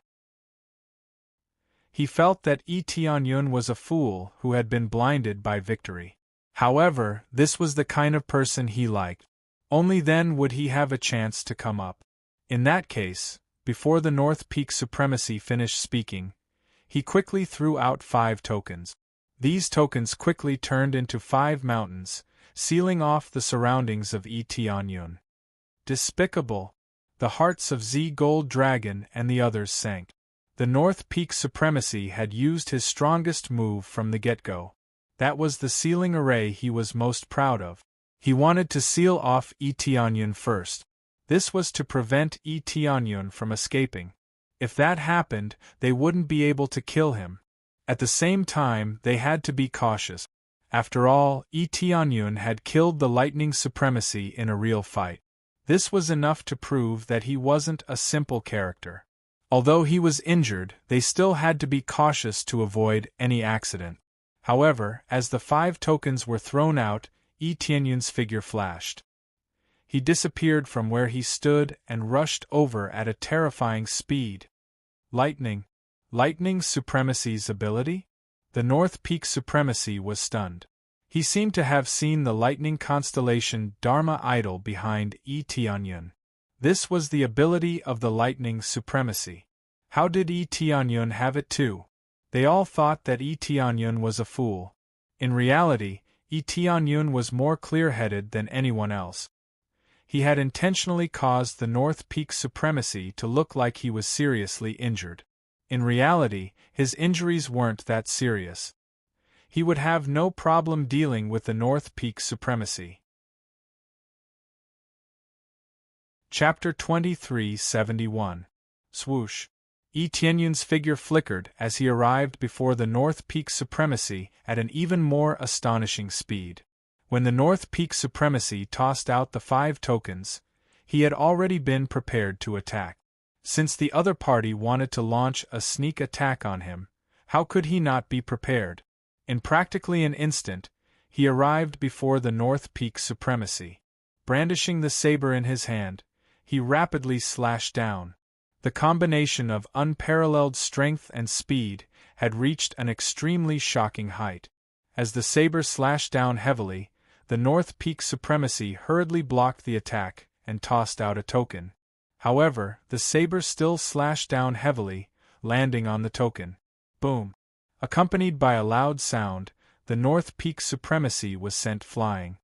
He felt that Tianyun was a fool who had been blinded by victory. However, this was the kind of person he liked. Only then would he have a chance to come up. In that case, before the North Peak Supremacy finished speaking, he quickly threw out 5 tokens. These tokens quickly turned into 5 mountains, sealing off the surroundings of Tianyun. Despicable! The hearts of Z Gold Dragon and the others sank. The North Peak Supremacy had used his strongest move from the get-go. That was the sealing array he was most proud of. He wanted to seal off Tianyun first. This was to prevent Tianyun from escaping. If that happened, they wouldn't be able to kill him. At the same time, they had to be cautious. After all, Tianyun had killed the lightning supremacy in a real fight. This was enough to prove that he wasn't a simple character. Although he was injured, they still had to be cautious to avoid any accident. However, as the 5 tokens were thrown out, Tianyun's figure flashed. He disappeared from where he stood and rushed over at a terrifying speed. Lightning Supremacy's ability? The North Peak Supremacy was stunned. He seemed to have seen the lightning constellation Dharma idol behind Tianyun. This was the ability of the lightning supremacy. How did Tianyun have it too? They all thought that Tianyun was a fool. In reality, Tianyun was more clear-headed than anyone else. He had intentionally caused the North Peak Supremacy to look like he was seriously injured. In reality, his injuries weren't that serious. He would have no problem dealing with the North Peak Supremacy. Chapter 2371. Swoosh. Tianyun's figure flickered as he arrived before the North Peak Supremacy at an even more astonishing speed. When the North Peak Supremacy tossed out the 5 tokens, he had already been prepared to attack. Since the other party wanted to launch a sneak attack on him, how could he not be prepared? In practically an instant, he arrived before the North Peak Supremacy. Brandishing the saber in his hand, he rapidly slashed down. The combination of unparalleled strength and speed had reached an extremely shocking height. As the saber slashed down heavily, the North Peak Supremacy hurriedly blocked the attack and tossed out a token. However, the saber still slashed down heavily, landing on the token. Boom! Accompanied by a loud sound, the North Peak Supremacy was sent flying.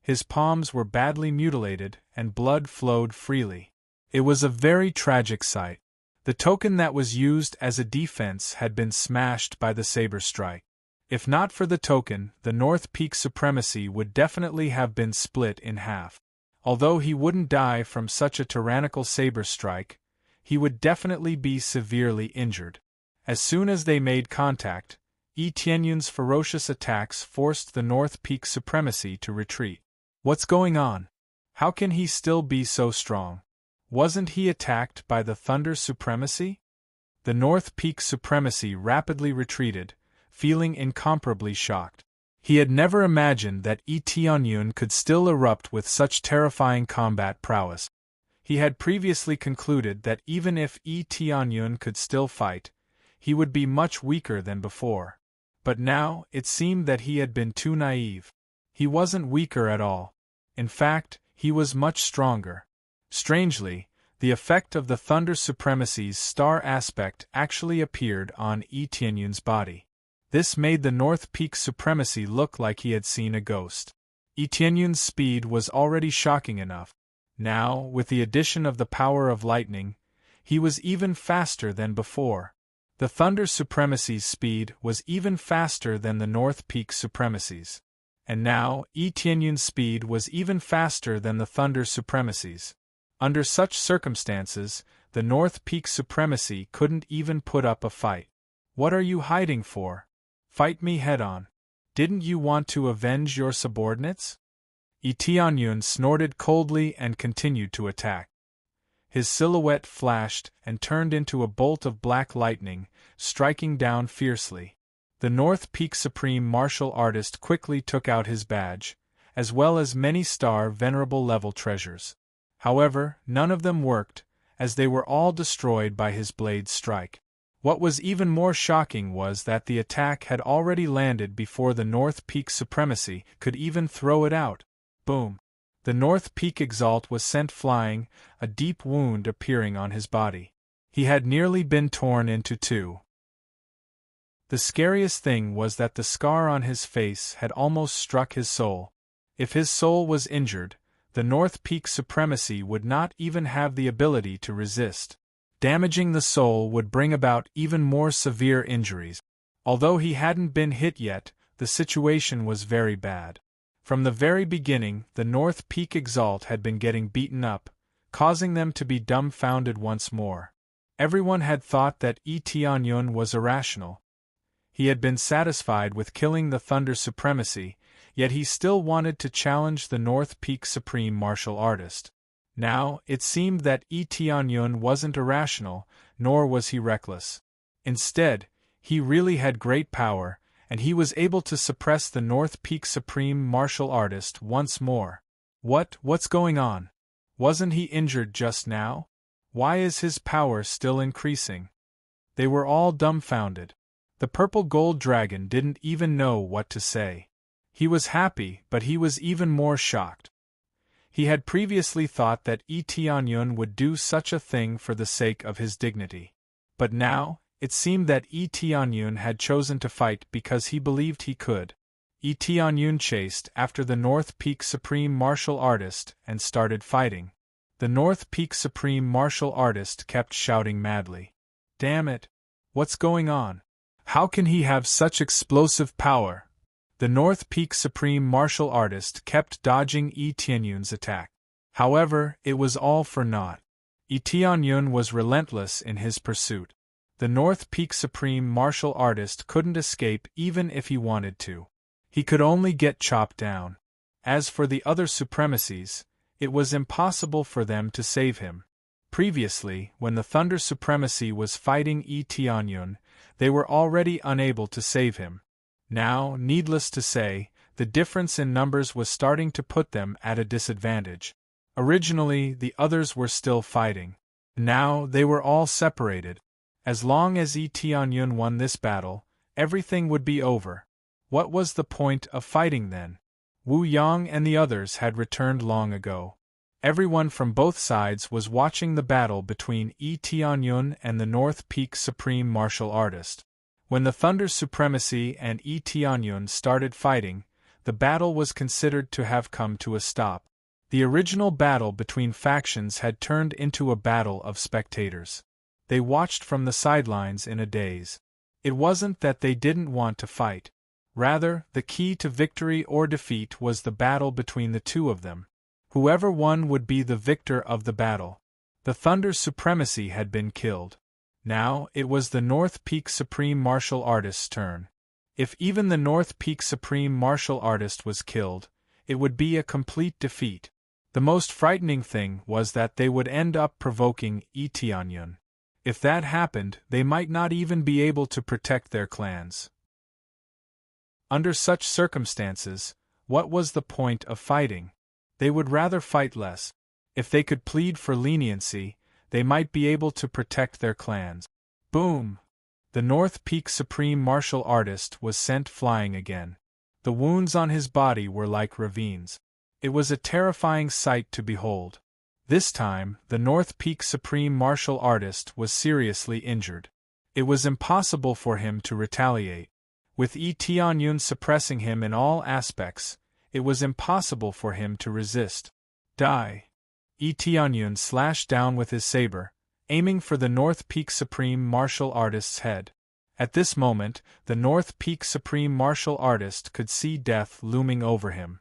His palms were badly mutilated, and blood flowed freely. It was a very tragic sight. The token that was used as a defense had been smashed by the saber strike. If not for the token, the North Peak Supremacy would definitely have been split in half. Although he wouldn't die from such a tyrannical saber strike, he would definitely be severely injured. As soon as they made contact, Yi Tianyun's ferocious attacks forced the North Peak Supremacy to retreat. What's going on? How can he still be so strong? Wasn't he attacked by the Thunder Supremacy? The North Peak Supremacy rapidly retreated, feeling incomparably shocked. He had never imagined that Yi Tianyun could still erupt with such terrifying combat prowess. He had previously concluded that even if Yi Tianyun could still fight, he would be much weaker than before. But now, it seemed that he had been too naive. He wasn't weaker at all. In fact, he was much stronger. Strangely, the effect of the Thunder Supremacy's star aspect actually appeared on Yi Tianyun's body. This made the North Peak Supremacy look like he had seen a ghost. Yi Tianyun's speed was already shocking enough. Now, with the addition of the power of lightning, he was even faster than before. The Thunder Supremacy's speed was even faster than the North Peak Supremacy's. And now, Yi Tianyun's speed was even faster than the Thunder Supremacy's. Under such circumstances, the North Peak Supremacy couldn't even put up a fight. What are you hiding for? Fight me head-on. Didn't you want to avenge your subordinates? Yi Tianyun snorted coldly and continued to attack. His silhouette flashed and turned into a bolt of black lightning, striking down fiercely. The North Peak Supreme Martial Artist quickly took out his badge, as well as many star venerable level treasures. However, none of them worked, as they were all destroyed by his blade's strike. What was even more shocking was that the attack had already landed before the North Peak Supremacy could even throw it out. Boom! The North Peak Exalt was sent flying, a deep wound appearing on his body. He had nearly been torn into two. The scariest thing was that the scar on his face had almost struck his soul. If his soul was injured, the North Peak Supremacy would not even have the ability to resist. Damaging the soul would bring about even more severe injuries. Although he hadn't been hit yet, the situation was very bad. From the very beginning, the North Peak Exalt had been getting beaten up, causing them to be dumbfounded once more. Everyone had thought that Yi Tianyun was irrational. He had been satisfied with killing the Thunder Supremacy, yet he still wanted to challenge the North Peak Supreme Martial Artist. Now, it seemed that Yi Tianyun wasn't irrational, nor was he reckless. Instead, he really had great power, and he was able to suppress the North Peak Supreme Martial Artist once more. What's going on? Wasn't he injured just now? Why is his power still increasing? They were all dumbfounded. The purple gold dragon didn't even know what to say. He was happy, but he was even more shocked. He had previously thought that Yi Tianyun would do such a thing for the sake of his dignity. But now, it seemed that Yi Tianyun had chosen to fight because he believed he could. Yi Tianyun chased after the North Peak Supreme Martial Artist and started fighting. The North Peak Supreme Martial Artist kept shouting madly. Damn it! What's going on? How can he have such explosive power? The North Peak Supreme Martial Artist kept dodging Yi Tianyun's attack. However, it was all for naught. Yi Tianyun was relentless in his pursuit. The North Peak Supreme Martial Artist couldn't escape even if he wanted to. He could only get chopped down. As for the other supremacies, it was impossible for them to save him. Previously, when the Thunder Supremacy was fighting Yi Tianyun, they were already unable to save him. Now, needless to say, the difference in numbers was starting to put them at a disadvantage. Originally, the others were still fighting. Now, they were all separated. As long as Yi Tianyun won this battle, everything would be over. What was the point of fighting then? Wu Yang and the others had returned long ago. Everyone from both sides was watching the battle between Yi Tianyun and the North Peak Supreme Martial Artist. When the Thunder Supremacy and Tianyun started fighting, the battle was considered to have come to a stop. The original battle between factions had turned into a battle of spectators. They watched from the sidelines in a daze. It wasn't that they didn't want to fight. Rather, the key to victory or defeat was the battle between the two of them. Whoever won would be the victor of the battle. The Thunder Supremacy had been killed. Now, it was the North Peak Supreme Martial Artist's turn. If even the North Peak Supreme Martial Artist was killed, it would be a complete defeat. The most frightening thing was that they would end up provoking Tianyun. If that happened, they might not even be able to protect their clans. Under such circumstances, what was the point of fighting? They would rather fight less. If they could plead for leniency, they might be able to protect their clans. Boom! The North Peak Supreme Martial Artist was sent flying again. The wounds on his body were like ravines. It was a terrifying sight to behold. This time, the North Peak Supreme Martial Artist was seriously injured. It was impossible for him to retaliate. With Tianyun suppressing him in all aspects, it was impossible for him to resist. Die! Tianyun slashed down with his saber, aiming for the North Peak Supreme Martial Artist's head. At this moment, the North Peak Supreme Martial Artist could see death looming over him.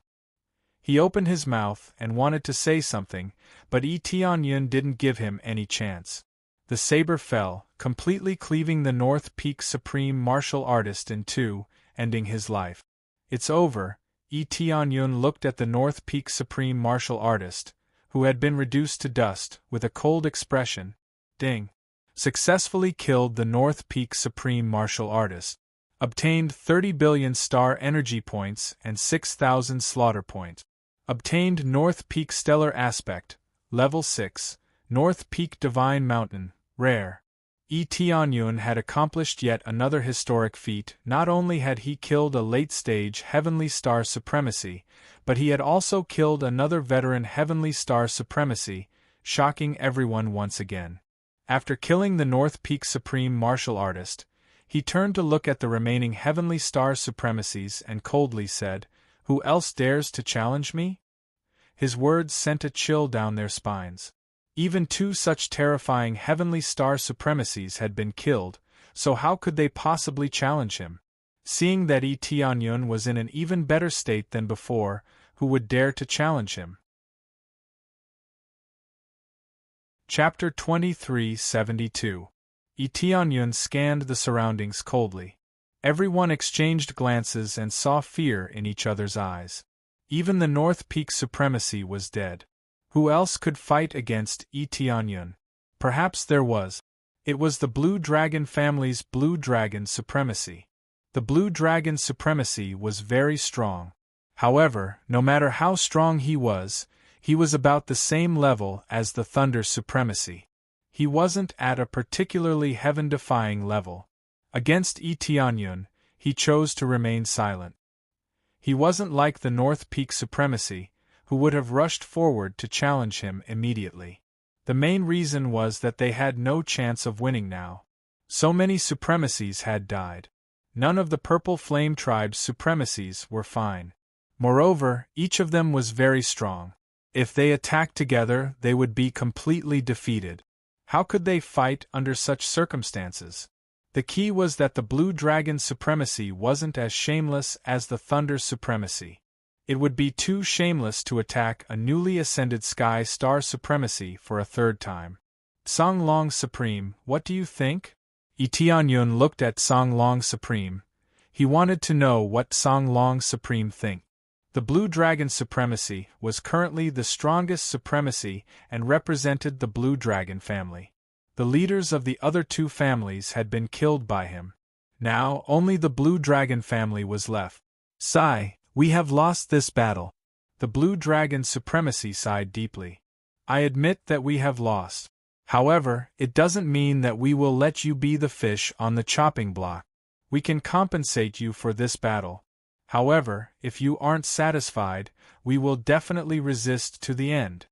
He opened his mouth and wanted to say something, but Tianyun didn't give him any chance. The saber fell, completely cleaving the North Peak Supreme Martial Artist in two, ending his life. It's over. Tianyun looked at the North Peak Supreme Martial Artist, who had been reduced to dust, with a cold expression. Ding. Successfully killed the North Peak Supreme Martial Artist. Obtained 30 billion star energy points and 6,000 slaughter points. Obtained North Peak Stellar Aspect, Level 6, North Peak Divine Mountain, Rare. Tianyun had accomplished yet another historic feat. Not only had he killed a late-stage Heavenly Star Supremacy, but he had also killed another veteran Heavenly Star Supremacy, shocking everyone once again. After killing the North Peak Supreme Martial Artist, he turned to look at the remaining Heavenly Star Supremacies and coldly said, "Who else dares to challenge me?" His words sent a chill down their spines. Even two such terrifying Heavenly Star Supremacies had been killed, so how could they possibly challenge him? Seeing that Tianyun was in an even better state than before, who would dare to challenge him? Chapter 2372. Tianyun scanned the surroundings coldly. Everyone exchanged glances and saw fear in each other's eyes. Even the North Peak Supremacy was dead. Who else could fight against Tianyun? Perhaps there was. It was the Blue Dragon family's Blue Dragon Supremacy. The Blue Dragon Supremacy was very strong. However, no matter how strong he was about the same level as the Thunder Supremacy. He wasn't at a particularly heaven-defying level. Against Tianyun, he chose to remain silent. He wasn't like the North Peak Supremacy, who would have rushed forward to challenge him immediately. The main reason was that they had no chance of winning now. So many supremacies had died. None of the Purple Flame Tribe's supremacies were fine. Moreover, each of them was very strong. If they attacked together, they would be completely defeated. How could they fight under such circumstances? The key was that the Blue Dragon Supremacy wasn't as shameless as the Thunder Supremacy. It would be too shameless to attack a newly ascended Sky Star Supremacy for a third time. Songlong Supreme, what do you think? Tianyun looked at Songlong Supreme. He wanted to know what Songlong Supreme think. The Blue Dragon Supremacy was currently the strongest supremacy and represented the Blue Dragon family. The leaders of the other two families had been killed by him. Now only the Blue Dragon family was left. Sigh. We have lost this battle. The Blue Dragon Supremacy sighed deeply. I admit that we have lost. However, it doesn't mean that we will let you be the fish on the chopping block. We can compensate you for this battle. However, if you aren't satisfied, we will definitely resist to the end.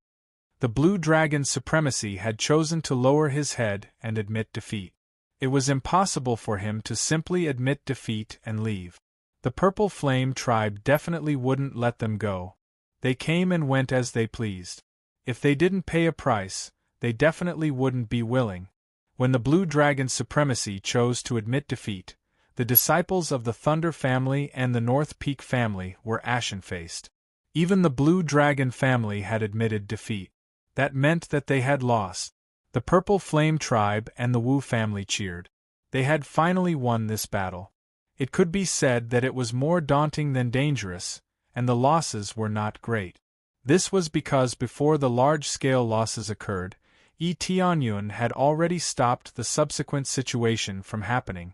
The Blue Dragon Supremacy had chosen to lower his head and admit defeat. It was impossible for him to simply admit defeat and leave. The Purple Flame tribe definitely wouldn't let them go. They came and went as they pleased. If they didn't pay a price, they definitely wouldn't be willing. When the Blue Dragon Supremacy chose to admit defeat, the disciples of the Thunder family and the North Peak family were ashen-faced. Even the Blue Dragon family had admitted defeat. That meant that they had lost. The Purple Flame tribe and the Wu family cheered. They had finally won this battle. It could be said that it was more daunting than dangerous, and the losses were not great. This was because before the large-scale losses occurred, Yi Tianyun had already stopped the subsequent situation from happening.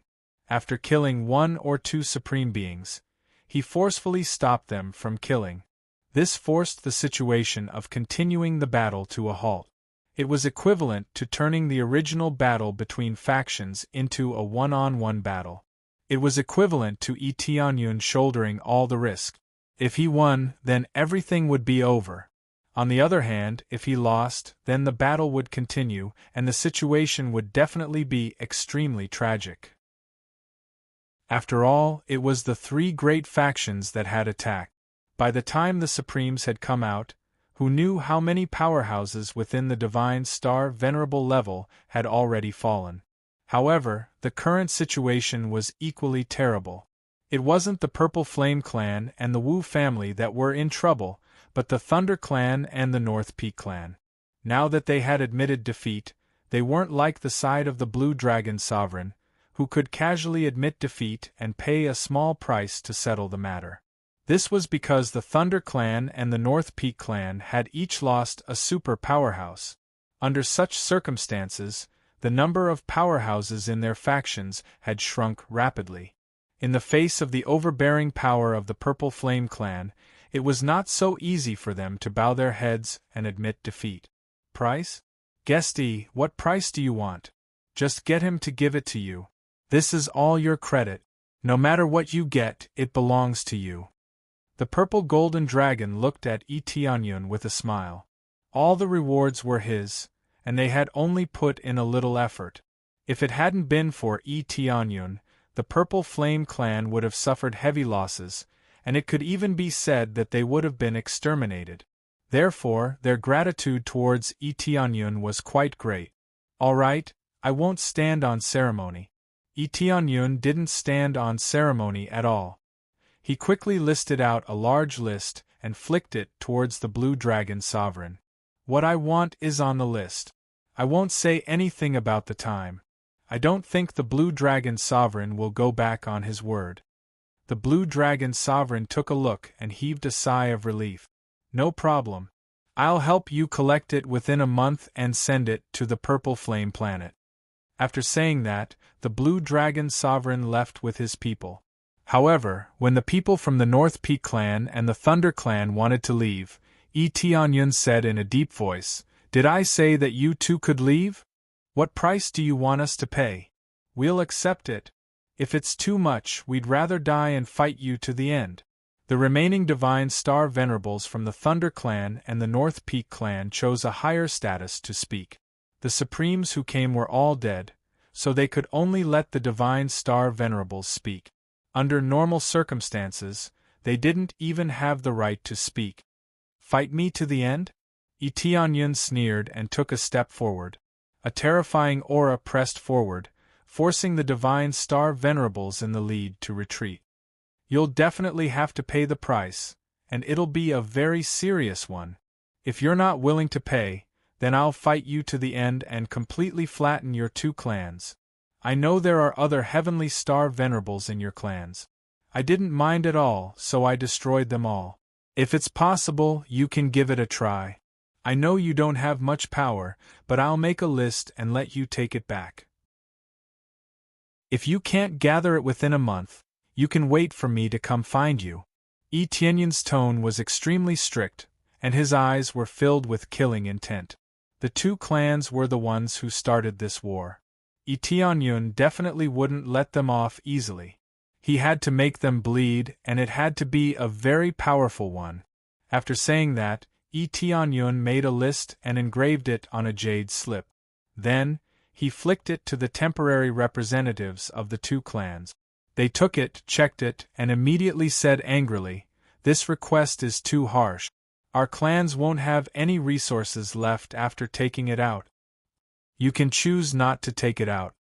After killing 1 or 2 supreme beings, he forcefully stopped them from killing. This forced the situation of continuing the battle to a halt. It was equivalent to turning the original battle between factions into a one-on-one battle. It was equivalent to Yi Tianyun shouldering all the risk. If he won, then everything would be over. On the other hand, if he lost, then the battle would continue, and the situation would definitely be extremely tragic. After all, it was the 3 great factions that had attacked. By the time the Supremes had come out, who knew how many powerhouses within the Divine Star Venerable level had already fallen? However, the current situation was equally terrible. It wasn't the Purple Flame clan and the Wu family that were in trouble, but the Thunder clan and the North Peak clan. Now that they had admitted defeat, they weren't like the side of the Blue Dragon Sovereign, who could casually admit defeat and pay a small price to settle the matter. This was because the Thunder clan and the North Peak clan had each lost a super powerhouse. Under such circumstances, the number of powerhouses in their factions had shrunk rapidly. In the face of the overbearing power of the Purple Flame clan, it was not so easy for them to bow their heads and admit defeat. Price? Guesty, what price do you want? Just get him to give it to you. This is all your credit. No matter what you get, it belongs to you. The Purple Golden Dragon looked at Yi Tianyun with a smile. All the rewards were his, and they had only put in a little effort. If it hadn't been for Yi Tianyun, the Purple Flame clan would have suffered heavy losses, and it could even be said that they would have been exterminated. Therefore, their gratitude towards Yi Tianyun was quite great. All right, I won't stand on ceremony. Yi Tianyun didn't stand on ceremony at all. He quickly listed out a large list and flicked it towards the Blue Dragon Sovereign. What I want is on the list. I won't say anything about the time. I don't think the Blue Dragon Sovereign will go back on his word. The Blue Dragon Sovereign took a look and heaved a sigh of relief. No problem. I'll help you collect it within a month and send it to the Purple Flame planet. After saying that, the Blue Dragon Sovereign left with his people. However, when the people from the North Peak clan and the Thunder clan wanted to leave, Yi Tianyun said in a deep voice, "Did I say that you two could leave? What price do you want us to pay? We'll accept it. If it's too much, we'd rather die and fight you to the end." The remaining Divine Star Venerables from the Thunder clan and the North Peak clan chose a higher status to speak. The Supremes who came were all dead, so they could only let the Divine Star Venerables speak. Under normal circumstances, they didn't even have the right to speak. Fight me to the end? Yi Tianyun sneered and took a step forward. A terrifying aura pressed forward, forcing the Divine Star Venerables in the lead to retreat. You'll definitely have to pay the price, and it'll be a very serious one. If you're not willing to pay, then I'll fight you to the end and completely flatten your 2 clans. I know there are other Heavenly Star Venerables in your clans. I didn't mind at all, so I destroyed them all. If it's possible, you can give it a try. I know you don't have much power, but I'll make a list and let you take it back. If you can't gather it within a month, you can wait for me to come find you. Yi Tianyun's tone was extremely strict, and his eyes were filled with killing intent. The 2 clans were the ones who started this war. Yi Tianyun definitely wouldn't let them off easily. He had to make them bleed, and it had to be a very powerful one. After saying that, Yi Tianyun made a list and engraved it on a jade slip. Then, He flicked it to the temporary representatives of the two clans. They took it, checked it, and immediately said angrily, "This request is too harsh. Our clans won't have any resources left after taking it out. You can choose not to take it out.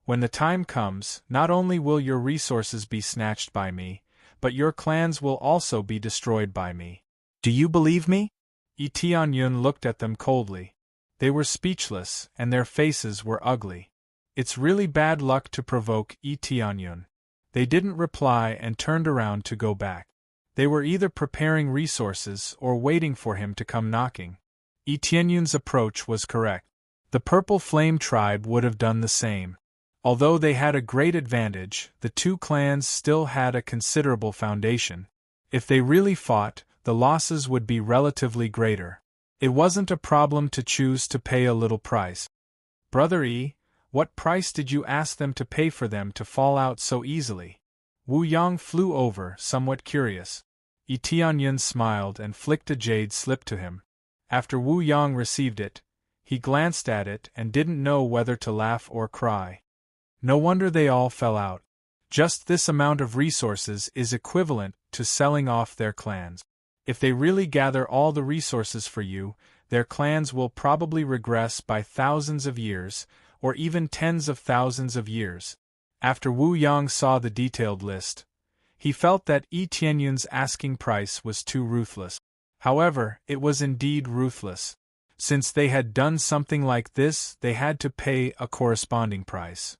When the time comes, not only will your resources be snatched by me, but your clans will also be destroyed by me. Do you believe me?" Tianyun looked at them coldly. They were speechless, and their faces were ugly. It's really bad luck to provoke Tianyun. They didn't reply and turned around to go back. They were either preparing resources or waiting for him to come knocking. Tianyun's approach was correct. The Purple Flame tribe would have done the same. Although they had a great advantage, the two clans still had a considerable foundation. If they really fought, the losses would be relatively greater. It wasn't a problem to choose to pay a little price. "Brother E, what price did you ask them to pay for them to fall out so easily?" Wu Yang flew over, somewhat curious. Tianyun smiled and flicked a jade slip to him. After Wu Yang received it, he glanced at it and didn't know whether to laugh or cry. No wonder they all fell out. Just this amount of resources is equivalent to selling off their clans. If they really gather all the resources for you, their clans will probably regress by thousands of years, or even tens of thousands of years. After Wu Yang saw the detailed list, he felt that Tianyun's asking price was too ruthless. However, it was indeed ruthless. Since they had done something like this, they had to pay a corresponding price.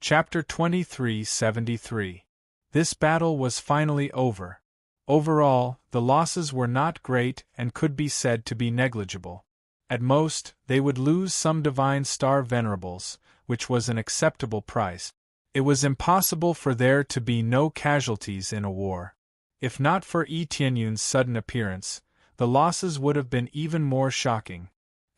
Chapter 2373. This battle was finally over. Overall, the losses were not great and could be said to be negligible. At most, they would lose some divine star venerables, which was an acceptable price. It was impossible for there to be no casualties in a war. If not for Tianyun's sudden appearance, the losses would have been even more shocking.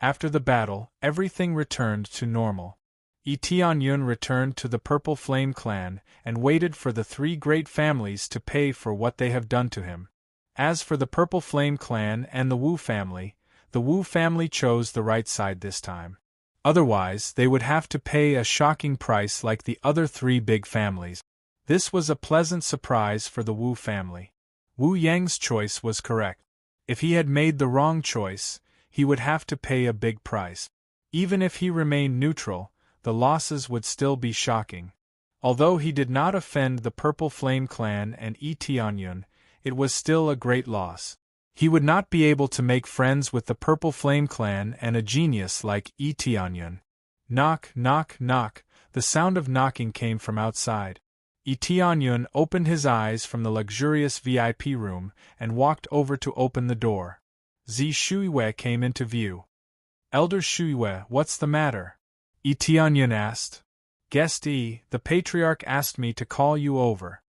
After the battle, everything returned to normal. Tianyun returned to the Purple Flame clan and waited for the three great families to pay for what they have done to him. As for the Purple Flame clan and the Wu family chose the right side this time. Otherwise, they would have to pay a shocking price like the other three big families. This was a pleasant surprise for the Wu family. Wu Yang's choice was correct. If he had made the wrong choice, he would have to pay a big price. Even if he remained neutral, the losses would still be shocking. Although he did not offend the Purple Flame clan and Tianyun, it was still a great loss. He would not be able to make friends with the Purple Flame clan and a genius like Tianyun. Knock, knock, knock. The sound of knocking came from outside. Tianyun opened his eyes from the luxurious VIP room and walked over to open the door. Zi Shuiwei came into view. "Elder Shuiwei, what's the matter?" Tianyun asked. "Guest E, the Patriarch asked me to call you over.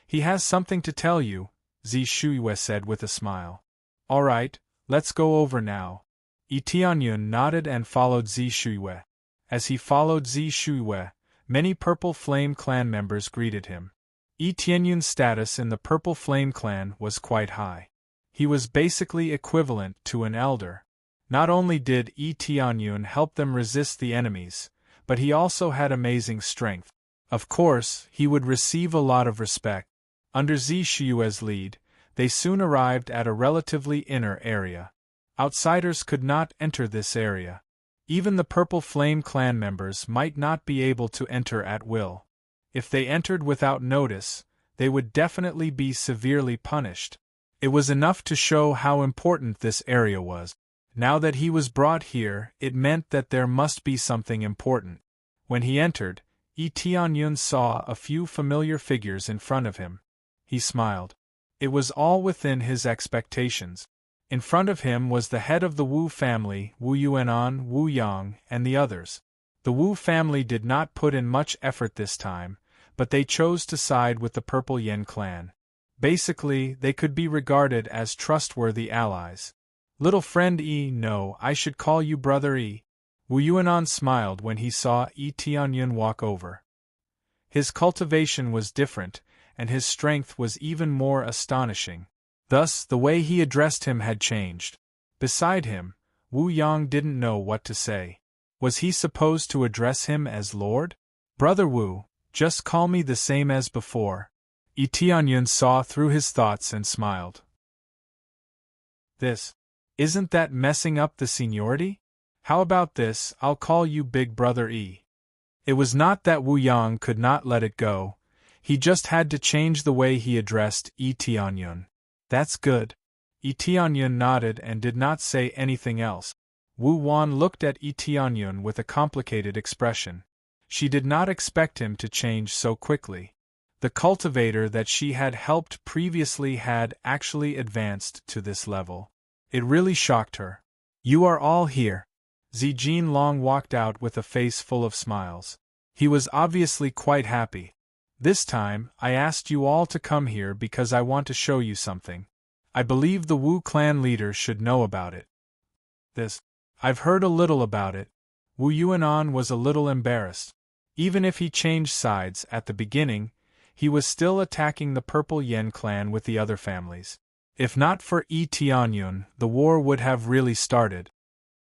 He has something to tell you," Zi Shuiwei said with a smile. "All right, let's go over now." Tianyun nodded and followed Zi Shuiwei. As he followed Zi Shuiwei, many Purple Flame clan members greeted him. Tianyun's status in the Purple Flame clan was quite high. He was basically equivalent to an elder. Not only did Tianyun help them resist the enemies, but he also had amazing strength. Of course, he would receive a lot of respect. Under Zi Shuiwei's lead, they soon arrived at a relatively inner area. Outsiders could not enter this area. Even the Purple Flame clan members might not be able to enter at will. If they entered without notice, they would definitely be severely punished. It was enough to show how important this area was. Now that he was brought here, it meant that there must be something important. When he entered, Tianyun saw a few familiar figures in front of him. He smiled. It was all within his expectations. In front of him was the head of the Wu family, Wu Yuanan, Wu Yang, and the others. The Wu family did not put in much effort this time, but they chose to side with the Purple Yen clan. Basically, they could be regarded as trustworthy allies. "Little friend E, no, I should call you brother E." Wu Yuanan smiled when he saw Tianyun walk over. His cultivation was different, and his strength was even more astonishing. Thus, the way he addressed him had changed. Beside him, Wu Yang didn't know what to say. Was he supposed to address him as Lord? Brother Wu, just call me the same as before. Tianyun saw through his thoughts and smiled. Isn't that messing up the seniority? How about this, I'll call you Big Brother E. It was not that Wu Yang could not let it go, he just had to change the way he addressed Tianyun. That's good. Tianyun nodded and did not say anything else. Wu Wan looked at Tianyun with a complicated expression. She did not expect him to change so quickly. The cultivator that she had helped previously had actually advanced to this level. It really shocked her. You are all here. Zijin Long walked out with a face full of smiles. He was obviously quite happy. This time, I asked you all to come here because I want to show you something. I believe the Wu clan leader should know about it. I've heard a little about it. Wu Yuanan was a little embarrassed. Even if he changed sides at the beginning, he was still attacking the Purple Yen clan with the other families. If not for Tianyun, the war would have really started.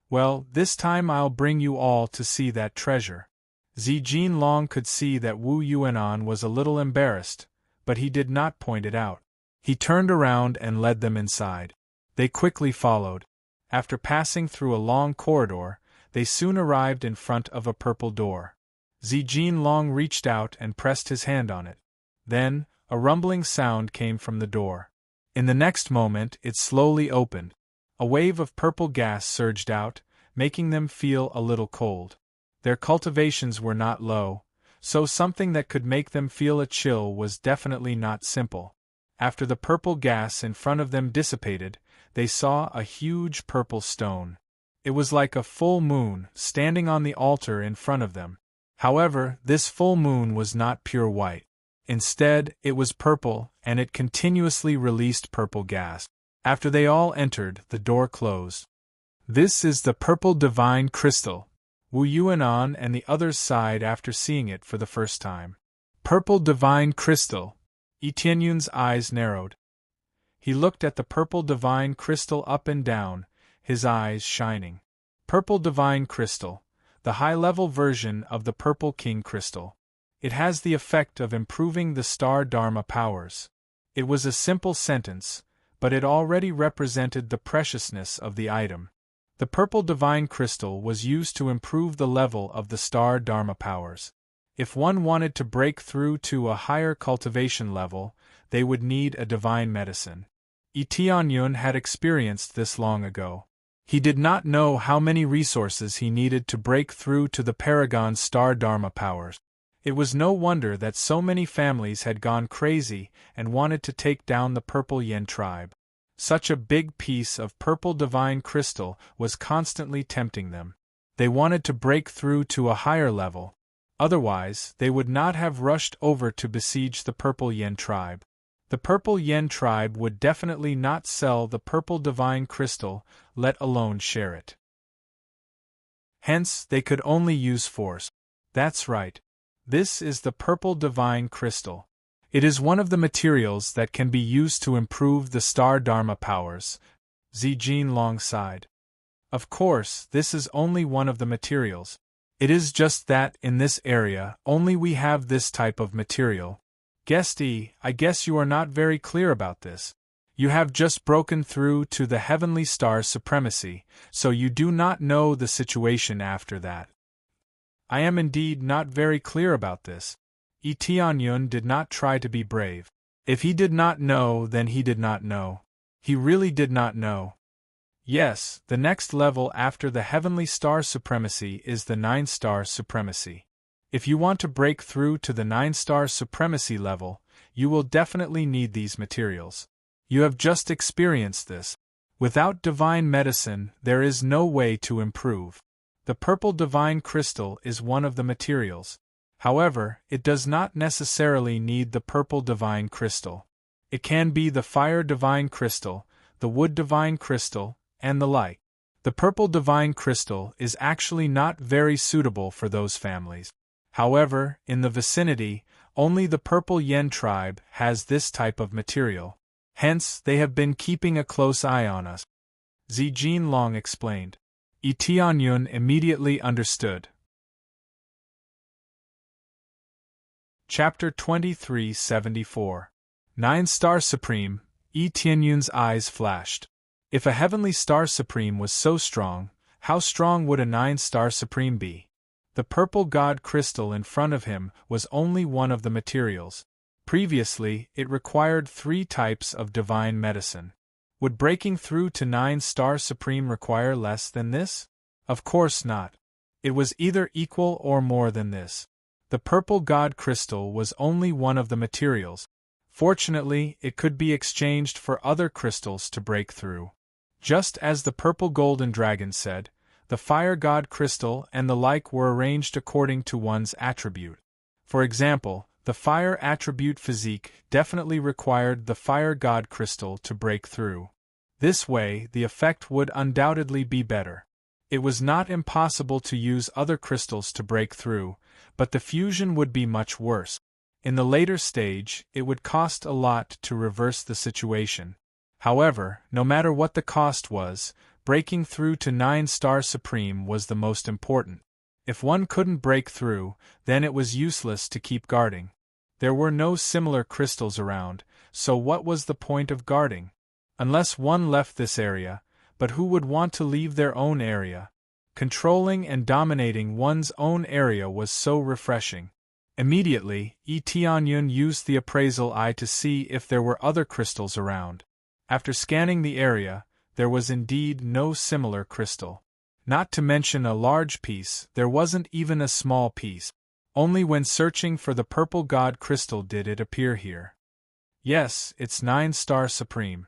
Well, this time I'll bring you all to see that treasure. Zijin Long could see that Wu Yuanan was a little embarrassed, but he did not point it out. He turned around and led them inside. They quickly followed. After passing through a long corridor, they soon arrived in front of a purple door. Zijin Long reached out and pressed his hand on it. Then, a rumbling sound came from the door. In the next moment, it slowly opened. A wave of purple gas surged out, making them feel a little cold. Their cultivations were not low, so something that could make them feel a chill was definitely not simple. After the purple gas in front of them dissipated, they saw a huge purple stone. It was like a full moon standing on the altar in front of them. However, this full moon was not pure white. Instead, it was purple, and it continuously released purple gas. After they all entered, the door closed. This is the purple divine crystal. Wu Yuanan and the others sighed after seeing it for the first time. Purple divine crystal. Tianyun's eyes narrowed. He looked at the purple divine crystal up and down, his eyes shining. Purple divine crystal, the high-level version of the purple king crystal. It has the effect of improving the star Dharma powers. It was a simple sentence, but it already represented the preciousness of the item. The purple divine crystal was used to improve the level of the star Dharma powers. If one wanted to break through to a higher cultivation level, they would need a divine medicine. Tianyun had experienced this long ago. He did not know how many resources he needed to break through to the Paragon star Dharma powers. It was no wonder that so many families had gone crazy and wanted to take down the Purple Yen tribe. Such a big piece of purple divine crystal was constantly tempting them. They wanted to break through to a higher level. Otherwise, they would not have rushed over to besiege the Purple Yen tribe. The Purple Yen tribe would definitely not sell the purple divine crystal, let alone share it. Hence, they could only use force. That's right. This is the purple divine crystal. It is one of the materials that can be used to improve the star Dharma powers. Zijin Long sighed. Of course, this is only one of the materials. It is just that, in this area, only we have this type of material. Guest E, I guess you are not very clear about this. You have just broken through to the heavenly star supremacy, so you do not know the situation after that. I am indeed not very clear about this. Tianyun did not try to be brave. If he did not know, then he did not know. He really did not know. Yes, the next level after the heavenly star supremacy is the 9-star supremacy. If you want to break through to the 9-star supremacy level, you will definitely need these materials. You have just experienced this. Without divine medicine, there is no way to improve. The purple divine crystal is one of the materials. However, it does not necessarily need the purple divine crystal. It can be the fire divine crystal, the wood divine crystal, and the like. The purple divine crystal is actually not very suitable for those families. However, in the vicinity, only the Purple Yen tribe has this type of material. Hence, they have been keeping a close eye on us. Zijin Long explained. Tianyun immediately understood. Chapter 2374. 9-Star Supreme. Tianyun's eyes flashed. If a heavenly Star Supreme was so strong, how strong would a 9-Star Supreme be? The purple God crystal in front of him was only one of the materials. Previously, it required 3 types of divine medicine. Would breaking through to 9-Star Supreme require less than this? Of course not. It was either equal or more than this. The purple God crystal was only one of the materials. Fortunately, it could be exchanged for other crystals to break through. Just as the purple golden dragon said, the fire god crystal and the like were arranged according to one's attribute. For example, the fire attribute physique definitely required the fire god crystal to break through. This way, the effect would undoubtedly be better. It was not impossible to use other crystals to break through, but the fusion would be much worse. In the later stage, it would cost a lot to reverse the situation. However, no matter what the cost was, breaking through to 9-Star Supreme was the most important. If one couldn't break through, then it was useless to keep guarding. There were no similar crystals around, so what was the point of guarding? Unless one left this area, but who would want to leave their own area? Controlling and dominating one's own area was so refreshing. Immediately, Tianyun used the appraisal eye to see if there were other crystals around. After scanning the area, there was indeed no similar crystal. Not to mention a large piece, there wasn't even a small piece. Only when searching for the purple god crystal did it appear here. Yes, it's 9-Star Supreme.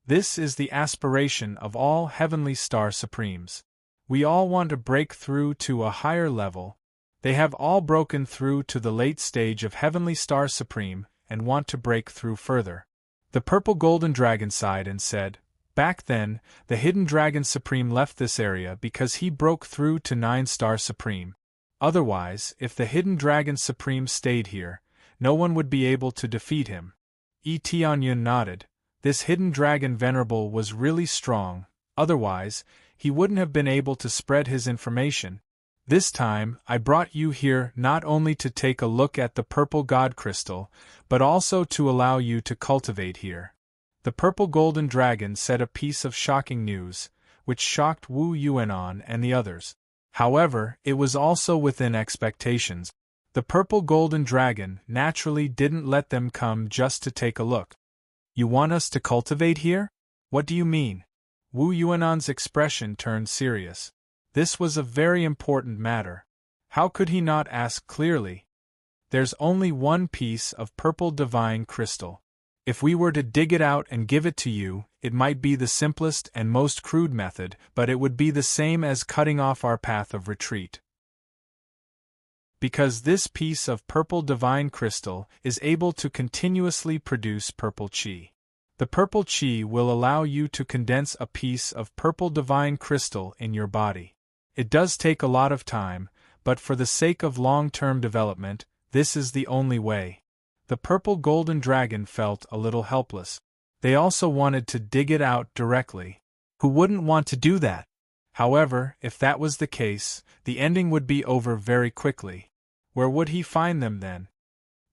This is the aspiration of all heavenly Star Supremes. We all want to break through to a higher level. They have all broken through to the late stage of heavenly Star Supreme and want to break through further. The purple golden dragon sighed and said, "Back then, the hidden dragon supreme left this area because he broke through to 9-Star Supreme. Otherwise, if the hidden dragon supreme stayed here, no one would be able to defeat him." Tianyun nodded. This hidden dragon venerable was really strong, otherwise, he wouldn't have been able to spread his information. This time, I brought you here not only to take a look at the purple god crystal, but also to allow you to cultivate here. The purple golden dragon said a piece of shocking news, which shocked Wu Yuanan and the others. However, it was also within expectations. The purple golden dragon naturally didn't let them come just to take a look. "You want us to cultivate here? What do you mean?" Wu Yuanan's expression turned serious. This was a very important matter. How could he not ask clearly? There's only one piece of purple divine crystal. If we were to dig it out and give it to you, it might be the simplest and most crude method, but it would be the same as cutting off our path of retreat. Because this piece of purple divine crystal is able to continuously produce purple chi. The purple chi will allow you to condense a piece of purple divine crystal in your body. It does take a lot of time, but for the sake of long-term development, this is the only way. The purple golden dragon felt a little helpless. They also wanted to dig it out directly. Who wouldn't want to do that? However, if that was the case, the ending would be over very quickly. Where would he find them then?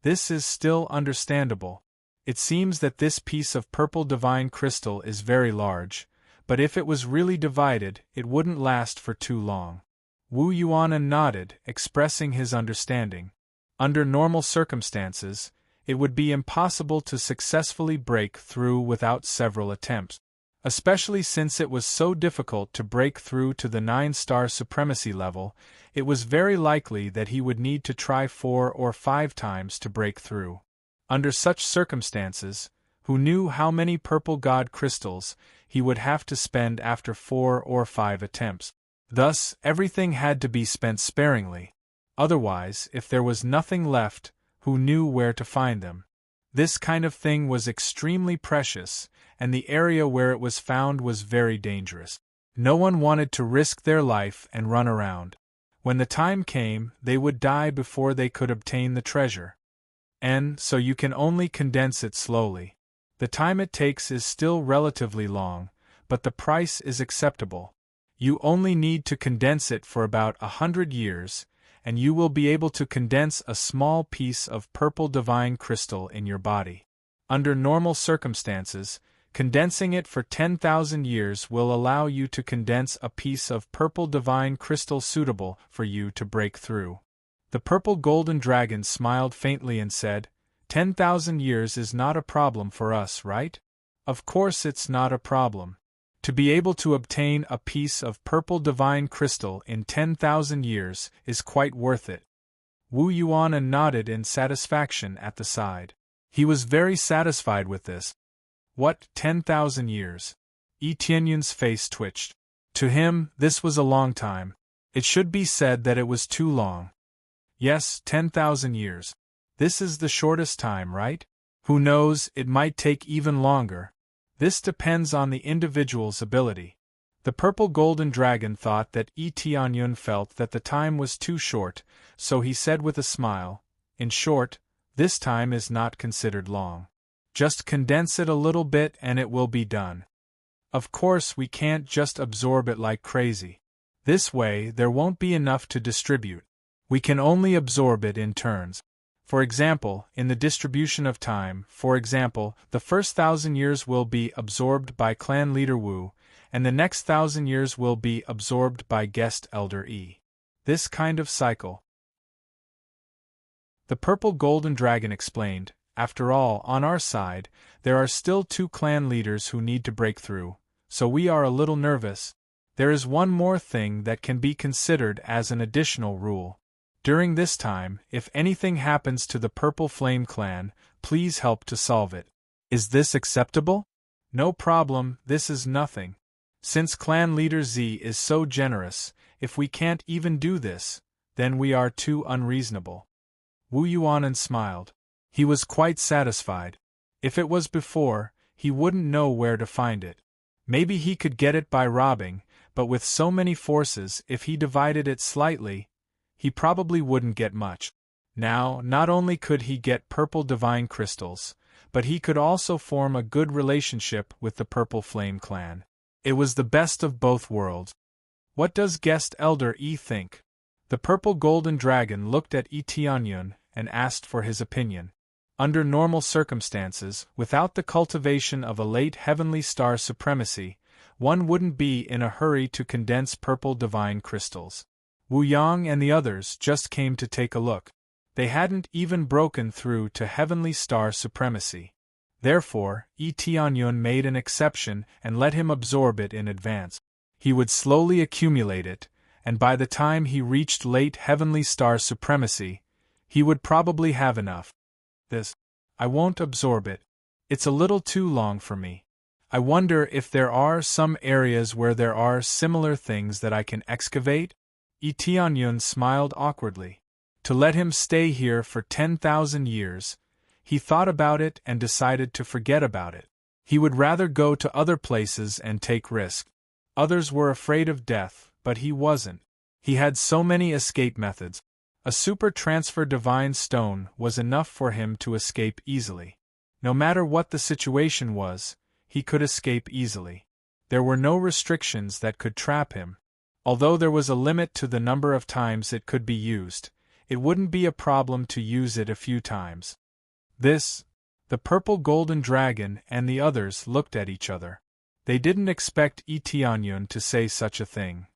This is still understandable. It seems that this piece of purple divine crystal is very large, but if it was really divided, it wouldn't last for too long. Wu Yuanan nodded, expressing his understanding. Under normal circumstances, it would be impossible to successfully break through without several attempts, especially since it was so difficult to break through to the 9-Star Supremacy level. It was very likely that he would need to try 4 or 5 times to break through. Under such circumstances, who knew how many purple god crystals he would have to spend after 4 or 5 attempts? Thus, everything had to be spent sparingly. Otherwise, if there was nothing left, who knew where to find them? This kind of thing was extremely precious, and the area where it was found was very dangerous. No one wanted to risk their life and run around. When the time came, they would die before they could obtain the treasure. And so you can only condense it slowly. The time it takes is still relatively long, but the price is acceptable. You only need to condense it for about 100 years, and you will be able to condense a small piece of purple divine crystal in your body. Under normal circumstances, condensing it for 10,000 years will allow you to condense a piece of purple divine crystal suitable for you to break through. The purple golden dragon smiled faintly and said, 10,000 years is not a problem for us, right? Of course it's not a problem. To be able to obtain a piece of purple divine crystal in 10,000 years is quite worth it. Wu Yuan nodded in satisfaction at the side. He was very satisfied with this. What, 10,000 years? Yi Tianyun's face twitched. To him, this was a long time. It should be said that it was too long. Yes, 10,000 years. This is the shortest time, right? Who knows, it might take even longer. This depends on the individual's ability. The purple golden dragon thought that Yi Tianyun felt that the time was too short, so he said with a smile, in short, this time is not considered long. Just condense it a little bit and it will be done. Of course we can't just absorb it like crazy. This way there won't be enough to distribute. We can only absorb it in turns. For example, in the distribution of time, for example, the first 1,000 years will be absorbed by clan leader Wu, and the next 1,000 years will be absorbed by guest elder Yi. This kind of cycle. The purple golden dragon explained, after all, on our side, there are still 2 clan leaders who need to break through, so we are a little nervous. There is one more thing that can be considered as an additional rule. During this time, if anything happens to the Purple Flame clan, please help to solve it. Is this acceptable? No problem, this is nothing. Since clan leader Z is so generous, if we can't even do this, then we are too unreasonable. Wu Yuan smiled. He was quite satisfied. If it was before, he wouldn't know where to find it. Maybe he could get it by robbing, but with so many forces, if he divided it slightly, he probably wouldn't get much. Now, not only could he get purple divine crystals, but he could also form a good relationship with the Purple Flame clan. It was the best of both worlds. What does guest elder Yi think? The purple golden dragon looked at Yi Tianyun and asked for his opinion. Under normal circumstances, without the cultivation of a late heavenly star supremacy, one wouldn't be in a hurry to condense purple divine crystals. Wu Yang and the others just came to take a look. They hadn't even broken through to heavenly star supremacy. Therefore, Yi Tianyun made an exception and let him absorb it in advance. He would slowly accumulate it, and by the time he reached late heavenly star supremacy, he would probably have enough. I won't absorb it. It's a little too long for me. I wonder if there are some areas where there are similar things that I can excavate? Yi Tianyun smiled awkwardly. To let him stay here for 10,000 years, he thought about it and decided to forget about it. He would rather go to other places and take risk. Others were afraid of death, but he wasn't. He had so many escape methods. A super transfer divine stone was enough for him to escape easily. No matter what the situation was, he could escape easily. There were no restrictions that could trap him. Although there was a limit to the number of times it could be used, it wouldn't be a problem to use it a few times. The purple golden dragon and the others looked at each other. They didn't expect Yi Tianyun to say such a thing.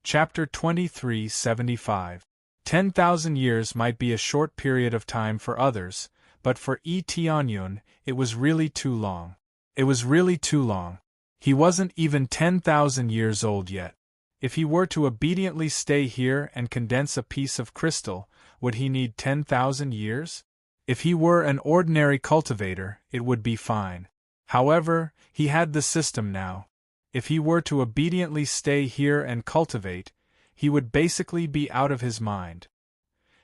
Chapter 2375. 10,000 years might be a short period of time for others, but for Yi Tianyun, it was really too long. It was really too long. He wasn't even 10,000 years old yet. If he were to obediently stay here and condense a piece of crystal, would he need 10,000 years? If he were an ordinary cultivator, it would be fine. However, he had the system now. If he were to obediently stay here and cultivate, he would basically be out of his mind.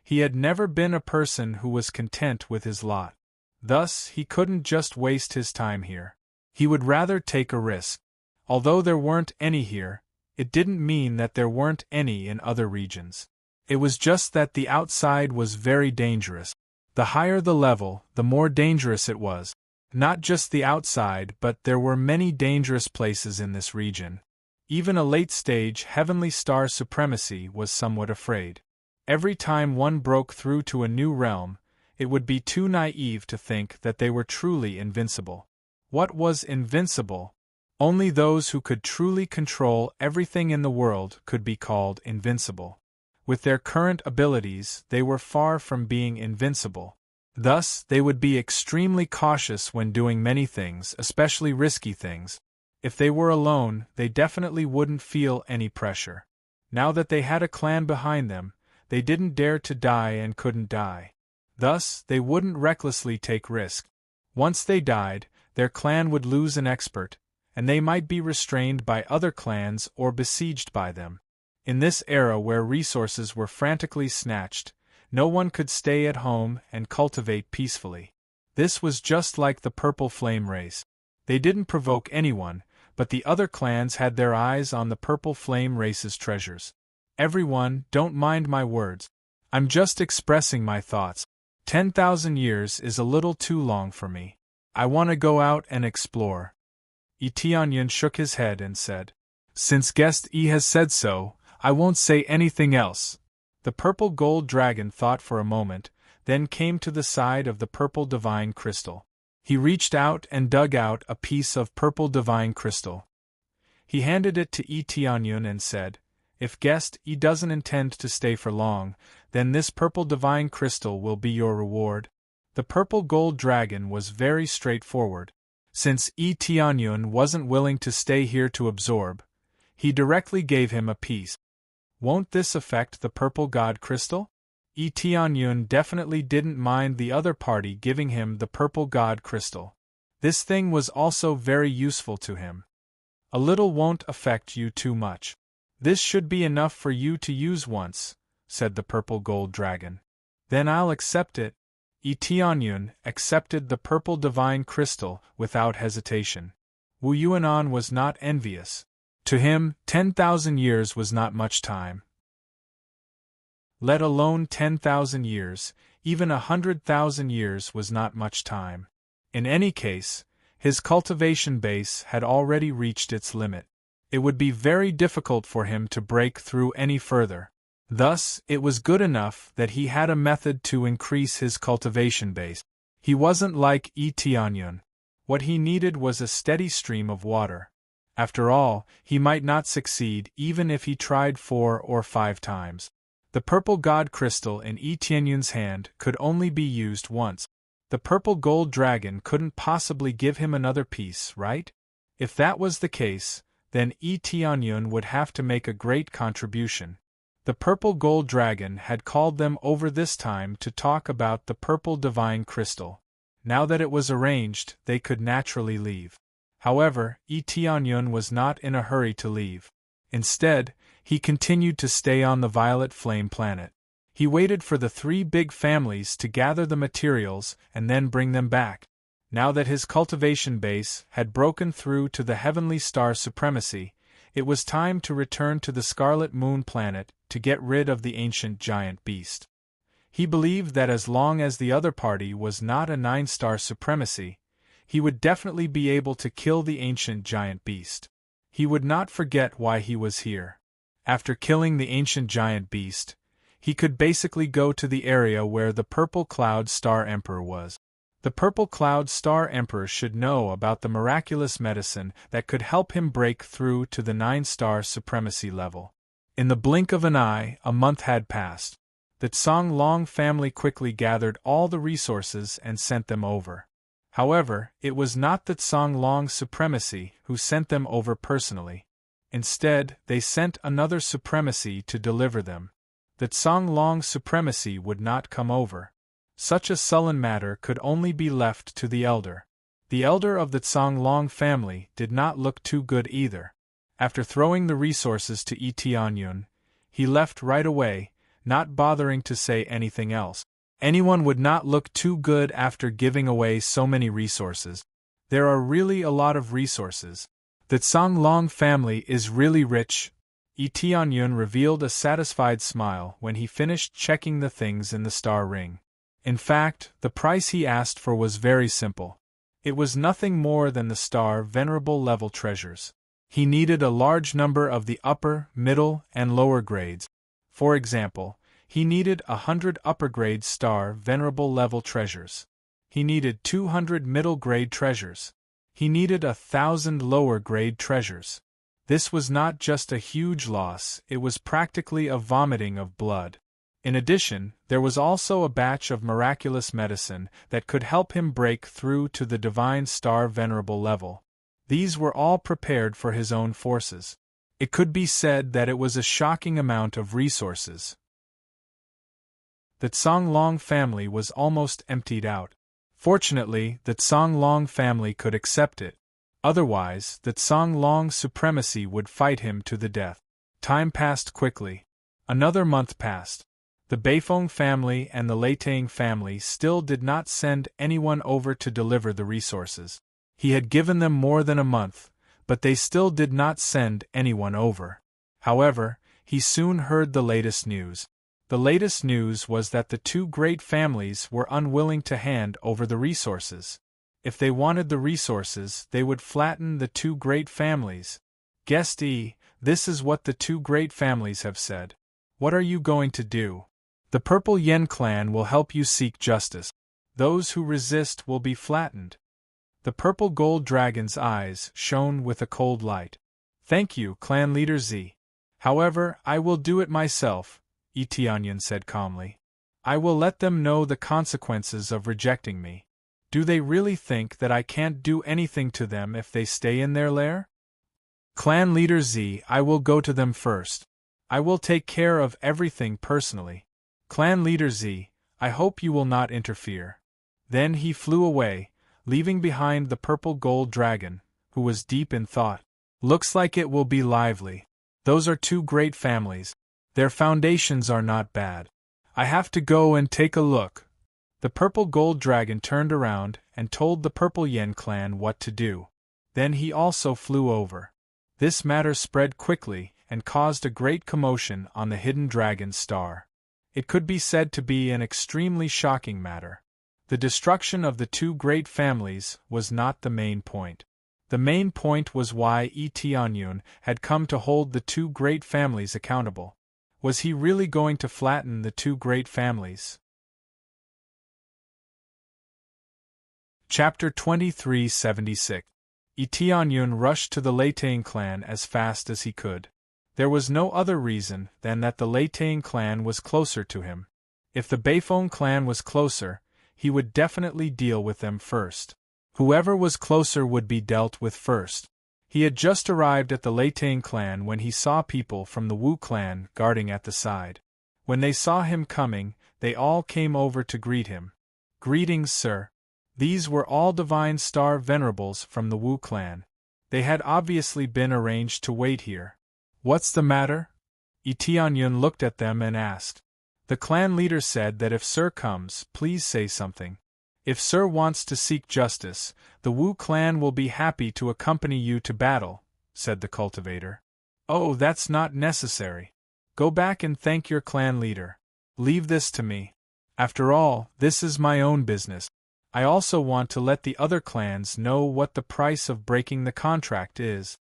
He had never been a person who was content with his lot. Thus, he couldn't just waste his time here. He would rather take a risk. Although there weren't any here, it didn't mean that there weren't any in other regions. It was just that the outside was very dangerous. The higher the level, the more dangerous it was. Not just the outside, but there were many dangerous places in this region. Even a late-stage heavenly star supremacy was somewhat afraid. Every time one broke through to a new realm, it would be too naive to think that they were truly invincible. What was invincible? Only those who could truly control everything in the world could be called invincible. With their current abilities, they were far from being invincible. Thus, they would be extremely cautious when doing many things, especially risky things. If they were alone, they definitely wouldn't feel any pressure. Now that they had a clan behind them, they didn't dare to die and couldn't die. Thus, they wouldn't recklessly take risks. Once they died, their clan would lose an expert, and they might be restrained by other clans or besieged by them. In this era where resources were frantically snatched, no one could stay at home and cultivate peacefully. This was just like the Purple Flame race. They didn't provoke anyone, but the other clans had their eyes on the Purple Flame race's treasures. Everyone, don't mind my words. I'm just expressing my thoughts. 10,000 years is a little too long for me. I want to go out and explore. Tianyun shook his head and said, Since guest E has said so, I won't say anything else. The purple gold dragon thought for a moment, then came to the side of the purple divine crystal. He reached out and dug out a piece of purple divine crystal. He handed it to Tianyun and said, If guest E doesn't intend to stay for long, then this purple divine crystal will be your reward. The purple gold dragon was very straightforward. Since Tianyun wasn't willing to stay here to absorb, he directly gave him a piece. Won't this affect the purple god crystal? Tianyun definitely didn't mind the other party giving him the purple god crystal. This thing was also very useful to him. A little won't affect you too much. This should be enough for you to use once, said the purple gold dragon. Then I'll accept it. Tianyun accepted the purple divine crystal without hesitation. Wu Yuanan was not envious. To him, 10,000 years was not much time. Let alone 10,000 years, even 100,000 years was not much time. In any case, his cultivation base had already reached its limit. It would be very difficult for him to break through any further. Thus, it was good enough that he had a method to increase his cultivation base. He wasn't like Tianyun. What he needed was a steady stream of water. After all, he might not succeed even if he tried 4 or 5 times. The purple god crystal in Tianyun's hand could only be used once. The purple gold dragon couldn't possibly give him another piece, right? If that was the case, then Tianyun would have to make a great contribution. The purple gold dragon had called them over this time to talk about the purple divine crystal. Now that it was arranged, they could naturally leave. However, Tianyun was not in a hurry to leave. Instead, he continued to stay on the Violet Flame planet. He waited for the 3 big families to gather the materials and then bring them back. Now that his cultivation base had broken through to the heavenly star supremacy, it was time to return to the Scarlet Moon planet to get rid of the ancient giant beast. He believed that as long as the other party was not a 9-star supremacy, he would definitely be able to kill the ancient giant beast. He would not forget why he was here. After killing the ancient giant beast, he could basically go to the area where the Purple Cloud Star Emperor was. The Purple Cloud Star Emperor should know about the miraculous medicine that could help him break through to the 9-star supremacy level. In the blink of an eye, a month had passed. The Tsang-Long family quickly gathered all the resources and sent them over. However, it was not the Tsang-Long supremacy who sent them over personally. Instead, they sent another supremacy to deliver them. The Tsang-Long supremacy would not come over. Such a sullen matter could only be left to the elder. The elder of the Tsang-Long family did not look too good either. After throwing the resources to Tianyun, he left right away, not bothering to say anything else. Anyone would not look too good after giving away so many resources. There are really a lot of resources. The Tsang-Long family is really rich. Tianyun revealed a satisfied smile when he finished checking the things in the star ring. In fact, the price he asked for was very simple. It was nothing more than the star venerable level treasures. He needed a large number of the upper, middle, and lower grades. For example, he needed 100 upper grade star venerable level treasures. He needed 200 middle grade treasures. He needed 1,000 lower grade treasures. This was not just a huge loss, it was practically a vomiting of blood. In addition, there was also a batch of miraculous medicine that could help him break through to the divine star venerable level. These were all prepared for his own forces. It could be said that it was a shocking amount of resources. The Tsonglong family was almost emptied out. Fortunately, the Tsonglong family could accept it. Otherwise, the Tsonglong supremacy would fight him to the death. Time passed quickly. Another month passed. The Beifeng family and the Leitang family still did not send anyone over to deliver the resources. He had given them more than a month, but they still did not send anyone over. However, he soon heard the latest news. The latest news was that the two great families were unwilling to hand over the resources. If they wanted the resources, they would flatten the two great families. Guest E, this is what the two great families have said. What are you going to do? The Purple Yen clan will help you seek justice. Those who resist will be flattened. The purple gold dragon's eyes shone with a cold light. Thank you, clan leader Z. However, I will do it myself, Tianyan said calmly. I will let them know the consequences of rejecting me. Do they really think that I can't do anything to them if they stay in their lair? Clan leader Z, I will go to them first. I will take care of everything personally. Clan leader Z, I hope you will not interfere. Then he flew away, leaving behind the purple gold dragon, who was deep in thought. Looks like it will be lively. Those are two great families. Their foundations are not bad. I have to go and take a look. The purple gold dragon turned around and told the Purple Yen clan what to do. Then he also flew over. This matter spread quickly and caused a great commotion on the hidden dragon star. It could be said to be an extremely shocking matter. The destruction of the two great families was not the main point. The main point was why Tianyun had come to hold the two great families accountable. Was he really going to flatten the two great families? Chapter 2376. Tianyun rushed to the Leitang clan as fast as he could. There was no other reason than that the Leitang clan was closer to him. If the Beifeng clan was closer, he would definitely deal with them first. Whoever was closer would be dealt with first. He had just arrived at the Leitang clan when he saw people from the Wu clan guarding at the side. When they saw him coming, they all came over to greet him. Greetings, sir. These were all Divine Star Venerables from the Wu clan. They had obviously been arranged to wait here. What's the matter? Tianyun looked at them and asked. The clan leader said that if Sir comes, please say something. If Sir wants to seek justice, the Wu clan will be happy to accompany you to battle, said the cultivator. Oh, that's not necessary. Go back and thank your clan leader. Leave this to me. After all, this is my own business. I also want to let the other clans know what the price of breaking the contract is.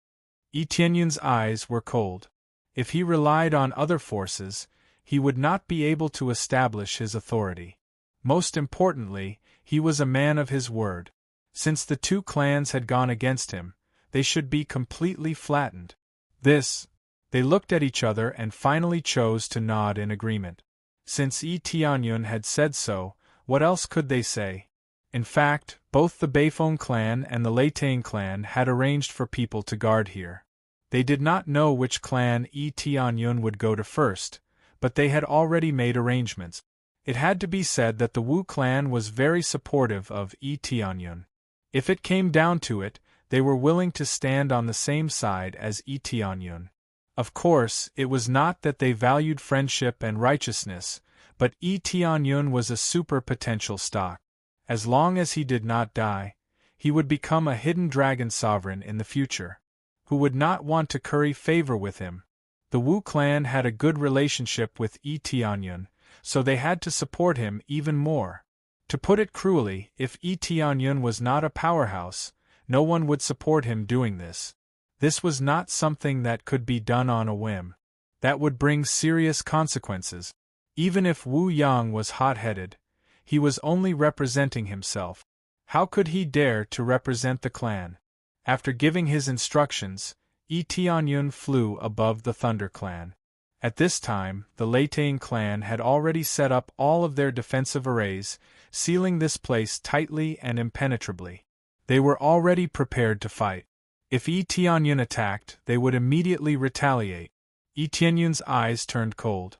Tianyun's eyes were cold. If he relied on other forces, he would not be able to establish his authority. Most importantly, he was a man of his word. Since the two clans had gone against him, they should be completely flattened. They looked at each other and finally chose to nod in agreement. Since Tianyun had said so, what else could they say? In fact, both the Beifeng clan and the Leitang clan had arranged for people to guard here. They did not know which clan Tianyun would go to first, but they had already made arrangements. It had to be said that the Wu clan was very supportive of Tianyun. If it came down to it, they were willing to stand on the same side as Tianyun. Of course, it was not that they valued friendship and righteousness, but Tianyun was a super potential stock. As long as he did not die, he would become a hidden dragon sovereign in the future. Who would not want to curry favor with him? The Wu clan had a good relationship with Tianyun, so they had to support him even more. To put it cruelly, if Tianyun was not a powerhouse, no one would support him doing this. This was not something that could be done on a whim. That would bring serious consequences. Even if Wu Yang was hot-headed, he was only representing himself. How could he dare to represent the clan? After giving his instructions, Tianyun flew above the Thunder Clan. At this time, the Leitain clan had already set up all of their defensive arrays, sealing this place tightly and impenetrably. They were already prepared to fight. If Tianyun attacked, they would immediately retaliate. Tianyun's eyes turned cold.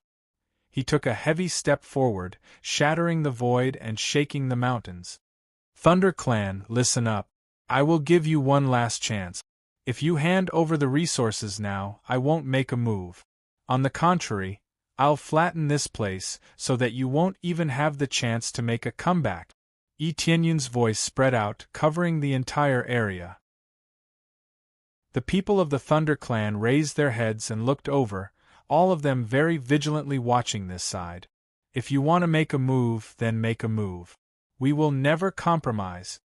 He took a heavy step forward, shattering the void and shaking the mountains. Thunder Clan, listen up. I will give you one last chance. If you hand over the resources now, I won't make a move. On the contrary, I'll flatten this place so that you won't even have the chance to make a comeback. Tianyun's voice spread out, covering the entire area. The people of the Thunder Clan raised their heads and looked over, all of them very vigilantly watching this side. If you want to make a move, then make a move. We will never compromise.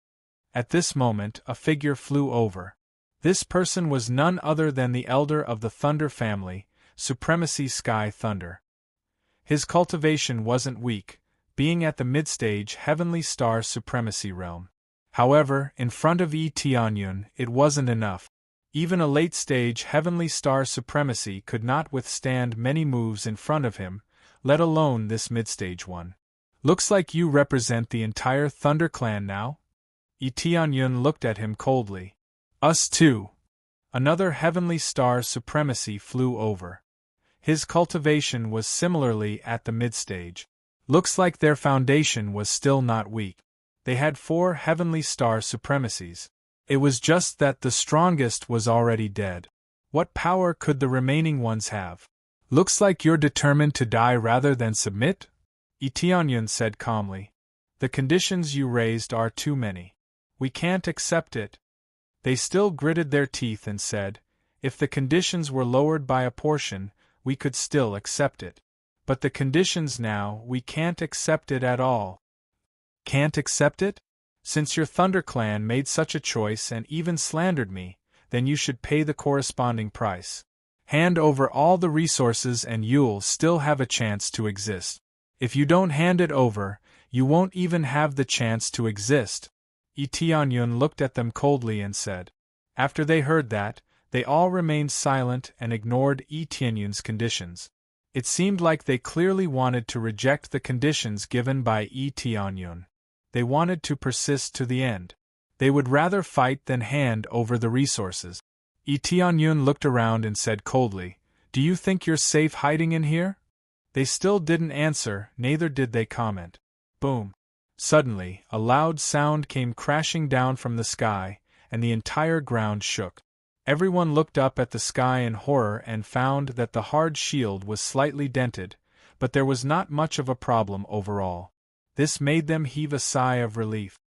At this moment, a figure flew over. This person was none other than the elder of the Thunder family, Supremacy Sky Thunder. His cultivation wasn't weak, being at the mid-stage Heavenly Star Supremacy realm. However, in front of Tianyun, it wasn't enough. Even a late-stage Heavenly Star Supremacy could not withstand many moves in front of him, let alone this mid-stage one. Looks like you represent the entire Thunder Clan now? Tianyun looked at him coldly. Us too. Another Heavenly Star Supremacy flew over. His cultivation was similarly at the mid-stage. Looks like their foundation was still not weak. They had 4 Heavenly Star Supremacies. It was just that the strongest was already dead. What power could the remaining ones have? Looks like you're determined to die rather than submit? Tianyun said calmly. The conditions you raised are too many. We can't accept it. They still gritted their teeth and said, if the conditions were lowered by a portion, we could still accept it. But the conditions now, we can't accept it at all. Can't accept it? Since your Thunder Clan made such a choice and even slandered me, then you should pay the corresponding price. Hand over all the resources and you'll still have a chance to exist. If you don't hand it over, you won't even have the chance to exist. Tianyun looked at them coldly and said. After they heard that, they all remained silent and ignored Tianyun's conditions. It seemed like they clearly wanted to reject the conditions given by Tianyun. They wanted to persist to the end. They would rather fight than hand over the resources. Tianyun looked around and said coldly, do you think you're safe hiding in here? They still didn't answer, neither did they comment. Boom. Suddenly, a loud sound came crashing down from the sky, and the entire ground shook. Everyone looked up at the sky in horror and found that the hard shield was slightly dented, but there was not much of a problem overall. This made them heave a sigh of relief.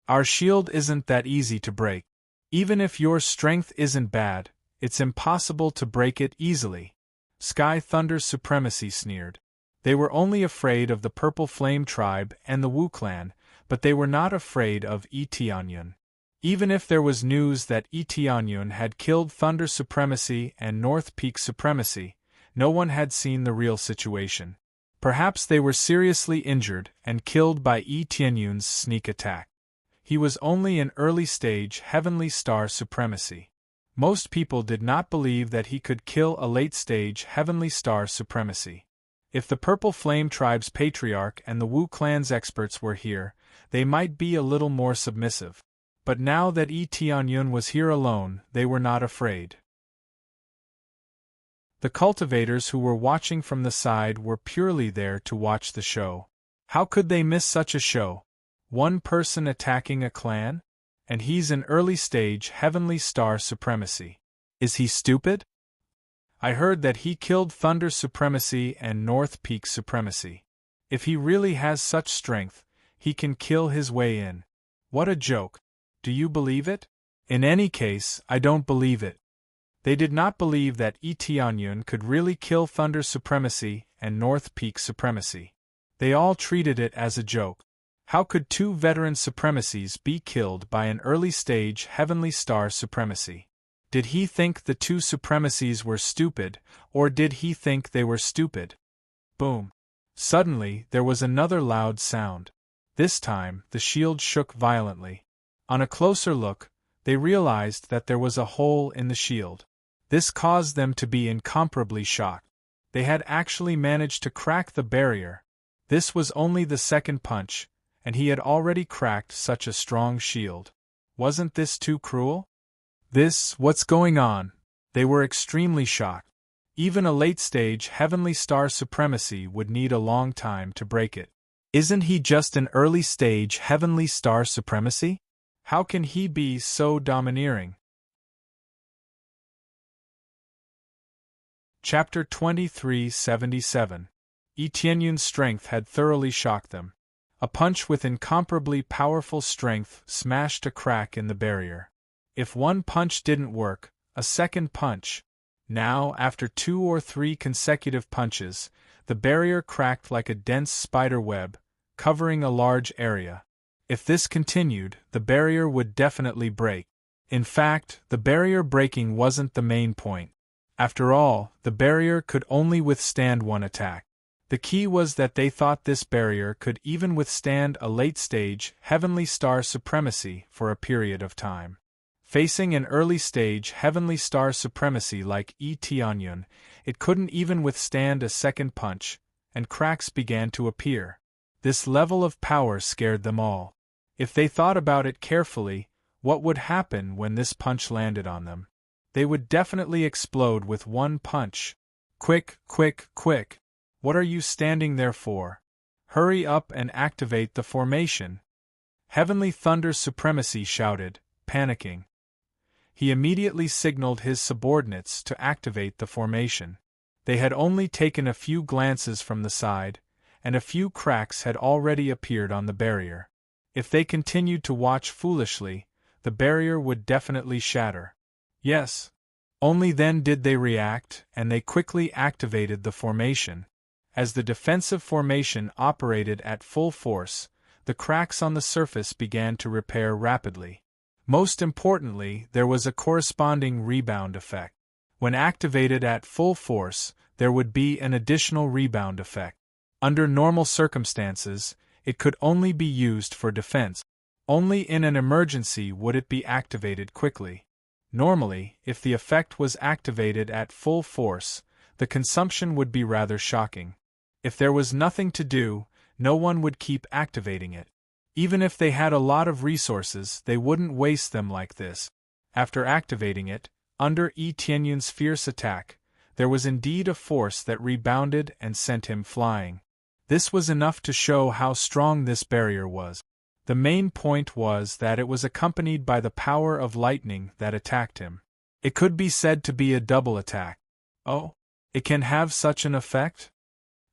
Our shield isn't that easy to break. Even if your strength isn't bad, it's impossible to break it easily. Sky Thunder Supremacy sneered. They were only afraid of the Purple Flame tribe and the Wu clan, but they were not afraid of Tianyun. Even if there was news that Tianyun had killed Thunder Supremacy and North Peak Supremacy, no one had seen the real situation. Perhaps they were seriously injured and killed by Tianyun's sneak attack. He was only an early-stage Heavenly Star Supremacy. Most people did not believe that he could kill a late-stage Heavenly Star Supremacy. If the Purple Flame tribe's patriarch and the Wu clan's experts were here, they might be a little more submissive. But now that Tianyun was here alone, they were not afraid. The cultivators who were watching from the side were purely there to watch the show. How could they miss such a show? One person attacking a clan? And he's an early-stage Heavenly Star Supremacy. Is he stupid? I heard that he killed Thunder Supremacy and North Peak Supremacy. If he really has such strength, he can kill his way in. What a joke. Do you believe it? In any case, I don't believe it. They did not believe that Tianyun could really kill Thunder Supremacy and North Peak Supremacy. They all treated it as a joke. How could two veteran supremacies be killed by an early-stage Heavenly Star supremacy? Did he think the two supremacies were stupid, or did he think they were stupid? Boom. Suddenly, there was another loud sound. This time, the shield shook violently. On a closer look, they realized that there was a hole in the shield. This caused them to be incomparably shocked. They had actually managed to crack the barrier. This was only the second punch, and he had already cracked such a strong shield. Wasn't this too cruel? What's going on? They were extremely shocked. Even a late-stage Heavenly Star supremacy would need a long time to break it. Isn't he just an early-stage Heavenly Star supremacy? How can he be so domineering? Chapter 2377. Etienne's strength had thoroughly shocked them. A punch with incomparably powerful strength smashed a crack in the barrier. If one punch didn't work, a second punch. Now, after 2 or 3 consecutive punches, the barrier cracked like a dense spider web, covering a large area. If this continued, the barrier would definitely break. In fact, the barrier breaking wasn't the main point. After all, the barrier could only withstand one attack. The key was that they thought this barrier could even withstand a late-stage Heavenly Star supremacy for a period of time. Facing an early-stage Heavenly Star supremacy like Etienne, it couldn't even withstand a second punch, and cracks began to appear. This level of power scared them all. If they thought about it carefully, what would happen when this punch landed on them? They would definitely explode with one punch. Quick, quick, quick! What are you standing there for? Hurry up and activate the formation! Heavenly Thunder's supremacy shouted, panicking. He immediately signaled his subordinates to activate the formation. They had only taken a few glances from the side, and a few cracks had already appeared on the barrier. If they continued to watch foolishly, the barrier would definitely shatter. Yes. Only then did they react, and they quickly activated the formation. As the defensive formation operated at full force, the cracks on the surface began to repair rapidly. Most importantly, there was a corresponding rebound effect. When activated at full force, there would be an additional rebound effect. Under normal circumstances, it could only be used for defense. Only in an emergency would it be activated quickly. Normally, if the effect was activated at full force, the consumption would be rather shocking. If there was nothing to do, no one would keep activating it. Even if they had a lot of resources, they wouldn't waste them like this. After activating it, under Etienne's fierce attack, there was indeed a force that rebounded and sent him flying. This was enough to show how strong this barrier was. The main point was that it was accompanied by the power of lightning that attacked him. It could be said to be a double attack. Oh, it can have such an effect?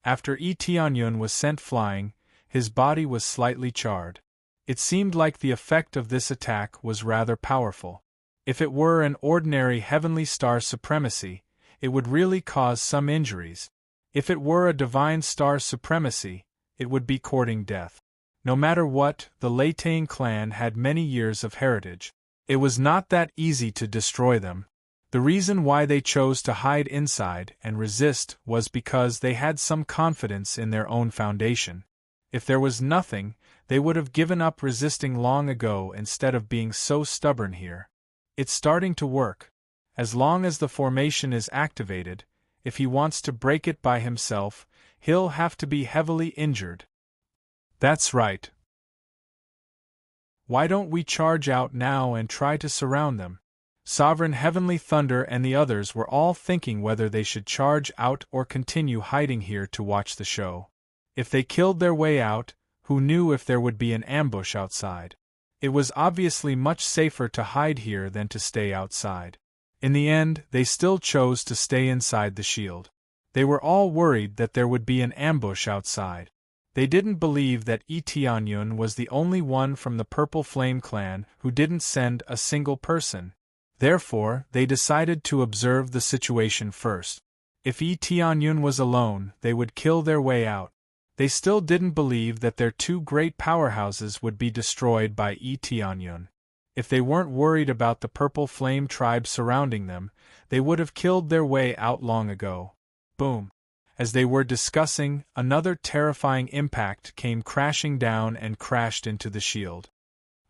After Etienne was sent flying, his body was slightly charred. It seemed like the effect of this attack was rather powerful. If it were an ordinary Heavenly Star supremacy, it would really cause some injuries. If it were a Divine Star supremacy, it would be courting death. No matter what, the Leitain clan had many years of heritage. It was not that easy to destroy them. The reason why they chose to hide inside and resist was because they had some confidence in their own foundation. If there was nothing, they would have given up resisting long ago instead of being so stubborn here. It's starting to work. As long as the formation is activated, if he wants to break it by himself, he'll have to be heavily injured. That's right. Why don't we charge out now and try to surround them? Sovereign Heavenly Thunder and the others were all thinking whether they should charge out or continue hiding here to watch the show. If they killed their way out, who knew if there would be an ambush outside? It was obviously much safer to hide here than to stay outside. In the end, they still chose to stay inside the shield. They were all worried that there would be an ambush outside. They didn't believe that Etienne was the only one from the Purple Flame clan who didn't send a single person. Therefore, they decided to observe the situation first. If Etienne was alone, they would kill their way out. They still didn't believe that their two great powerhouses would be destroyed by Eteonyun. If they weren't worried about the purple flame tribe surrounding them, they would have killed their way out long ago. Boom! As they were discussing, another terrifying impact came crashing down and crashed into the shield.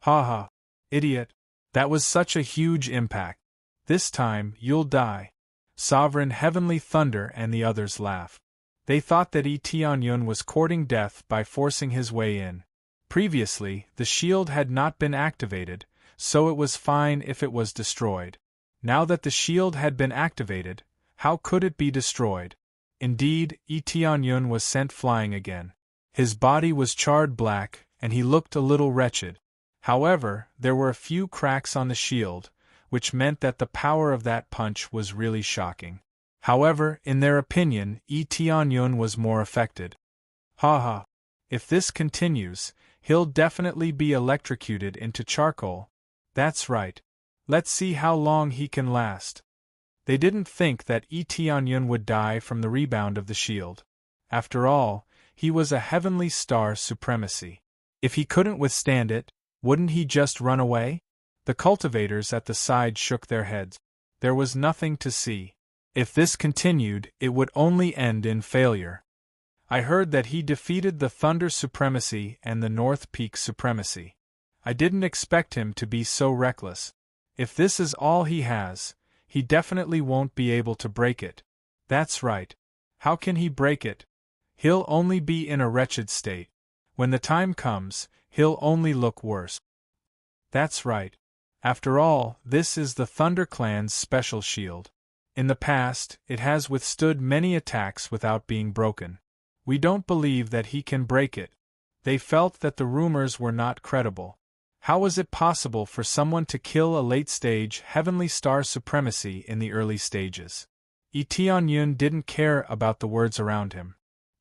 Ha ha! Idiot! That was such a huge impact. This time, you'll die. Sovereign Heavenly Thunder and the others laughed. They thought that Eteonyun was courting death by forcing his way in. Previously, the shield had not been activated, so it was fine if it was destroyed. Now that the shield had been activated, how could it be destroyed? Indeed, Eteonyun was sent flying again. His body was charred black, and he looked a little wretched. However, there were a few cracks on the shield, which meant that the power of that punch was really shocking. However, in their opinion, Eteonyun was more affected. Ha ha! If this continues, he'll definitely be electrocuted into charcoal. That's right. Let's see how long he can last. They didn't think that Eteonyun would die from the rebound of the shield. After all, he was a heavenly star supremacy. If he couldn't withstand it, wouldn't he just run away? The cultivators at the side shook their heads. There was nothing to see. If this continued, it would only end in failure. I heard that he defeated the Thunder Supremacy and the North Peak Supremacy. I didn't expect him to be so reckless. If this is all he has, he definitely won't be able to break it. That's right. How can he break it? He'll only be in a wretched state. When the time comes, he'll only look worse. That's right. After all, this is the Thunder Clan's special shield. In the past, it has withstood many attacks without being broken. We don't believe that he can break it. They felt that the rumors were not credible. How was it possible for someone to kill a late-stage Heavenly Star Supremacy in the early stages? Eteonyun didn't care about the words around him.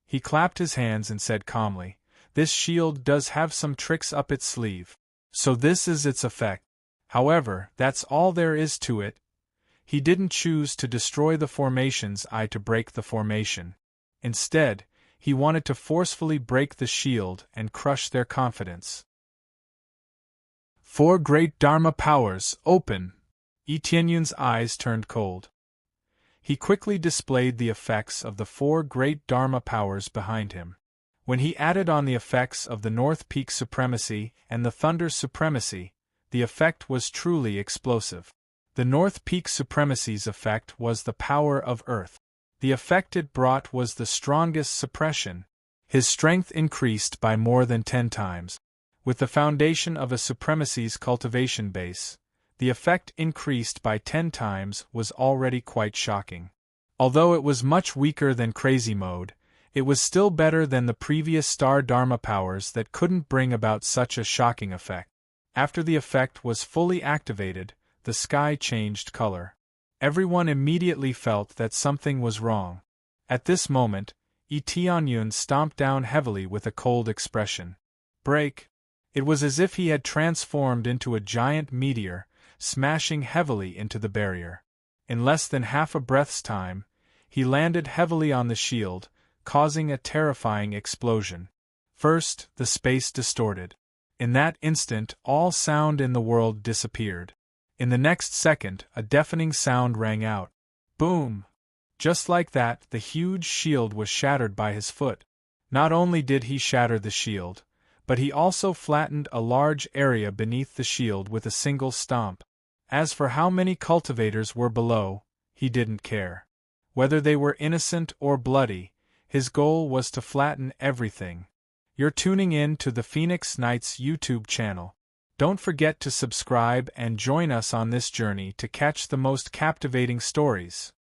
He clapped his hands and said calmly, "This shield does have some tricks up its sleeve. So this is its effect. However, that's all there is to it. He didn't choose to destroy the formations to break the formation. Instead, he wanted to forcefully break the shield and crush their confidence." Four great Dharma powers, open! Eteonyun's eyes turned cold. He quickly displayed the effects of the four great Dharma powers behind him. When he added on the effects of the North Peak Supremacy and the Thunder Supremacy, the effect was truly explosive. The North Peak Supremacy's effect was the power of Earth. The effect it brought was the strongest suppression. His strength increased by more than 10 times. With the foundation of a Supremacy's cultivation base, the effect increased by 10 times was already quite shocking. Although it was much weaker than Crazy Mode, it was still better than the previous Star Dharma powers that couldn't bring about such a shocking effect. After the effect was fully activated, the sky changed color. Everyone immediately felt that something was wrong. At this moment, Eteonyun stomped down heavily with a cold expression. Break! It was as if he had transformed into a giant meteor, smashing heavily into the barrier. In less than half a breath's time, he landed heavily on the shield, causing a terrifying explosion. First, the space distorted. In that instant, all sound in the world disappeared. In the next second, a deafening sound rang out. Boom! Just like that, the huge shield was shattered by his foot. Not only did he shatter the shield, but he also flattened a large area beneath the shield with a single stomp. As for how many cultivators were below, he didn't care. Whether they were innocent or bloody, his goal was to flatten everything. You're tuning in to the Phoenix Knights YouTube channel. Don't forget to subscribe and join us on this journey to catch the most captivating stories.